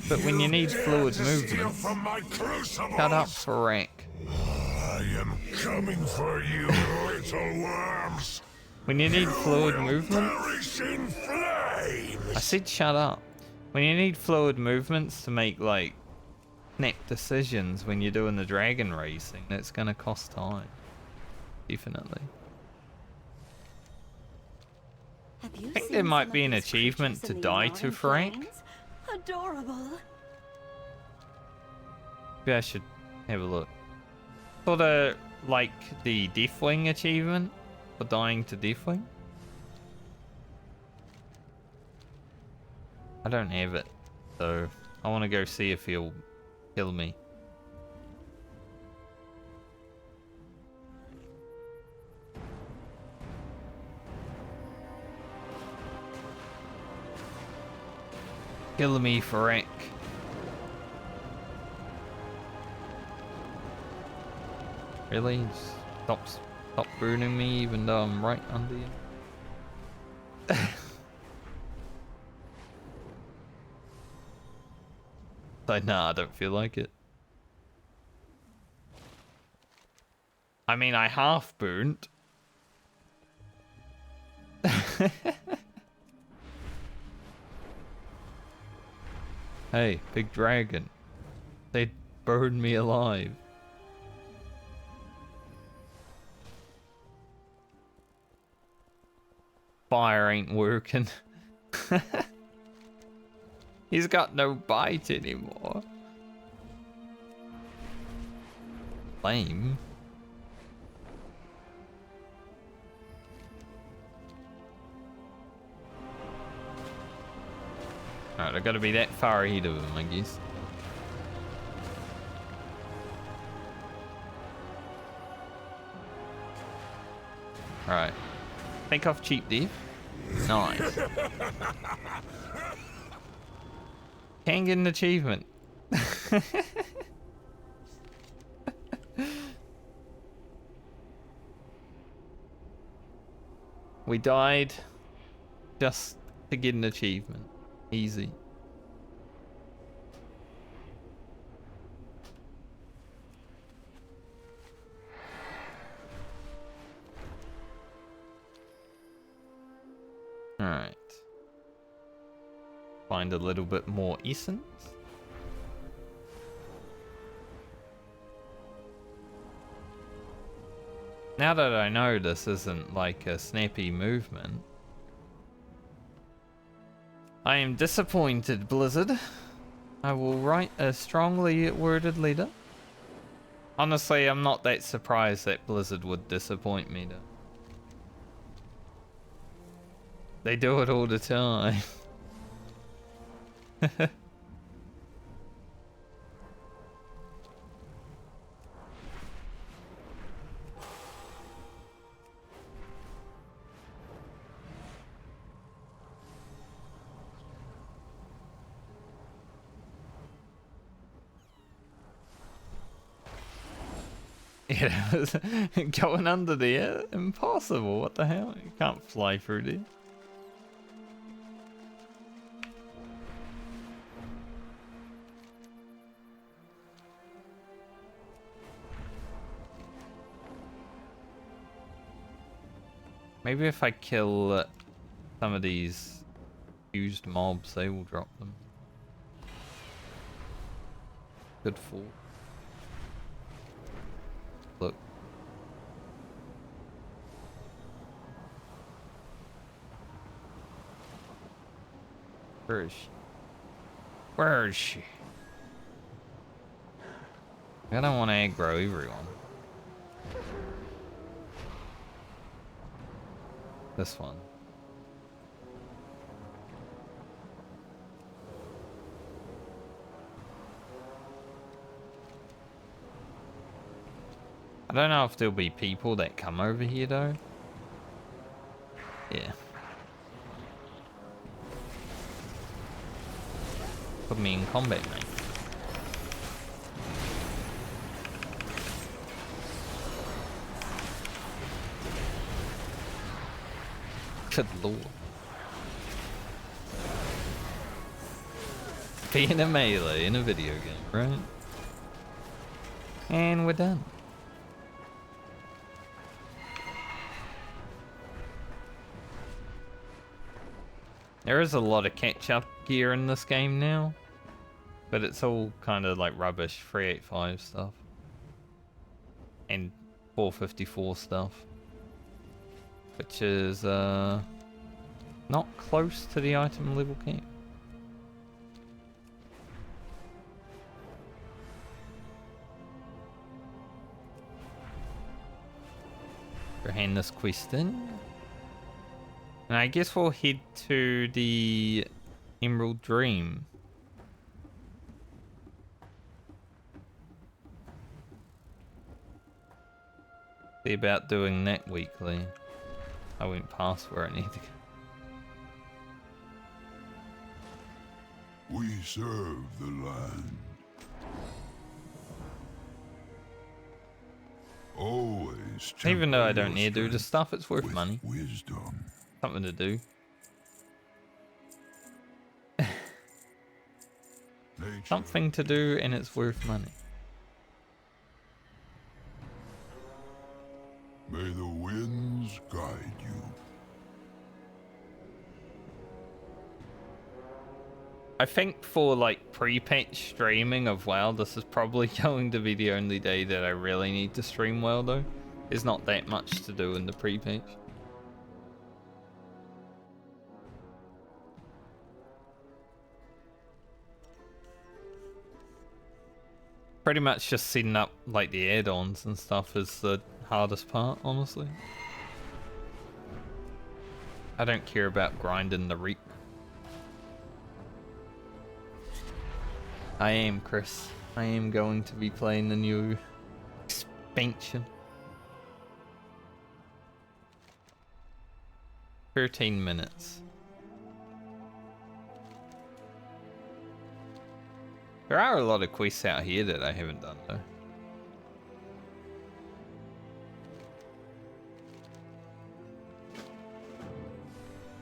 [SPEAKER 1] but when you need fluid movement, shut up, Frank.
[SPEAKER 5] I am coming for you, little worms.
[SPEAKER 1] When you need fluid movement, I said shut up. When you need fluid movements to make like snap decisions when you're doing the dragon racing, that's gonna cost time. Definitely. I think there might be an achievement to die to Frank.
[SPEAKER 16] Adorable.
[SPEAKER 1] Maybe I should have a look. Sort of like the Deathwing achievement for dying to Deathwing. I don't have it, so I want to go see if he'll kill me. Kill me, Frank. Really? Stop burning me even though I'm right under you? Like, nah, I don't feel like it. I mean, I half burnt. Hey, big dragon. They burned me alive. Fire ain't working. He's got no bite anymore. Lame. Alright, I gotta be that far ahead of him, I guess. Alright. Think off cheap death. Nice. Can get an achievement. We died just to get an achievement. Easy. Alright. Find a little bit more essence. Now that I know this isn't like a snappy movement, I am disappointed, Blizzard. I will write a strongly worded letter. Honestly, I'm not that surprised that Blizzard would disappoint me though. They do it all the time. Yeah, going under there? Impossible. What the hell? You can't fly through there. Maybe if I kill some of these used mobs, they will drop them. Good fall. Look. Where is she? Where is she? I don't want to aggro everyone. This one. I don't know if there'll be people that come over here though. Yeah. Put me in combat, mate. Good lord. being a melee in a video game, right? And we're done. There is a lot of catch-up gear in this game now, but it's all kind of like rubbish 385 stuff and 454 stuff, which is not close to the item level cap. We'll hand this quest in. And I guess we'll head to the Emerald Dream. See about doing that weekly. I went past where I need to go.
[SPEAKER 5] We serve the land. Always.
[SPEAKER 1] Even though I don't need to do the stuff, it's worth money.
[SPEAKER 5] Wisdom.
[SPEAKER 1] Something to do. Something to do, and it's worth money.
[SPEAKER 5] May the winds guide you.
[SPEAKER 1] I think for like pre-patch streaming of WoW, this is probably going to be the only day that I really need to stream WoW though. There's not that much to do in the pre-patch. Pretty much just setting up like the add-ons and stuff is the hardest part, honestly. I don't care about grinding the reap. I am Chris. I am going to be playing the new expansion. 13 minutes. There are a lot of quests out here that I haven't done though.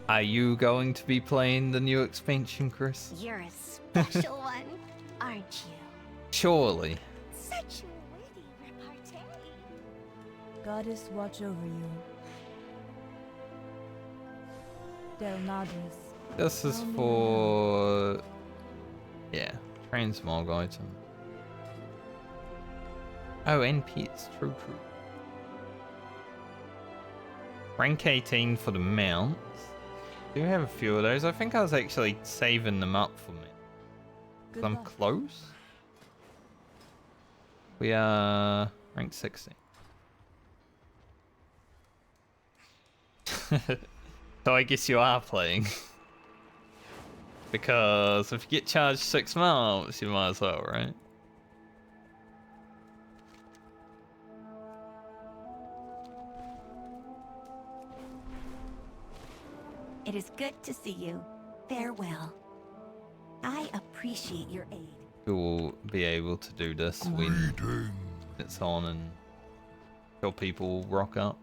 [SPEAKER 1] Are you going to be playing the new expansion, Chris?
[SPEAKER 4] You're a special one, aren't you?
[SPEAKER 1] Surely.
[SPEAKER 4] Such a witty repartee.
[SPEAKER 8] Goddess watch over you. Del Nadris.
[SPEAKER 1] This is for... yeah, transmog item. Oh, and pets. True, true. Rank 18 for the mounts. Do have a few of those. I think I was actually saving them up for me. Because I'm close. We are rank 60. So I guess you are playing. Because if you get charged 6 mounts, you might as well, right?
[SPEAKER 4] It is good to see you. Farewell. I appreciate your aid.
[SPEAKER 1] We will be able to do this when it's on and till people rock up.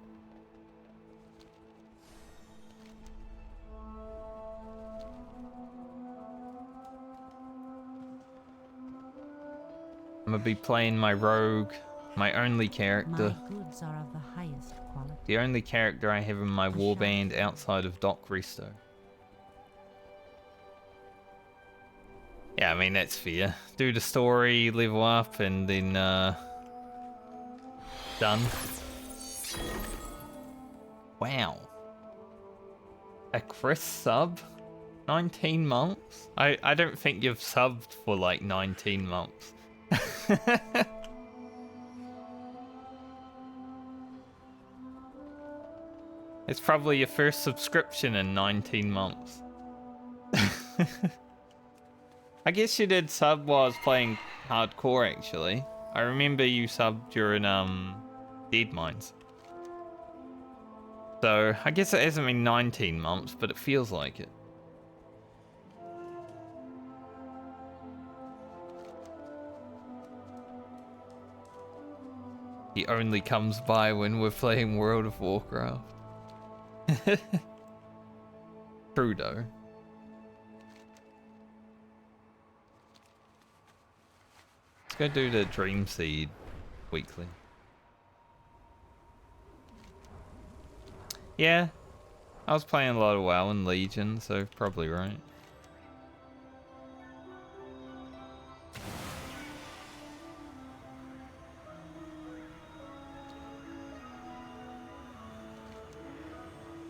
[SPEAKER 1] I'm gonna be playing my rogue, my only character.
[SPEAKER 8] My goods are of the highest quality.
[SPEAKER 1] The only character I have in my warband outside of Doc Resto. Yeah, I mean, that's fair. Do the story, level up, and then, done. Wow. A Chris sub? 19 months? I don't think you've subbed for like 19 months. It's probably your first subscription in 19 months. I guess you did sub while I was playing hardcore, actually. I remember you subbed during Dead Mines. So I guess it hasn't been 19 months, but it feels like it. He only comes by when we're playing World of Warcraft. True though. go do the Dream Seed weekly. Yeah, I was playing a lot of WoW and Legion, so probably right.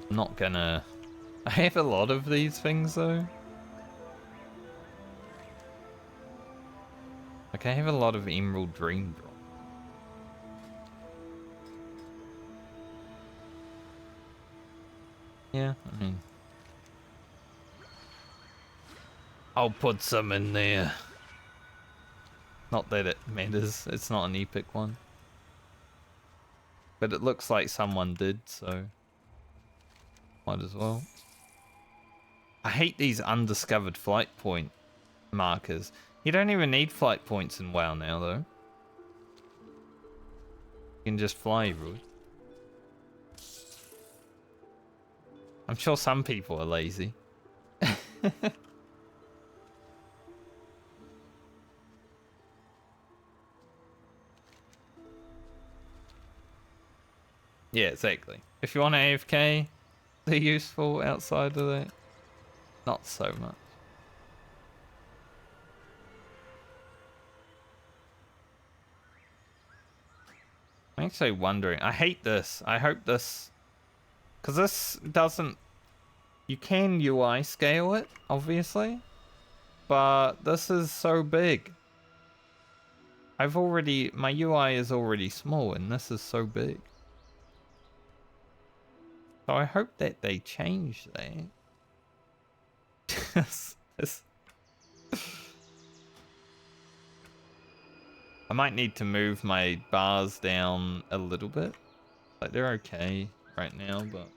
[SPEAKER 1] I'm not gonna... I have a lot of these things though. Like I have a lot of Emerald Dream Drop. Yeah, I mean... I'll put some in there. Not that it matters, it's not an epic one. But it looks like someone did, so... might as well. I hate these undiscovered flight point markers. You don't even need flight points in WoW now, though. You can just fly, bro. I'm sure some people are lazy. Yeah, exactly. If you want to AFK, they're useful. Outside of that, not so much. I'm actually wondering. I hate this. I hope this... because this doesn't... you can UI scale it, obviously. But this is so big. My UI is already small and this is so big. So I hope that they change that. I might need to move my bars down a little bit. Like they're okay right now, but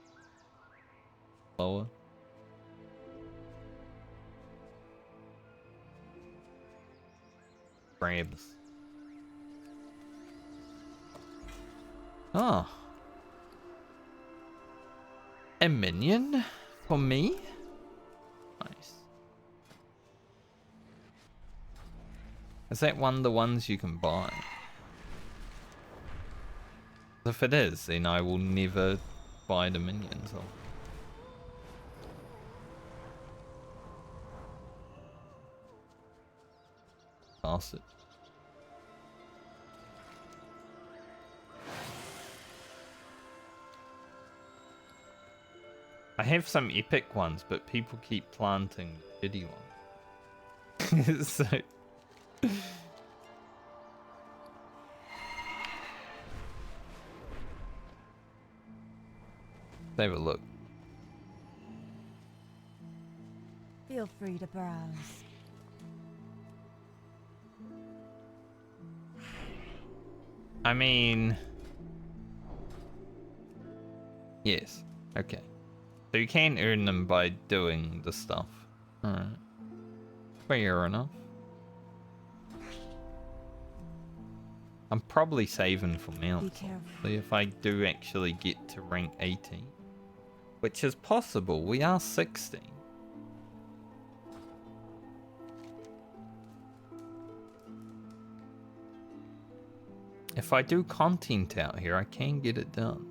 [SPEAKER 1] lower. Grabs. Oh. A minion for me? Nice. Is that one of the ones you can buy? If it is, then I will never buy the minions. Pass it. I have some epic ones, but people keep planting shitty ones. So... let's have a look.
[SPEAKER 8] Feel free to browse.
[SPEAKER 1] I mean... yes. Okay. So you can earn them by doing the stuff. Alright. Fair enough. I'm probably saving for mounts, honestly, if I do actually get to rank 18. Which is possible, we are 16. If I do content out here, I can get it done.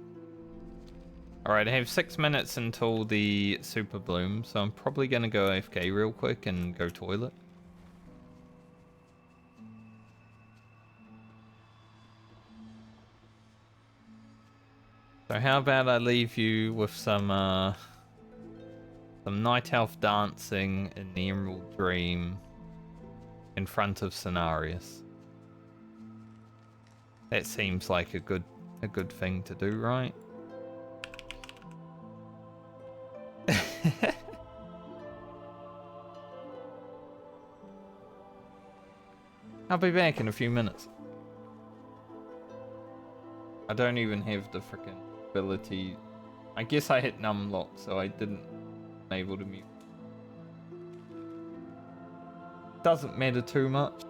[SPEAKER 1] Alright, I have 6 minutes until the Super Bloom, so I'm probably going to go AFK real quick and go toilet. So how about I leave you with some Night Elf dancing in the Emerald Dream in front of Cenarius. That seems like a good thing to do, right? I'll be back in a few minutes. I don't even have the frickin' ability. I guess I hit numlock, so I didn't able to mute. Doesn't matter too much.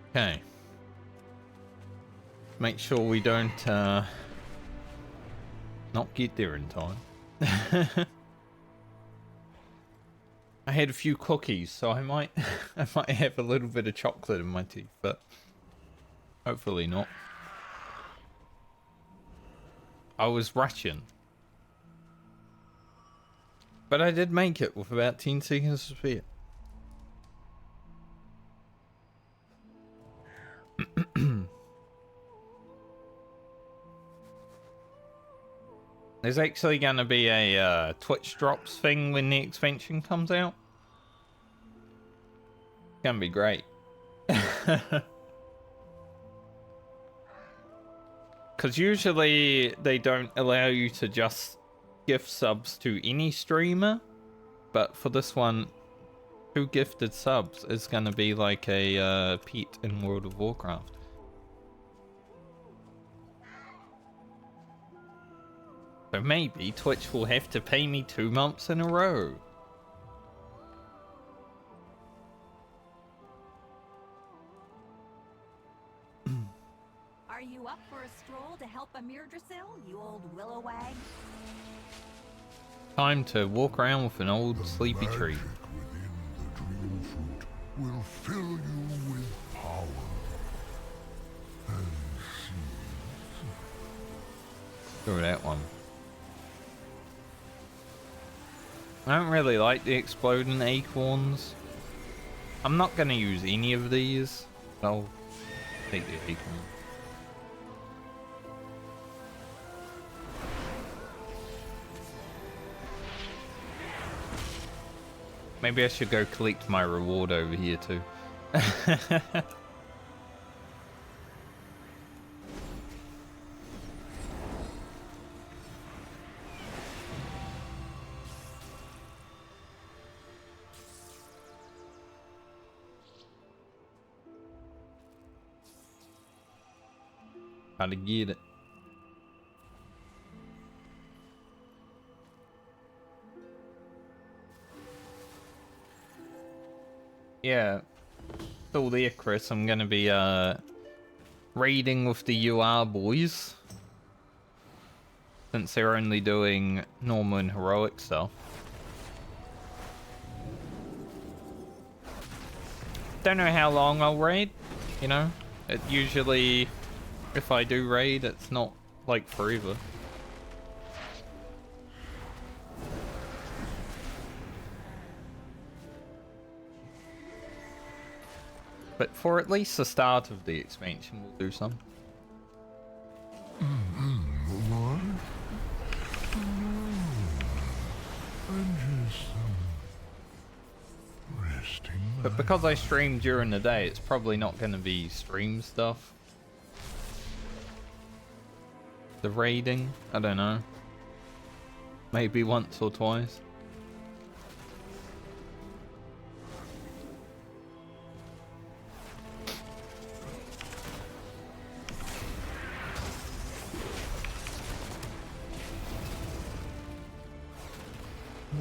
[SPEAKER 1] Okay. Make sure we don't not get there in time. I had a few cookies, so I might have a little bit of chocolate in my teeth, but hopefully not. I was rushing. But I did make it with about 10 seconds to spare. There's actually going to be a Twitch drops thing when the expansion comes out. It's going to be great. Because usually they don't allow you to just gift subs to any streamer. But for this one, 2 gifted subs is going to be like a pet in World of Warcraft. So maybe Twitch will have to pay me 2 months in a row.
[SPEAKER 16] Are you up for a stroll to help Amirdrasil, you old willow wag?
[SPEAKER 1] Time to walk around with an old sleepy tree.
[SPEAKER 5] Dream fruit will fill you with power and seeds.
[SPEAKER 1] Go that one. I don't really like the exploding acorns. I'm not gonna use any of these. I'll take the acorn. Maybe I should go collect my reward over here too. How to get it. Yeah, still there, Chris. I'm gonna be raiding with the UR boys since they're only doing normal and heroic stuff. Don't know how long I'll raid, you know. It usually, if I do raid, it's not like forever. But for at least the start of the expansion, we'll do some.
[SPEAKER 5] What? I'm just resting.
[SPEAKER 1] But because I stream during the day, it's probably not going to be stream stuff. The raiding, I don't know. Maybe once or twice.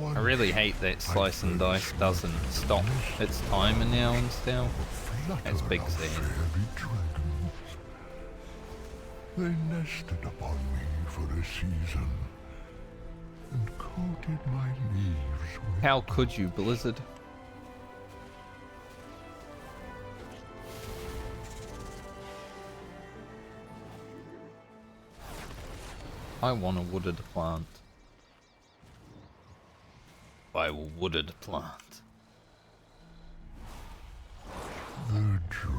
[SPEAKER 1] I really hate that Slice and Dice doesn't stop its timer now and still. That's big sad.
[SPEAKER 5] They nested upon me for a season and coated my leaves with...
[SPEAKER 1] How could you, Blizzard? I want a wooded plant. I will wooded plant.
[SPEAKER 5] The dream.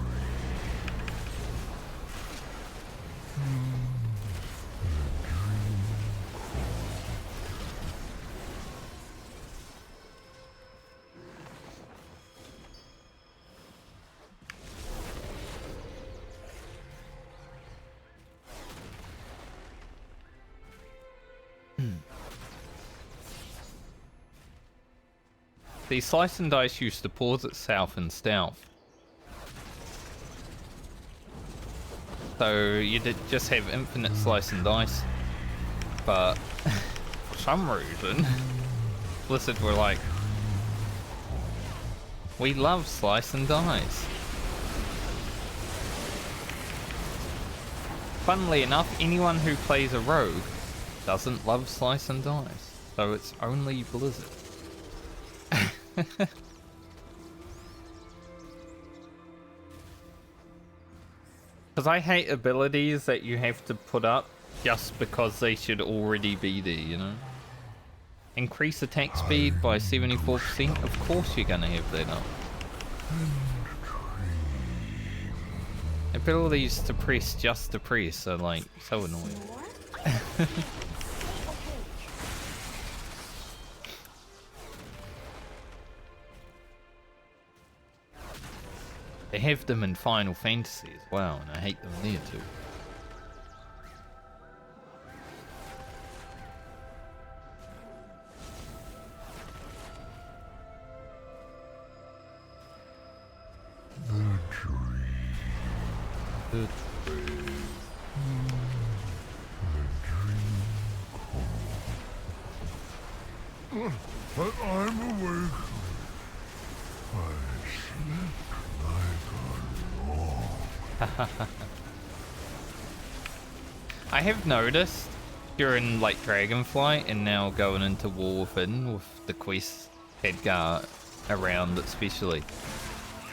[SPEAKER 1] The Slice and Dice used to pause itself in stealth. So you did just have infinite Slice and Dice. But for some reason, Blizzard were like, we love Slice and Dice. funnily enough, anyone who plays a rogue doesn't love Slice and Dice. So it's only Blizzard. Because I hate abilities that you have to put up just because they should already be there, you know? Increase attack speed by 74%? Of course you're gonna have that up. Abilities to press just to press are like so annoying. They have them in Final Fantasy as well, and I hate them there too. The dream.
[SPEAKER 5] But I'm awake. I slept like a log.
[SPEAKER 1] I have noticed during like Dragonflight and now going into War Within with the quest Edgar around especially.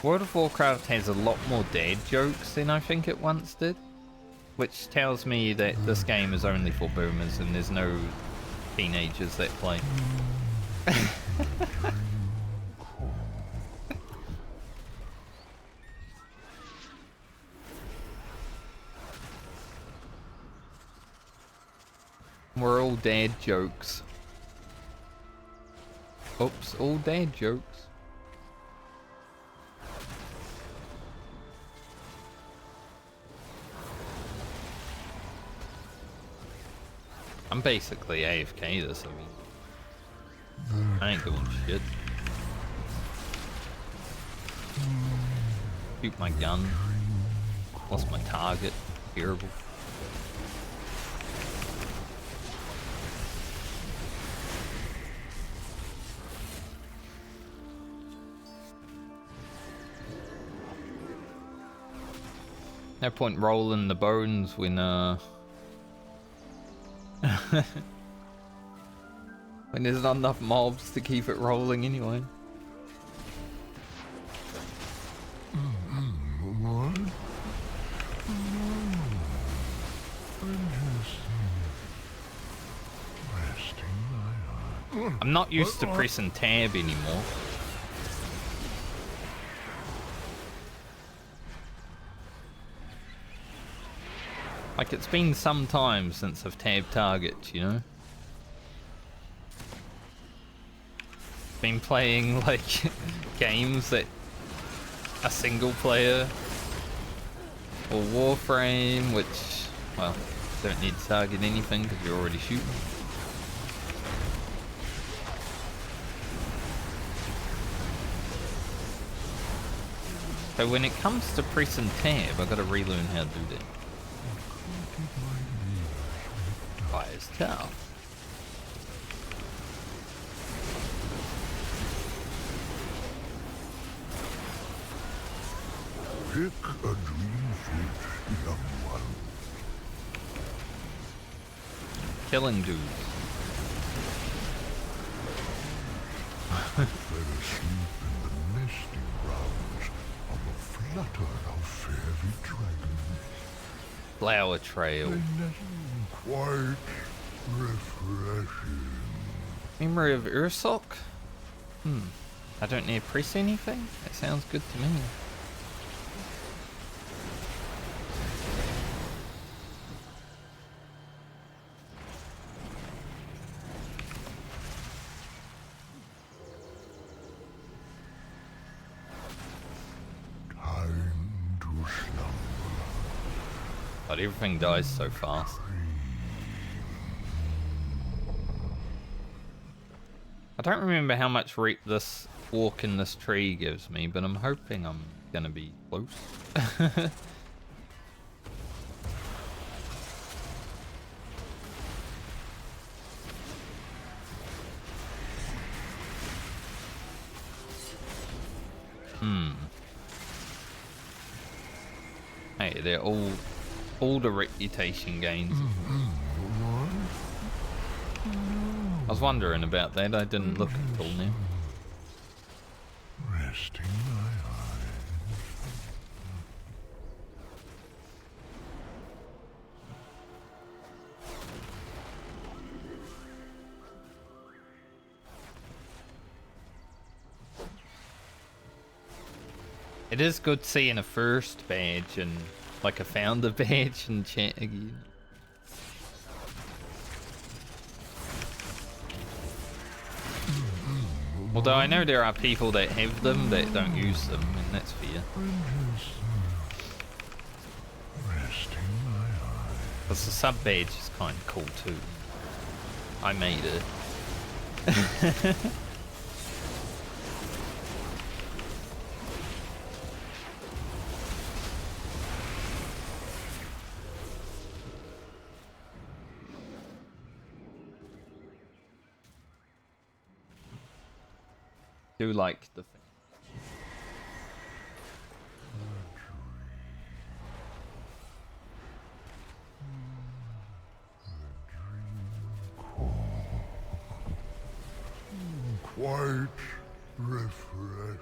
[SPEAKER 1] World of Warcraft has a lot more dad jokes than I think it once did, which tells me that this game is only for boomers and there's no teenagers that play. We're all dad jokes. Oops, all dad jokes. I'm basically AFK this, I mean. I ain't doing shit. Shoot my gun. Lost my target. Terrible. No point rolling the bones when when there's not enough mobs to keep it rolling anyway.
[SPEAKER 5] What?
[SPEAKER 1] I'm not used to pressing tab anymore. Like, it's been some time since I've tabbed targets, you know? Been playing, like, games that are single player. Or Warframe, which, well, don't need to target anything because you're already shooting. So when it comes to pressing tab, I've got to relearn how to do that. Fire's tough.
[SPEAKER 5] Pick a dream fit, young one.
[SPEAKER 1] Killing dudes.
[SPEAKER 5] Fell asleep in the nesting grounds of a flutter of fairy dragons.
[SPEAKER 1] Flower trail.
[SPEAKER 5] Quite refreshing.
[SPEAKER 1] Memory of Ursok? I don't need to press anything? That sounds good to me.
[SPEAKER 5] Time to slumber.
[SPEAKER 1] But everything dies so fast. I don't remember how much reap this walk in this tree gives me, but I'm hoping I'm gonna be close. Hey, they're all all the reputation gains. I was wondering about that. I didn't look until now.
[SPEAKER 5] Resting my eyes.
[SPEAKER 1] It is good seeing a first badge and like a founder badge and chat again. Although I know there are people that have them that don't use them, and that's fair. Because the sub badge is kind of cool too. I made it. Do like the thing.
[SPEAKER 5] Quite refreshing.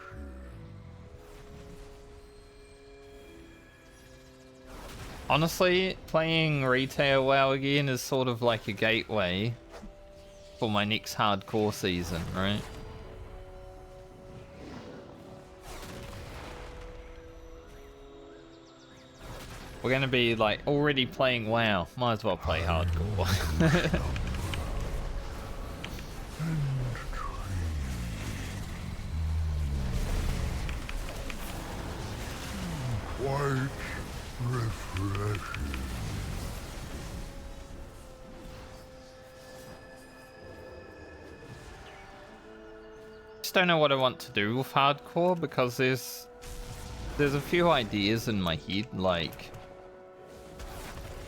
[SPEAKER 1] Honestly, playing retail WoW again is sort of like a gateway for my next hardcore season, right? We're gonna be like already playing WoW. Might as well play hardcore.
[SPEAKER 5] Quite refreshing.
[SPEAKER 1] Just don't know what I want to do with hardcore because there's a few ideas in my head, like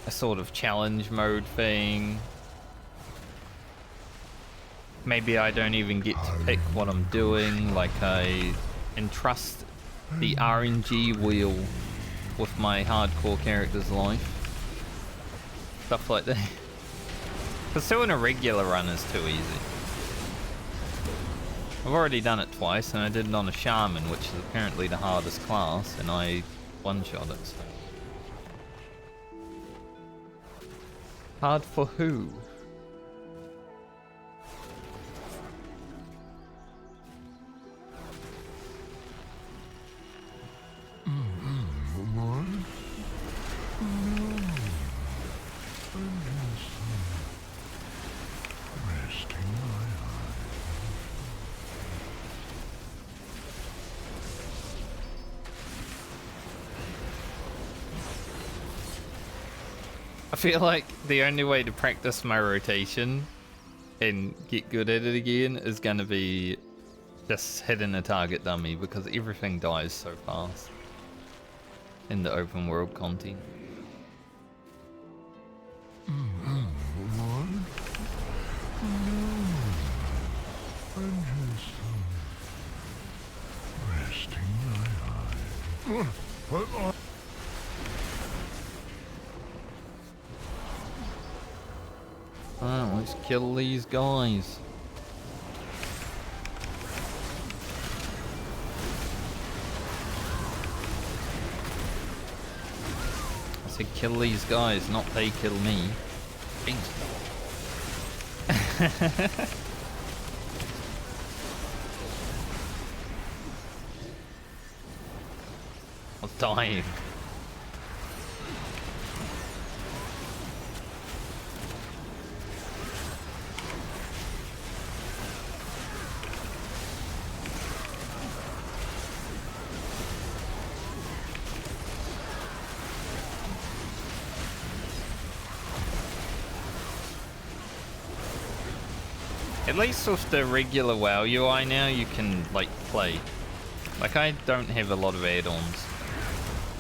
[SPEAKER 1] a sort of challenge mode thing. Maybe I don't even get to pick what I'm doing, like I entrust the RNG wheel with my hardcore character's life. Stuff like that. Because doing a regular run is too easy. I've already done it twice, and I did it on a shaman, which is apparently the hardest class, and I one-shot it. So. Hard for who? I feel like the only way to practice my rotation and get good at it again is gonna be just hitting a target dummy because everything dies so fast in the open world content. Alright, let's kill these guys. I said kill these guys, not they kill me. Thanks. I was dying. At least with the regular WoW UI now, you can, like, play. Like, I don't have a lot of add-ons.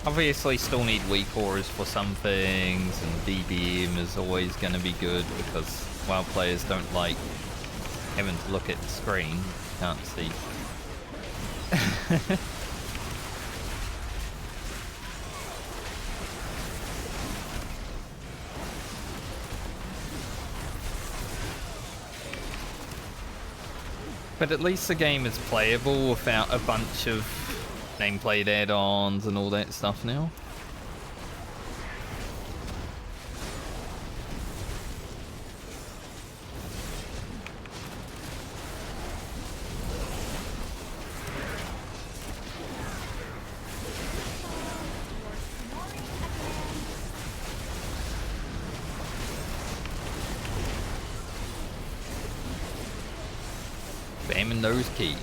[SPEAKER 1] Obviously, still need weak auras for some things, and DBM is always going to be good, because WoW players don't like having to look at the screen. Can't see. But at least the game is playable without a bunch of nameplate add-ons and all that stuff now. Spamming those keys.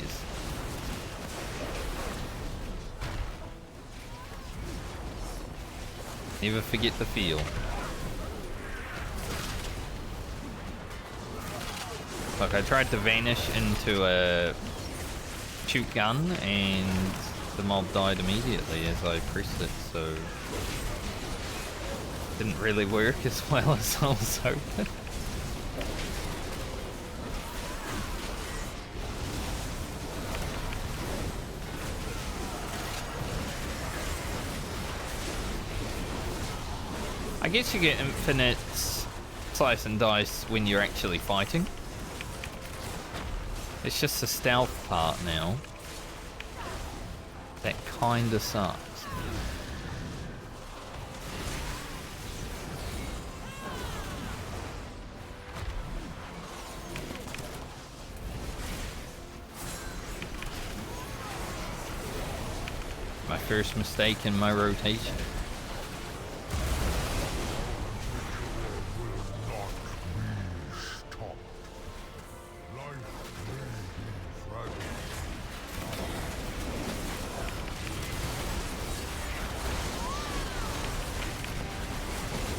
[SPEAKER 1] Never forget the feel. Look, I tried to vanish into a shoot gun and the mob died immediately as I pressed it, so didn't really work as well as I was hoping. I guess you get infinite slice and dice when you're actually fighting. It's just the stealth part now. That kinda sucks. My first mistake in my rotation.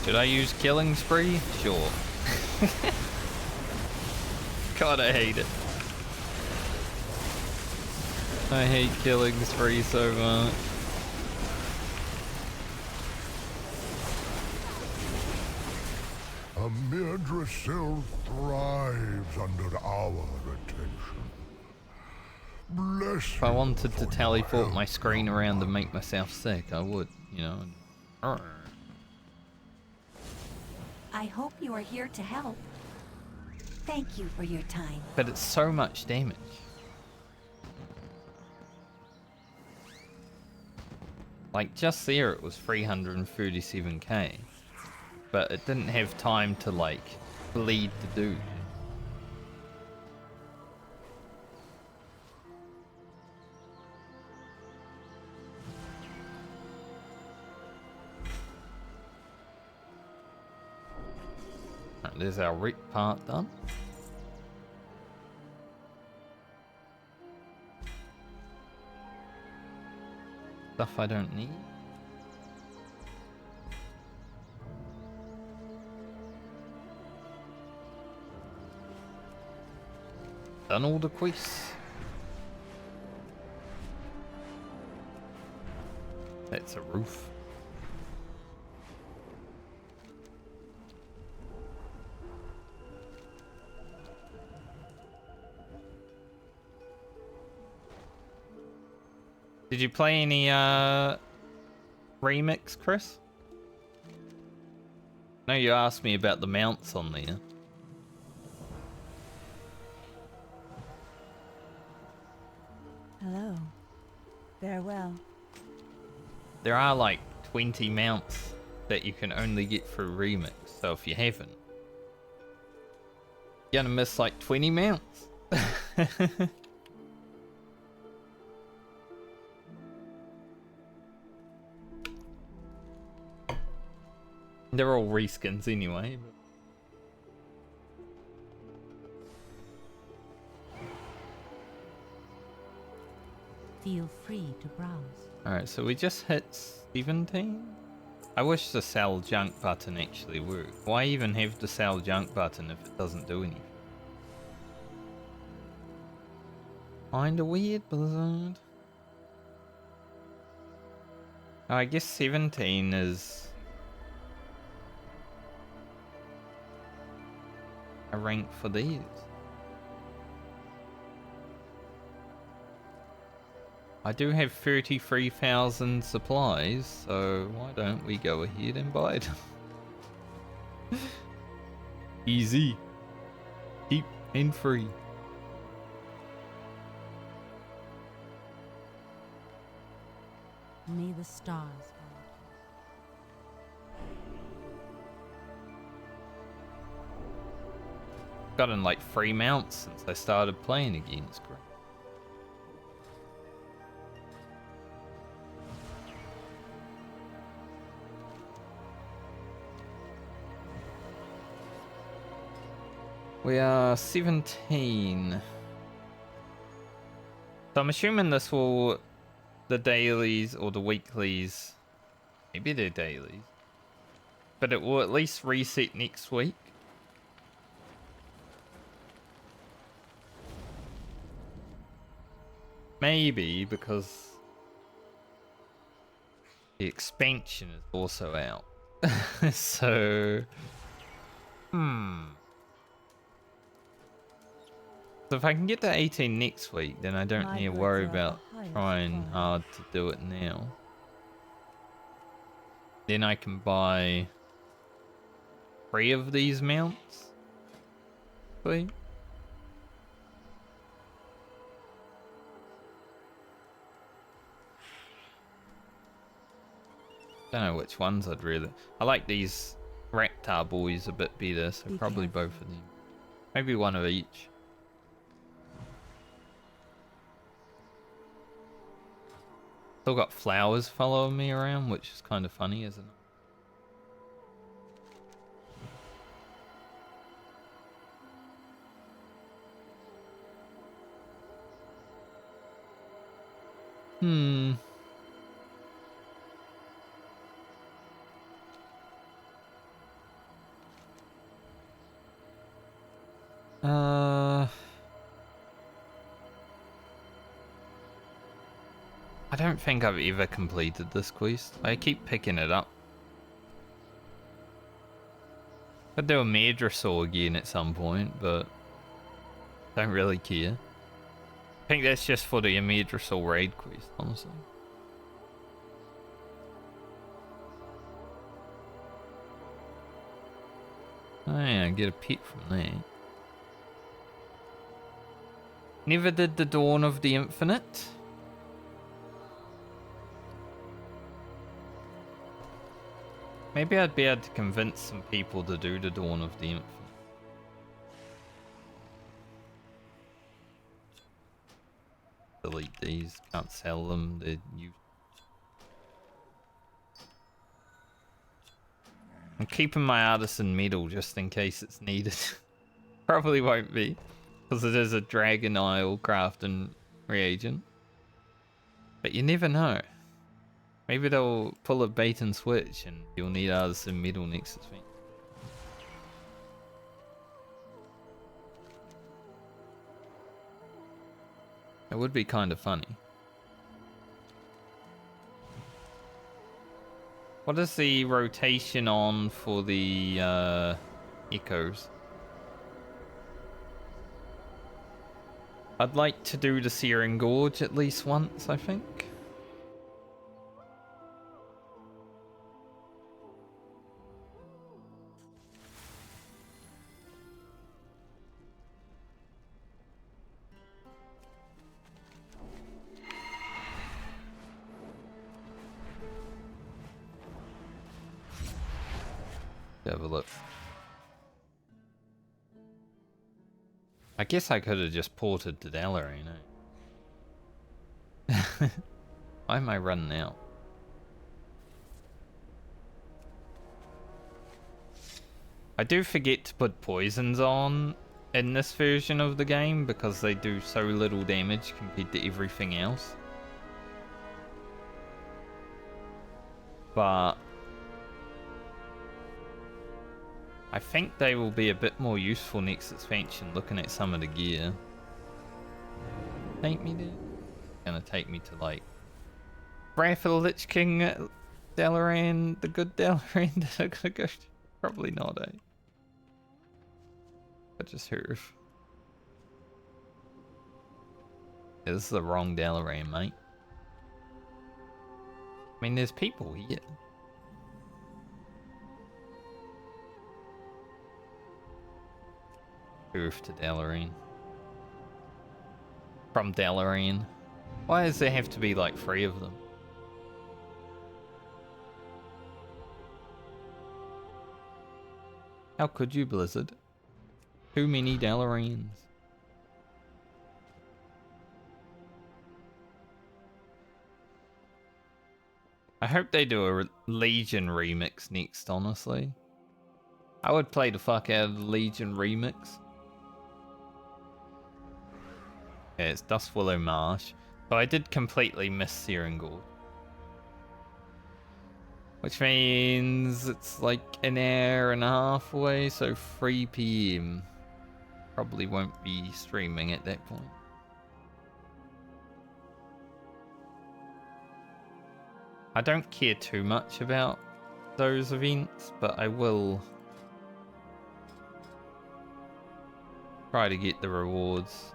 [SPEAKER 1] Should I use killing spree? Sure. God, I hate it. I hate killing spree so much.
[SPEAKER 5] A mere Drasil thrives under our attention. Bless
[SPEAKER 1] If I wanted to teleport my screen around and make myself sick, I would, you know.
[SPEAKER 4] I hope you are here to help. Thank you for your time.
[SPEAKER 1] But it's so much damage. Like, just there it was 337k. But it didn't have time to, like, bleed the dude. Right, there's our rip part done. Stuff I don't need. Done all the quests. That's a roof. Did you play any remix, Chris? No, you asked me about the mounts on there.
[SPEAKER 8] Hello. Farewell.
[SPEAKER 1] There are like 20 mounts that you can only get through remix, so if you haven't, you're gonna miss like 20 mounts. They're all reskins anyway.
[SPEAKER 2] Feel free to browse.
[SPEAKER 1] Alright, so we just hit 17? I wish the sell junk button actually worked. Why even have the sell junk button if it doesn't do anything? Kinda weird, Blizzard. Oh, I guess 17 is a rank for these. I do have 33,000 supplies, so why don't we go ahead and buy them? Easy. Cheap and free.
[SPEAKER 2] May the stars guide
[SPEAKER 1] Gotten like 3 mounts since I started playing again. It's great. We are 17. So I'm assuming this will, the dailies or the weeklies, maybe they're dailies, but it will at least reset next week. Maybe because the expansion is also out. So, So if I can get to 18 next week, then I don't need to worry about trying hard to do it now. Then I can buy 3 of these mounts. Sweet. Don't know which ones I'd really... I like these Raptor boys a bit better, so probably both of them. Maybe one of each. Still got flowers following me around, which is kind of funny, isn't it? I don't think I've ever completed this quest. I keep picking it up. I'd do a Madrasaur again at some point, but don't really care. I think that's just for the Madrasaur raid quest, honestly. Oh yeah, get a pet from there. Never did the Dawn of the Infinite. Maybe I'd be able to convince some people to do the Dawn of the Infinite. Delete these, can't sell them, they're useless. I'm keeping my artisan metal just in case it's needed. Probably won't be, because it is a Dragon Isle crafting reagent. But you never know. Maybe they'll pull a bait and switch and you'll need artisan metal next to me. It would be kind of funny. What is the rotation on for the echoes? I'd like to do the Searing Gorge at least once, I think. Have a look. I guess I could have just ported to Dalaran, eh? Why am I running out? I do forget to put poisons on in this version of the game because they do so little damage compared to everything else. But I think they will be a bit more useful next expansion, looking at some of the gear. Take me there? Gonna take me to like Wrath of the Lich King, Dalaran, the good Dalaran that I'm gonna go to? Probably not, eh? I just heard. Yeah, this is the wrong Dalaran, mate. I mean, there's people here. Earth to Dalaran. From Dalaran. Why does there have to be like 3 of them? How could you, Blizzard? Too many Dalarians. I hope they do a Legion remix next, honestly. I would play the fuck out of the Legion remix. Yeah, it's Dustwillow Marsh. But I did completely miss Searingall. Which means it's like an hour and a half away, so 3 PM. Probably won't be streaming at that point. I don't care too much about those events, but I will try to get the rewards.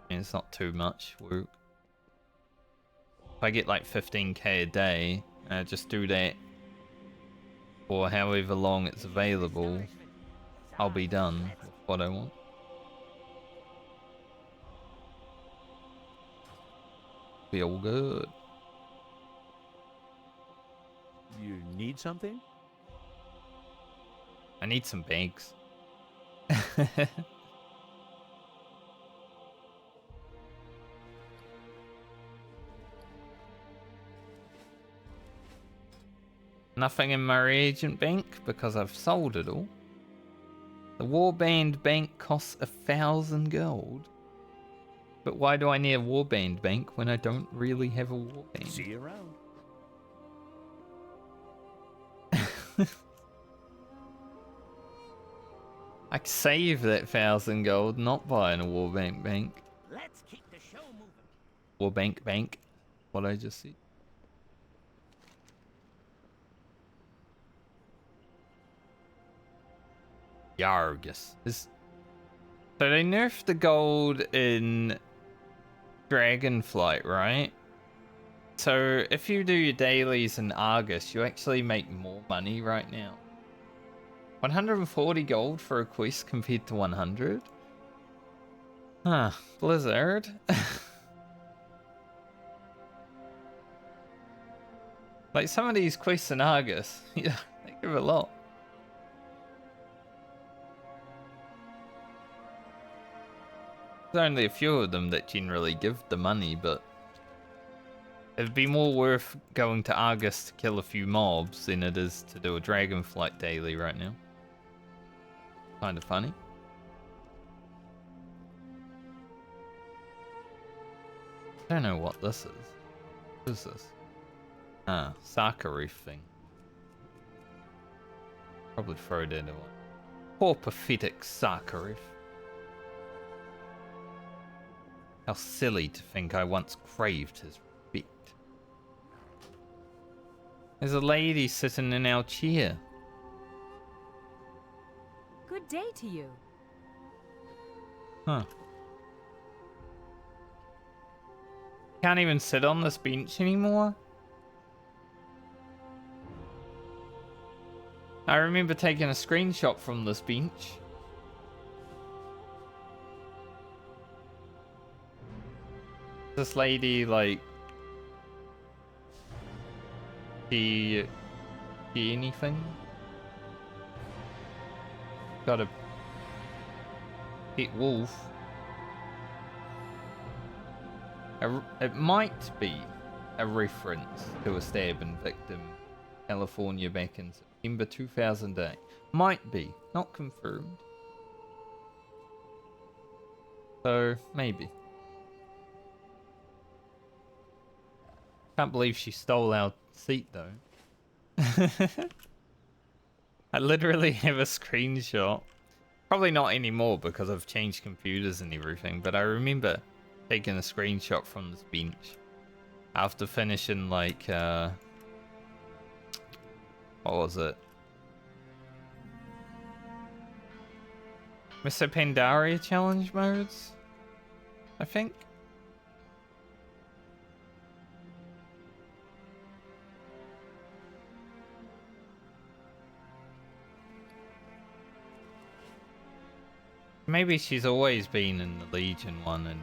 [SPEAKER 1] And it's not too much work. If I get like 15k a day, and I just do that for however long it's available, I'll be done with what I want. Feel good.
[SPEAKER 6] You need something?
[SPEAKER 1] I need some bags. Nothing in my reagent bank because I've sold it all. The Warband bank costs 1,000 gold. But why do I need a Warband bank when I don't really have a Warband?
[SPEAKER 6] See you around.
[SPEAKER 1] I could save that 1,000 gold, not buying a Warband bank.
[SPEAKER 12] Let's keep the show moving.
[SPEAKER 1] Warbank bank. What I just said. Yargus. So they nerfed the gold in Dragonflight, right? So if you do your dailies in Argus, you actually make more money right now. 140 gold for a quest compared to 100? Huh, Blizzard. Like some of these quests in Argus, yeah, they give a lot. There's only a few of them that generally give the money, but it'd be more worth going to Argus to kill a few mobs than it is to do a Dragonflight daily right now. Kind of funny. I don't know what this is. What is this? Ah, Sakarif thing. Probably throw it into one. Poor pathetic Sakarif. How silly to think I once craved his respect. There's a lady sitting in our chair.
[SPEAKER 22] Good day to you.
[SPEAKER 1] Huh. Can't even sit on this bench anymore? I remember taking a screenshot from this bench. This lady, like, she anything? Got a pet wolf. It might be a reference to a stabbing victim, California, back in September 2008. Might be, not confirmed. So, maybe. Can't believe she stole our seat, though. I literally have a screenshot. Probably not anymore because I've changed computers and everything, but I remember taking a screenshot from this bench after finishing, like, what was it? Mr. Pandaria challenge modes, I think. Maybe she's always been in the Legion one and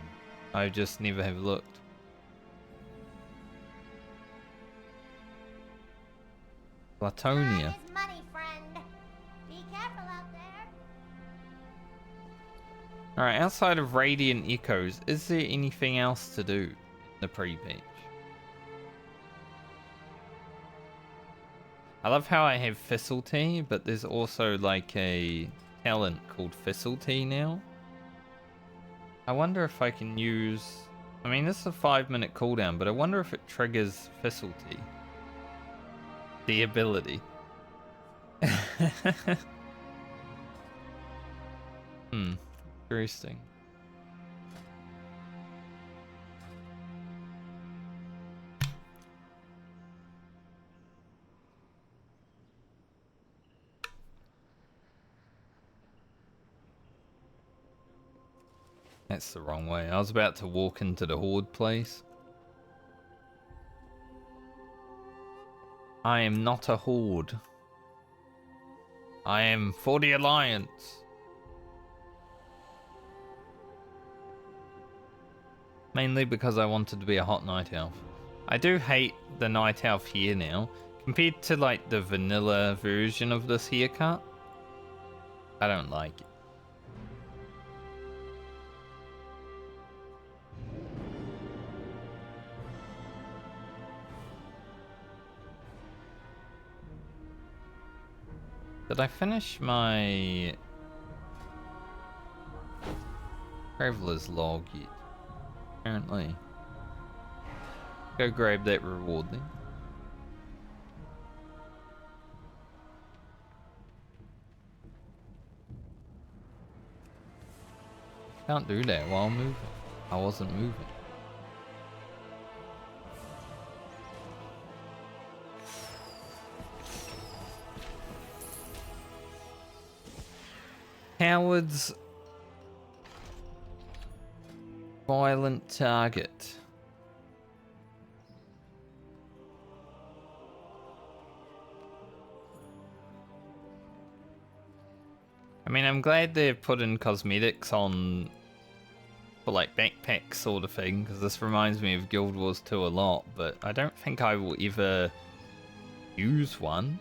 [SPEAKER 1] I just never have looked. Latonia.
[SPEAKER 16] Money, friend. Be careful out there.
[SPEAKER 1] Alright, outside of Radiant Echoes, is there anything else to do in the pre-patch? I love how I have Thistletea, but there's also like a talent called Thistletea now. I wonder if I can use... I mean, this is a 5-minute cooldown, but I wonder if it triggers Thistletea. The ability. Interesting. That's the wrong way. I was about to walk into the Horde place. I am not a Horde. I am for the Alliance. Mainly because I wanted to be a hot night elf. I do hate the night elf here now. Compared to like the vanilla version of this haircut, I don't like it. Did I finish my Traveler's Log yet? Apparently. Go grab that reward then. Can't do that while moving. I wasn't moving. Howard's violent target. I mean, I'm glad they've put in cosmetics on for like backpack sort of thing, because this reminds me of Guild Wars 2 a lot, but I don't think I will ever use one.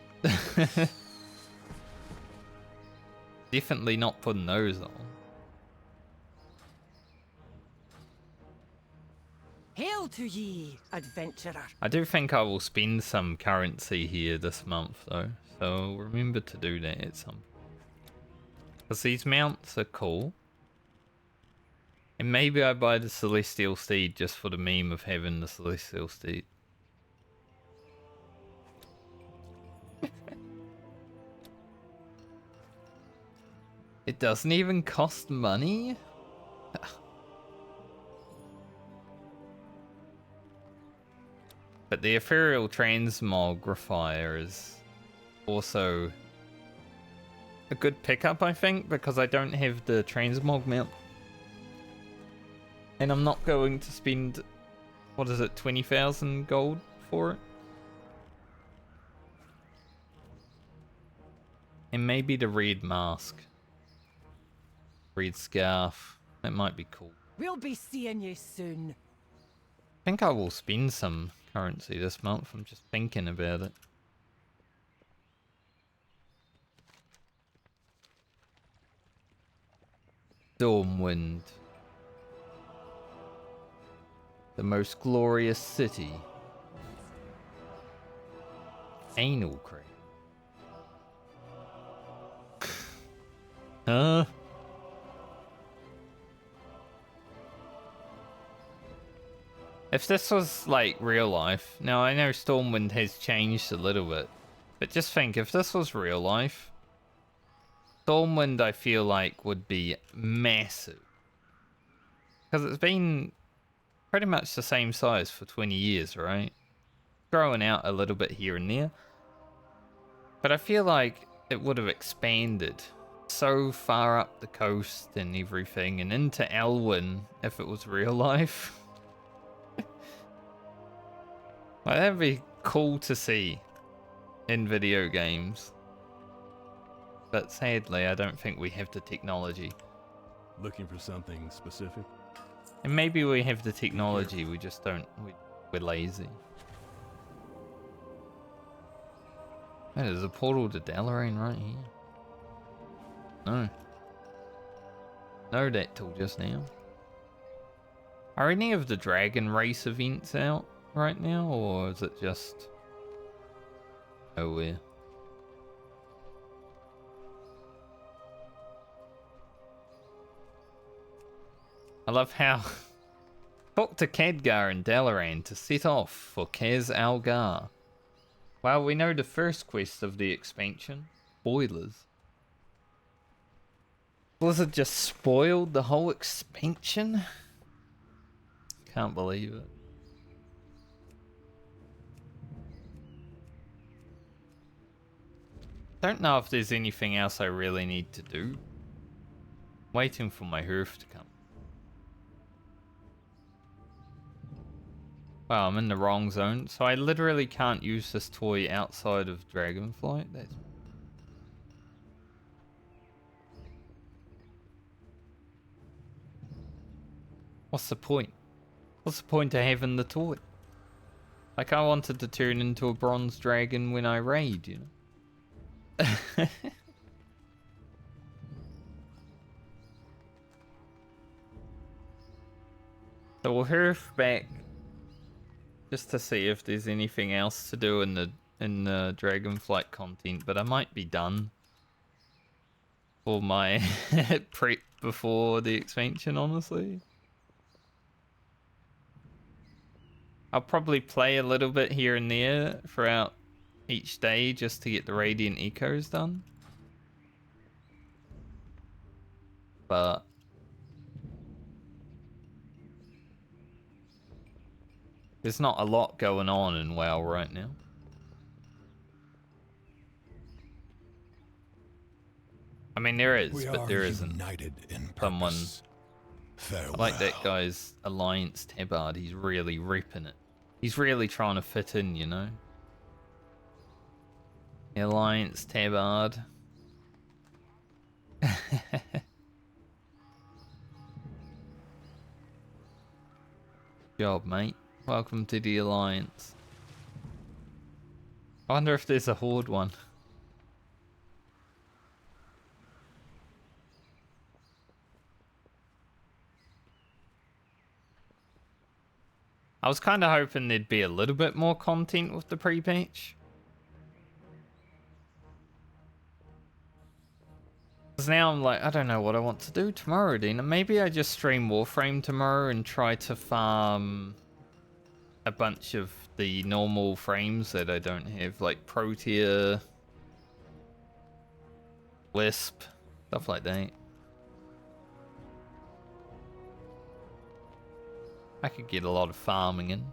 [SPEAKER 1] Definitely not putting those on.
[SPEAKER 9] Hail to ye, adventurer.
[SPEAKER 1] I do think I will spend some currency here this month though, so remember to do that at some point. Because these mounts are cool. And maybe I buy the Celestial Steed just for the meme of having the Celestial Steed. It doesn't even cost money? But the Ethereal Transmogrifier is also a good pickup, I think, because I don't have the Transmog mount. And I'm not going to spend, what is it, 20,000 gold for it? And maybe the red mask. Red scarf. That might be cool.
[SPEAKER 9] We'll be seeing you soon.
[SPEAKER 1] I think I will spend some currency this month. I'm just thinking about it. Stormwind. The most glorious city. Anal Crate. Huh? If this was like real life, now I know Stormwind has changed a little bit, but just think, if this was real life, Stormwind I feel like would be massive. Because it's been pretty much the same size for 20 years, right? Growing out a little bit here and there. But I feel like it would have expanded so far up the coast and everything, and into Elwyn if it was real life. Like, that'd be cool to see in video games. But sadly, I don't think we have the technology.
[SPEAKER 6] Looking for something specific?
[SPEAKER 1] And maybe we have the technology, we just don't, we're lazy. Oh, there's a portal to Dalaran right here. No. know that till just now. Are any of the Dragon Race events out right now, or is it just nowhere? I love how talk to Khadgar and Dalaran to set off for Kaz Algar. Well, we know the first quest of the expansion. Spoilers. Blizzard just spoiled the whole expansion? Can't believe it. Don't know if there's anything else I really need to do. Waiting for my hearth to come. Wow, I'm in the wrong zone, so I literally can't use this toy outside of Dragonflight. That's... What's the point? What's the point of having the toy? Like, I wanted to turn into a bronze dragon when I raid, you know? So we'll hearth back just to see if there's anything else to do in the Dragonflight content, but I might be done for my prep before the expansion, honestly. I'll probably play a little bit here and there throughout each day just to get the Radiant Echoes done. But there's not a lot going on in WoW right now. I mean, there is, but there isn't.
[SPEAKER 3] United in
[SPEAKER 1] Someone...
[SPEAKER 3] Farewell.
[SPEAKER 1] I like that guy's Alliance tabard. He's really ripping it. He's really trying to fit in, you know? Alliance tabard. Job, mate. Welcome to the Alliance. I wonder if there's a Horde one. I was kind of hoping there'd be a little bit more content with the pre-patch. Because now I'm like, I don't know what I want to do tomorrow, Dina. Maybe I just stream Warframe tomorrow and try to farm a bunch of the normal frames that I don't have, like Protea, Wisp, stuff like that. I could get a lot of farming in.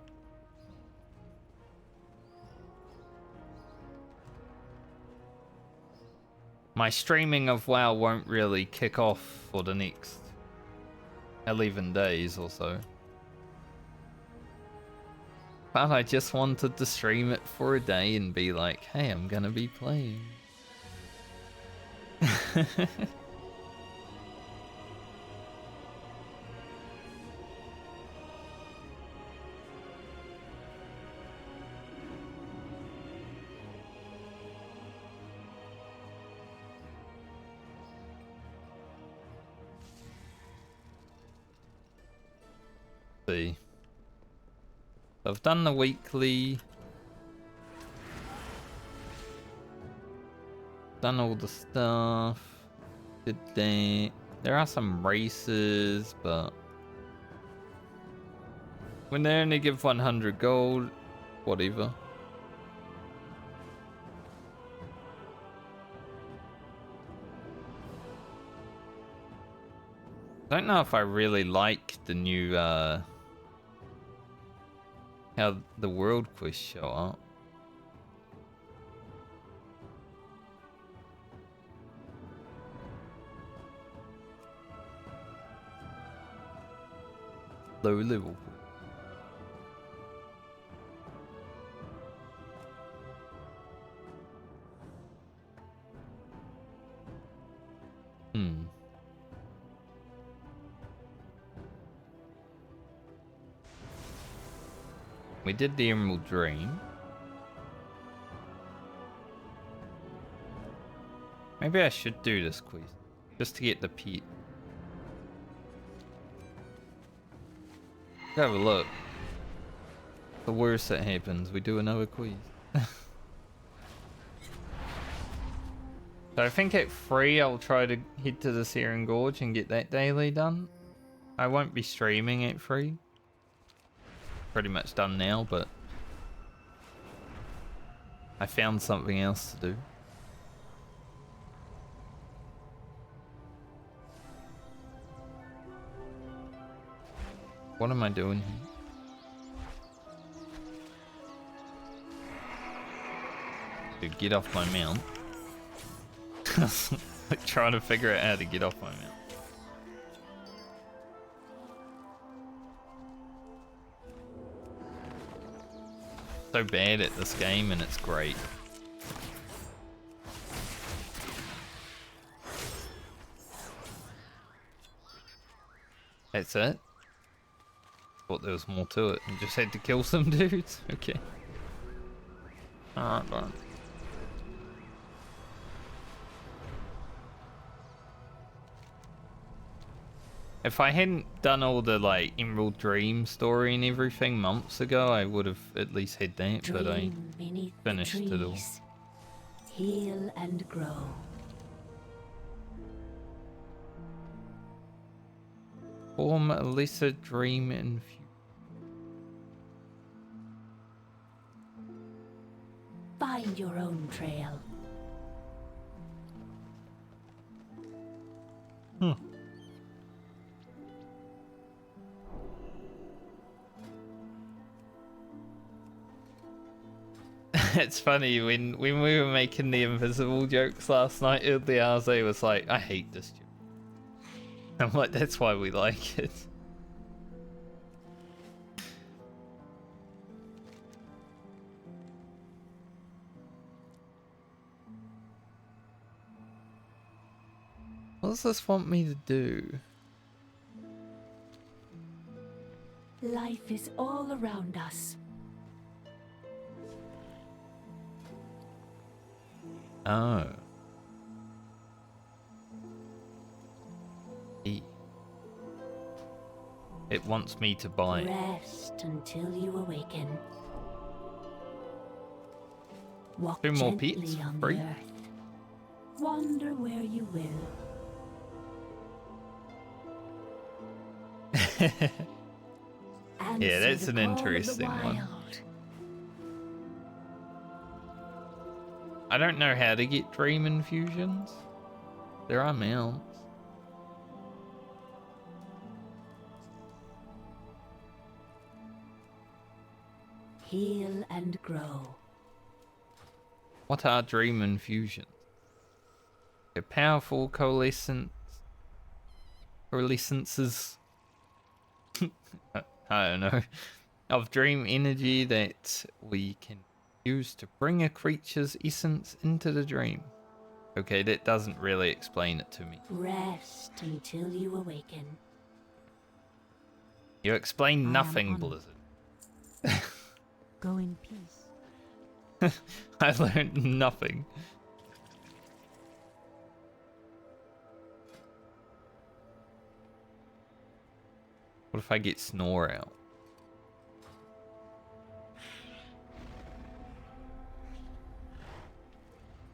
[SPEAKER 1] My streaming of WoW won't really kick off for the next 11 days or so. But I just wanted to stream it for a day and be like, hey, I'm gonna be playing. See. I've done the weekly. Done all the stuff. Did that. There are some races, but when they only give 100 gold, whatever. I don't know if I really like the new how the world quests show up. Low level. We did the Emerald Dream. Maybe I should do this quest just to get the pet. Have a look. The worst that happens, we do another quiz. So I think at 3 I'll try to head to the Searing Gorge and get that daily done. I won't be streaming at 3. Pretty much done now, but I found something else to do. What am I doing here? Dude, get off my mount. Like trying to figure out how to get off my mount. So bad at this game and it's great. That's it? Thought there was more to it. You just had to kill some dudes? Okay. Alright, fine. If I hadn't done all the like Emerald Dream story and everything months ago, I would have at least had that, but I finished it all.
[SPEAKER 2] Heal and grow.
[SPEAKER 1] Form a lesser dream and
[SPEAKER 2] Find your own trail.
[SPEAKER 1] It's funny when we were making the invisible jokes last night, the Arze was like, I hate this joke. I'm like, that's why we like it. What does this want me to do?
[SPEAKER 2] Life is all around us.
[SPEAKER 1] Oh. It wants me to buy it.
[SPEAKER 2] Rest until you awaken. Walk
[SPEAKER 1] 2 more
[SPEAKER 2] gently
[SPEAKER 1] pets,
[SPEAKER 2] on
[SPEAKER 1] free.
[SPEAKER 2] the earth. Wander where you will.
[SPEAKER 1] Yeah, that's an interesting one. I don't know how to get dream infusions. There are mounts.
[SPEAKER 2] Heal and grow.
[SPEAKER 1] What are dream infusions? They're powerful coalescences. I don't know. Of dream energy that we can use to bring a creature's essence into the dream. Okay, that doesn't really explain it to me.
[SPEAKER 2] Rest until you awaken.
[SPEAKER 1] You explain nothing, Blizzard.
[SPEAKER 2] Go in peace.
[SPEAKER 1] I learned nothing. What if I get Snore out?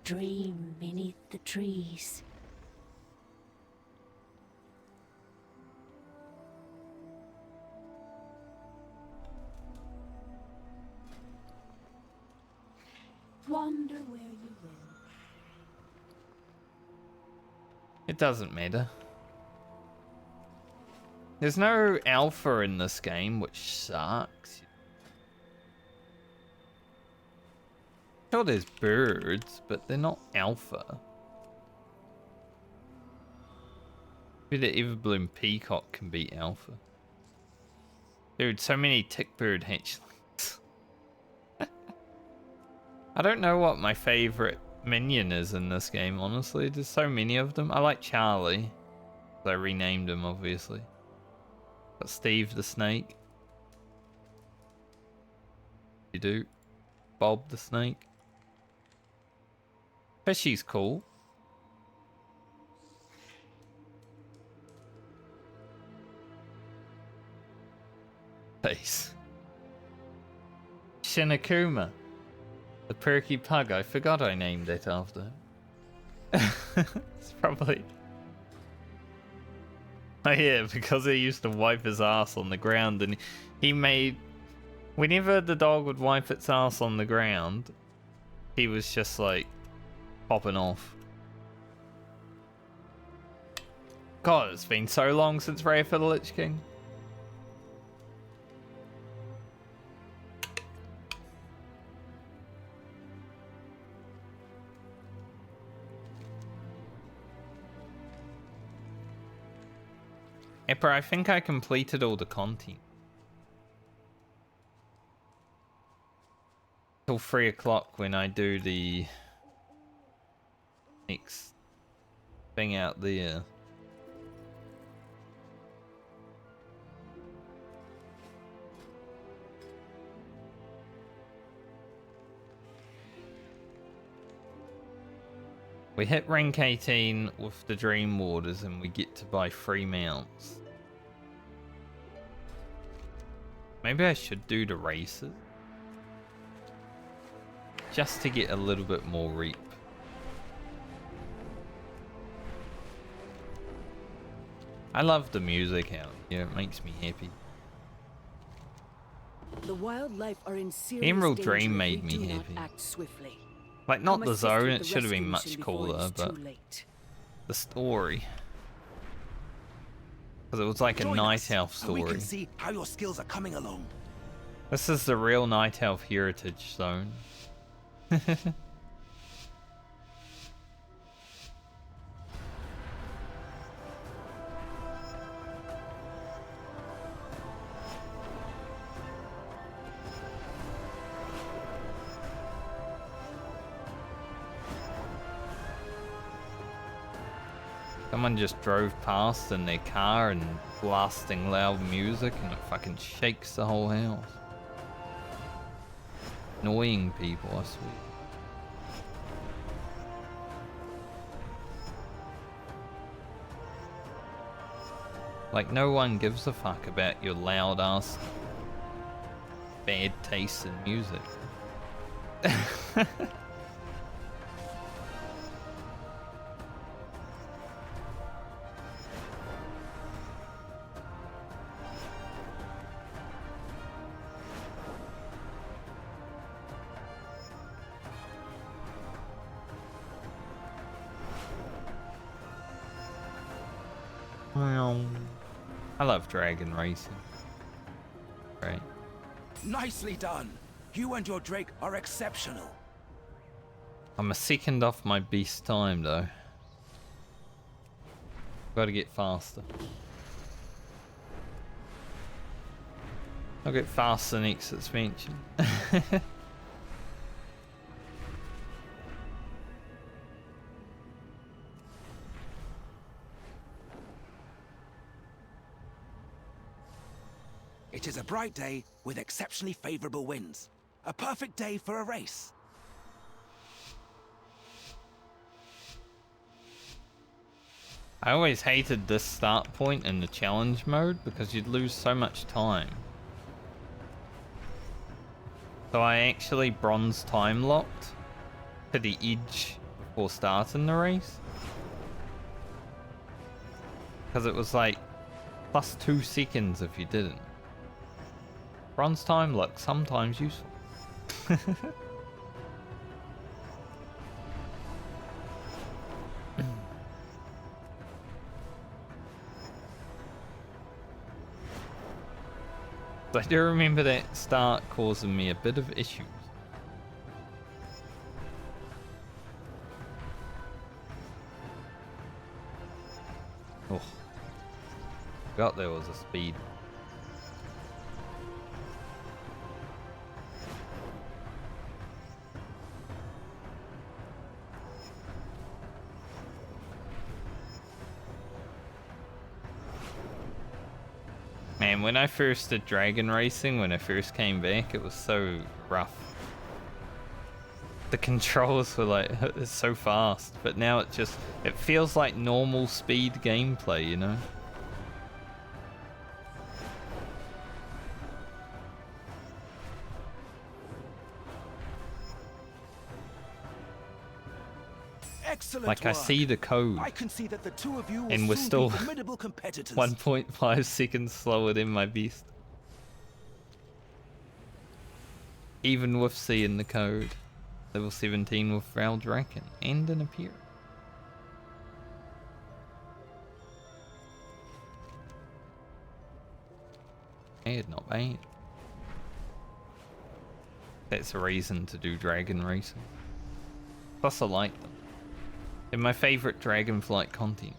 [SPEAKER 2] Dream beneath the trees. Wander where you will.
[SPEAKER 1] It doesn't matter. There's no alpha in this game, which sucks. Sure, there's birds, but they're not alpha. Maybe the Everbloom Peacock can be alpha. Dude, so many tickbird hatchlings. I don't know what my favorite minion is in this game, honestly. There's so many of them. I like Charlie. I renamed him, obviously. Got Steve the Snake. You do. Bob the Snake. Fishy's cool. face. Shinakuma. The perky pug. I forgot I named it after. It's probably... Oh yeah, because he used to wipe his ass on the ground, and he made... Whenever the dog would wipe its ass on the ground, he was just like popping off. God, it's been so long since Wrath of the Lich King. Epper, I think I completed all the content. Till 3 o'clock when I do the next thing out there. We hit rank 18 with the Dream Warders and we get to buy 3 mounts. Maybe I should do the races. Just to get a little bit more reap. I love the music out here, it makes me happy.
[SPEAKER 19] The wildlife are in serious
[SPEAKER 1] Emerald
[SPEAKER 19] danger
[SPEAKER 1] Dream
[SPEAKER 19] if
[SPEAKER 1] made
[SPEAKER 19] we
[SPEAKER 1] me
[SPEAKER 19] do not
[SPEAKER 1] happy.
[SPEAKER 19] act swiftly.
[SPEAKER 1] Like, not
[SPEAKER 19] Come
[SPEAKER 1] the
[SPEAKER 19] assist
[SPEAKER 1] zone,
[SPEAKER 19] with
[SPEAKER 1] it
[SPEAKER 19] the
[SPEAKER 1] should have been
[SPEAKER 19] rescue
[SPEAKER 1] much
[SPEAKER 19] mission before
[SPEAKER 1] cooler,
[SPEAKER 19] it's too
[SPEAKER 1] but
[SPEAKER 19] late.
[SPEAKER 1] the story. Because it was like a
[SPEAKER 17] Join
[SPEAKER 1] Night
[SPEAKER 17] us,
[SPEAKER 1] Elf
[SPEAKER 17] and we
[SPEAKER 1] story.
[SPEAKER 17] can see how your skills are coming along.
[SPEAKER 1] This is the real Night Elf heritage zone. Someone just drove past in their car and blasting loud music and it fucking shakes the whole house. Annoying people, I swear. Like, no one gives a fuck about your loud ass bad taste in music. I love dragon racing. Right.
[SPEAKER 17] Nicely done. You and your Drake are exceptional.
[SPEAKER 1] I'm a second off my beast time though. Gotta get faster. I'll get faster next expansion.
[SPEAKER 17] It is a bright day with exceptionally favorable winds. A perfect day for a race.
[SPEAKER 1] I always hated this start point in the challenge mode because you'd lose so much time. So I actually bronze time locked to the edge before starting the race. Because it was like plus 2 seconds if you didn't. Bronze time lock, sometimes useful. I do remember that start causing me a bit of issues. Oh, forgot there was a speed. Man, when I first did dragon racing, when I first came back, it was so rough. The controls were like, it's so fast, but now it feels like normal speed gameplay, you know?
[SPEAKER 13] Excellent
[SPEAKER 1] Like, I
[SPEAKER 13] work.
[SPEAKER 1] see the code.
[SPEAKER 13] I can see that the two of you will
[SPEAKER 1] And we're
[SPEAKER 13] soon
[SPEAKER 1] still
[SPEAKER 13] be formidable competitors.
[SPEAKER 1] 1.5 seconds slower than my beast. Even with seeing the code. Level 17 with Valdraken and an appear. Not bad. That's a reason to do dragon racing. Plus I like them. They're my favourite Dragonflight content.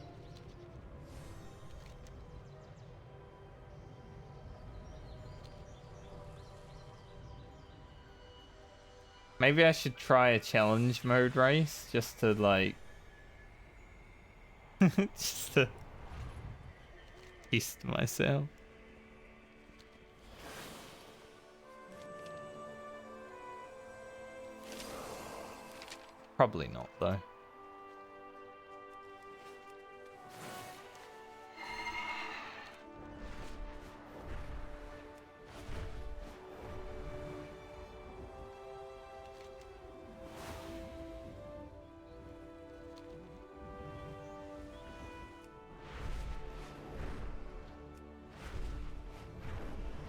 [SPEAKER 1] Maybe I should try a challenge mode race just to like just to test myself. Probably not though.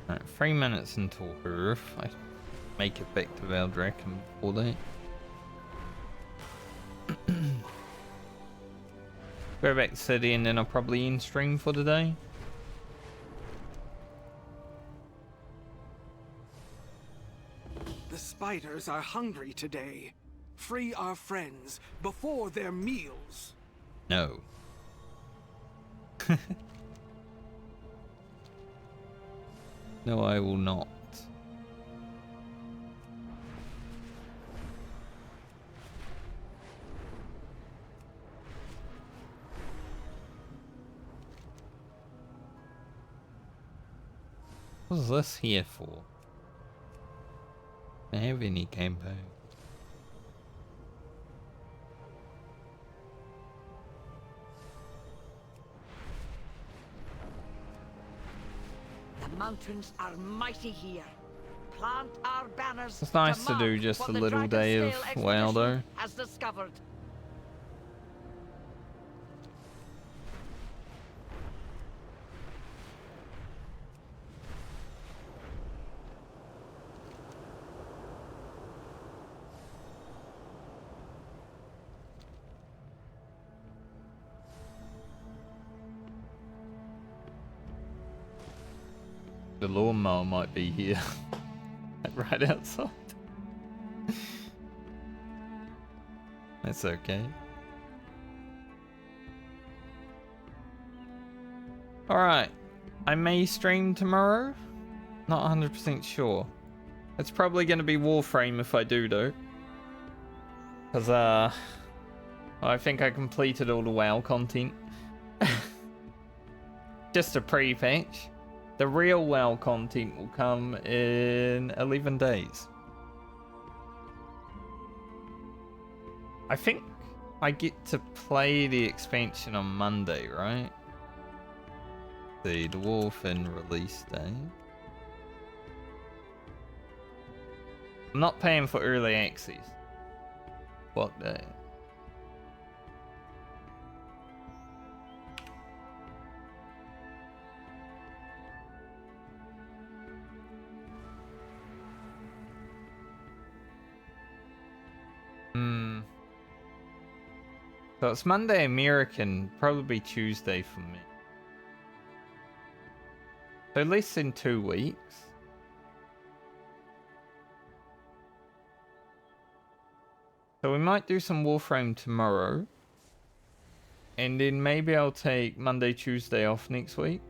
[SPEAKER 1] Right, 3 minutes until Earth. I make it back to Valdraken before that. Go back to city and then I'll probably end stream for today.
[SPEAKER 14] The spiders are hungry today. Free our friends before their meals.
[SPEAKER 1] No. No, I will not. What's this here for? Do I have any campo?
[SPEAKER 9] The mountains are mighty here. Plant our banners.
[SPEAKER 1] It's nice to do
[SPEAKER 9] mark
[SPEAKER 1] just
[SPEAKER 9] what
[SPEAKER 1] a
[SPEAKER 9] the
[SPEAKER 1] little day of
[SPEAKER 9] Dragonscale
[SPEAKER 1] WoW though.
[SPEAKER 9] expedition has discovered.
[SPEAKER 1] The lawnmower might be here. Right outside. That's okay. Alright. I may stream tomorrow. Not 100% sure. It's probably going to be Warframe if I do though. Because I think I completed all the WoW content. Just a pre-patch. The real WoW content will come in 11 days. I think I get to play the expansion on Monday, right? The Dwarf and release day. I'm not paying for early access. What day? So it's Monday American, probably Tuesday for me. So less than 2 weeks. So we might do some Warframe tomorrow. And then maybe I'll take Monday, Tuesday off next week.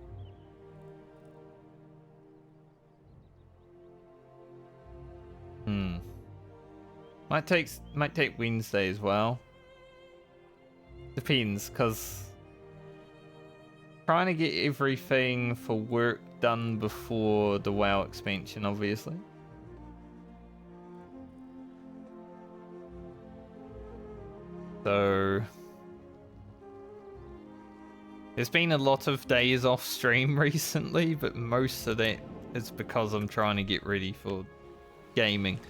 [SPEAKER 1] Might take Wednesday as well. Depends, because trying to get everything for work done before the WoW expansion, obviously. So there's been a lot of days off stream recently, but most of that is because I'm trying to get ready for gaming.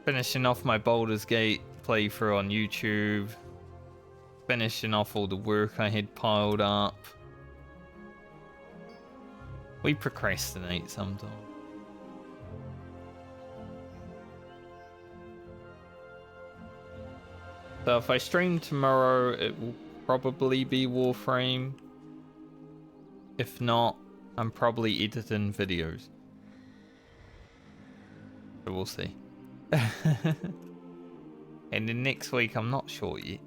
[SPEAKER 1] finishing off my Baldur's Gate playthrough on YouTube. Finishing off all the work I had piled up. We procrastinate sometimes. So if I stream tomorrow, it will probably be Warframe. If not, I'm probably editing videos. So we'll see. And then next week, I'm not sure yet.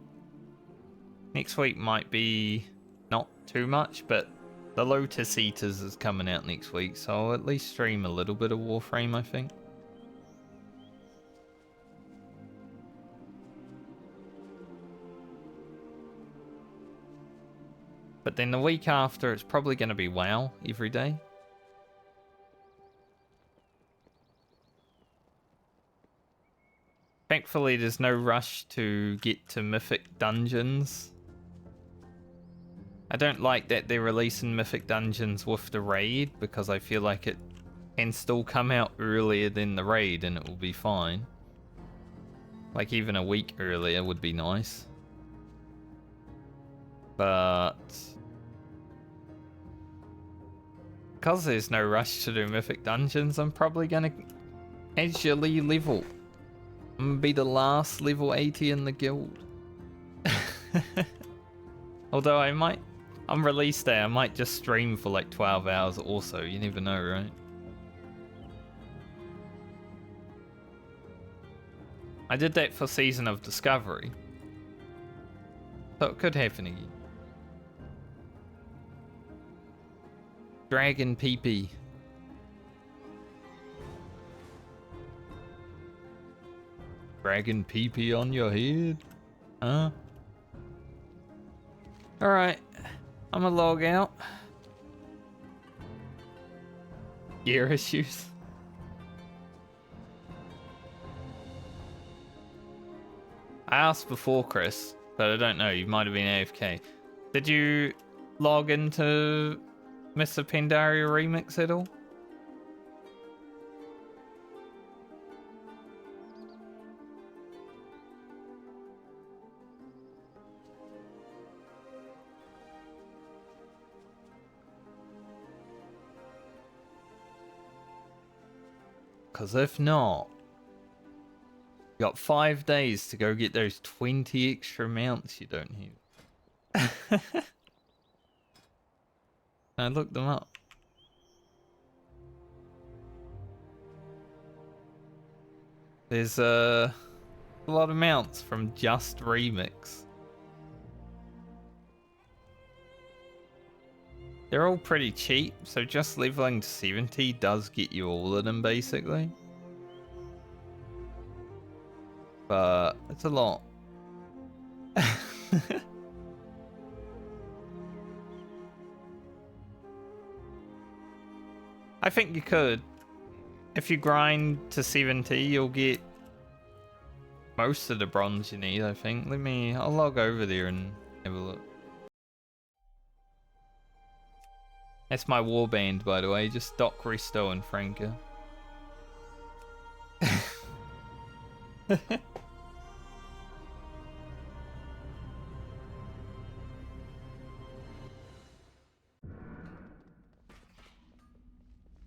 [SPEAKER 1] Next week might be not too much, but the Lotus Eaters is coming out next week, so I'll at least stream a little bit of Warframe, I think. But then the week after, it's probably going to be WoW every day. Thankfully, there's no rush to get to Mythic Dungeons. I don't like that they're releasing Mythic Dungeons with the raid, because I feel like it can still come out earlier than the raid and it will be fine. Like even a week earlier would be nice. But because there's no rush to do Mythic Dungeons, I'm probably going to casually level. I'm going to be the last level 80 in the guild. Although I might, on release day, I might just stream for like 12 hours also. You never know, right? I did that for Season of Discovery. So it could happen again. Dragon PP. Dragon PP on your head? Huh? Alright. I'm gonna log out. Gear issues. I asked before, Chris, but I don't know. You might have been AFK. Did you log into Mr. Pandaria Remix at all? Because if not, you got 5 days to go get those 20 extra mounts you don't have. I looked them up. There's a lot of mounts from just Remix. They're all pretty cheap, so just leveling to 70 does get you all of them basically. But it's a lot. I think you could. If you grind to 70, you'll get most of the bronze you need, I think. I'll log over there and have a look. That's my warband, by the way, just Doc, Risto, and Franca.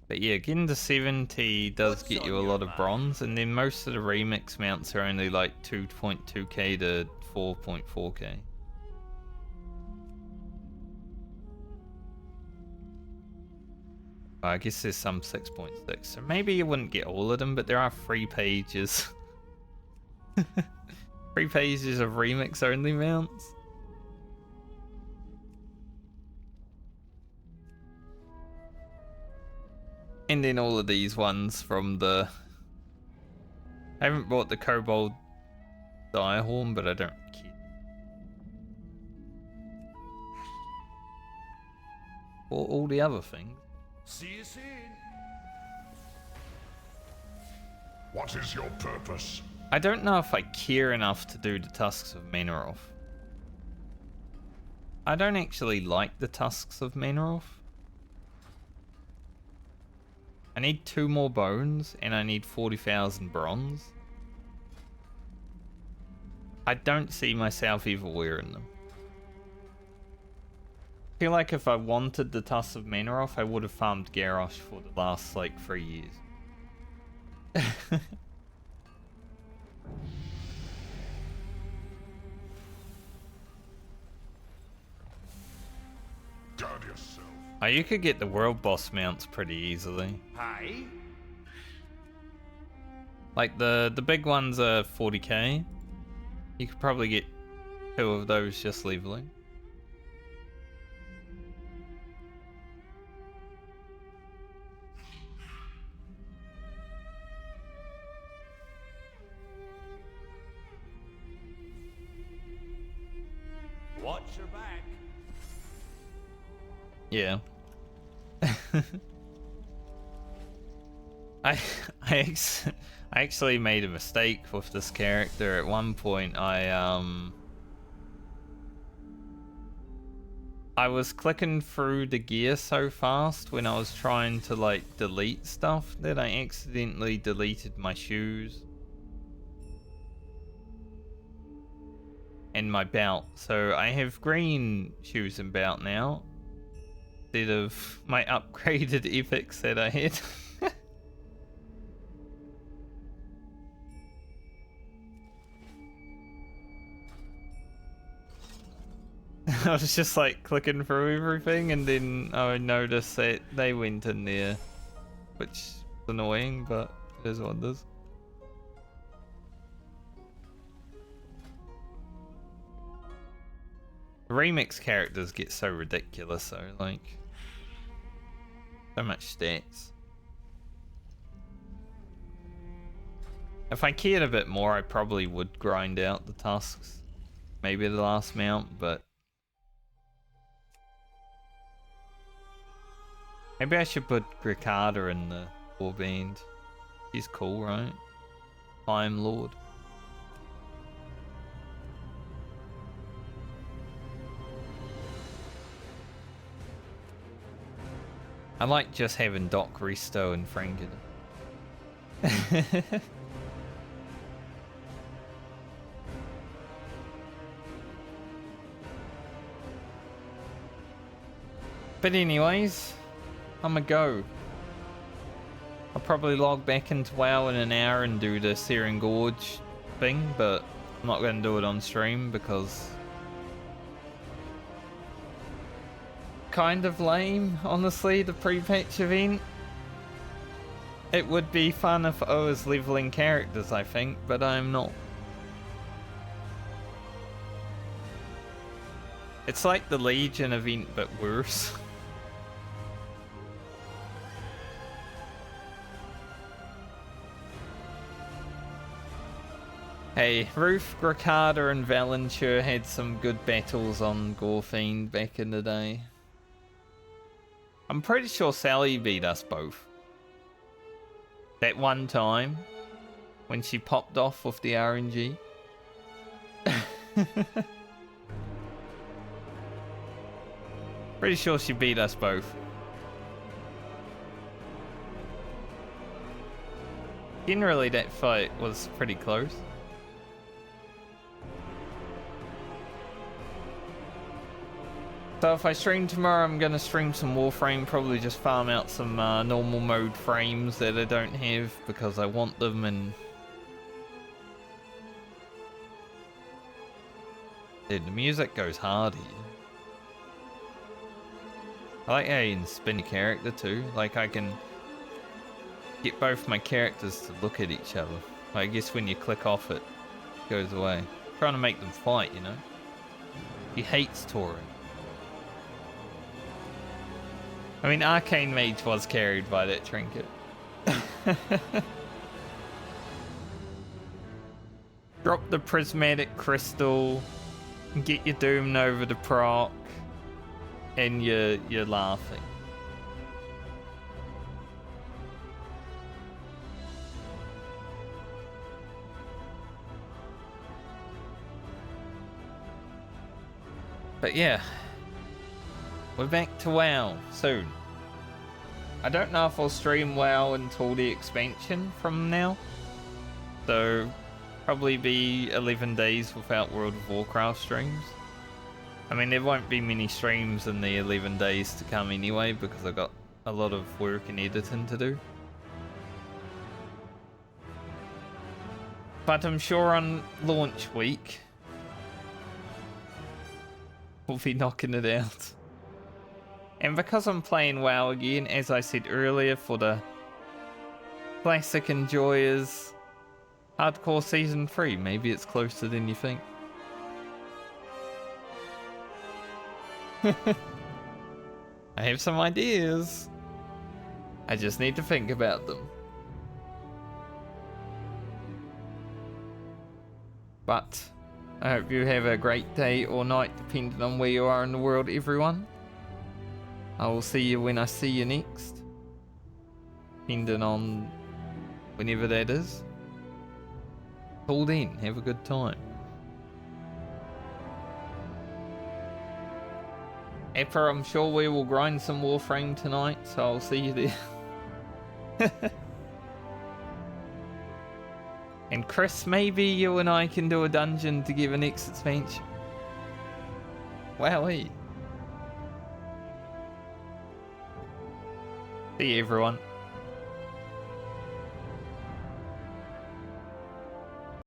[SPEAKER 1] But yeah, getting to 70 does get you a lot of bronze, and then most of the remix mounts are only like 2.2k to 4.4k. I guess there's some 6.6, so maybe you wouldn't get all of them, but there are 3 pages. 3 pages of remix only mounts. And then all of these ones from the... I haven't bought the Kobold Direhorn, but I don't care. Or all the other things.
[SPEAKER 5] See you soon. What is your purpose?
[SPEAKER 1] I don't know if I care enough to do the Tusks of Manoroth. I don't actually like the Tusks of Manoroth. I need 2 more bones, and I need 40,000 bronze. I don't see myself ever wearing them. I feel like if I wanted the Tusks of Manaroth, I would have farmed Garrosh for the last, like, 3 years.
[SPEAKER 5] Guard yourself.
[SPEAKER 1] Oh, you could get the world boss mounts pretty easily.
[SPEAKER 13] Hi.
[SPEAKER 1] Like, the big ones are 40k. You could probably get 2 of those just leveling.
[SPEAKER 13] Watch your back.
[SPEAKER 1] Yeah. I actually made a mistake with this character. At one point, I was clicking through the gear so fast when I was trying to like delete stuff that I accidentally deleted my shoes and my belt. So I have green shoes and belt now instead of my upgraded epics that I had. I was just like clicking through everything and then I noticed that they went in there, which is annoying, but it is what it is. The remix characters get so ridiculous though, like so much stats. If I cared a bit more, I probably would grind out the Tusks, maybe the last mount, but maybe I should put Gricarda in the Warband. She's cool, right? Time Lord. I like just having Doc Resto and Franken. But anyways, I'ma go. I'll probably log back into WoW in an hour and do the Searing Gorge thing, but I'm not going to do it on stream because kind of lame, honestly, the pre-patch event. It would be fun if I was leveling characters, I think, but I'm not. It's like the Legion event, but worse. Hey, Ruth, Gricarda and Valenture had some good battles on Gorefiend back in the day. I'm pretty sure Sally beat us both. That one time, when she popped off with the RNG. Pretty sure she beat us both. Generally, that fight was pretty close. So if I stream tomorrow, I'm going to stream some Warframe, probably just farm out some normal mode frames that I don't have because I want them, and dude, the music goes hard here. I like how you can spin your character too, like I can get both my characters to look at each other. I guess when you click off it goes away. I'm trying to make them fight, you know? He hates Tauren. I mean, Arcane Mage was carried by that trinket. Drop the Prismatic Crystal, get your Doom Nova to proc, and you're laughing. But yeah. We're back to WoW soon. I don't know if I'll stream WoW until the expansion from now. So probably be 11 days without World of Warcraft streams. I mean, there won't be many streams in the 11 days to come anyway, because I've got a lot of work and editing to do. But I'm sure on launch week, we'll be knocking it out. And because I'm playing WoW again, as I said earlier, for the classic enjoyers, Hardcore Season 3, maybe it's closer than you think. I have some ideas. I just need to think about them. But I hope you have a great day or night, depending on where you are in the world, everyone. I will see you when I see you next. Depending on whenever that is. Till then, have a good time. Appa, I'm sure we will grind some Warframe tonight, so I'll see you there. And Chris, maybe you and I can do a dungeon together next expansion. Wowee. See you, everyone.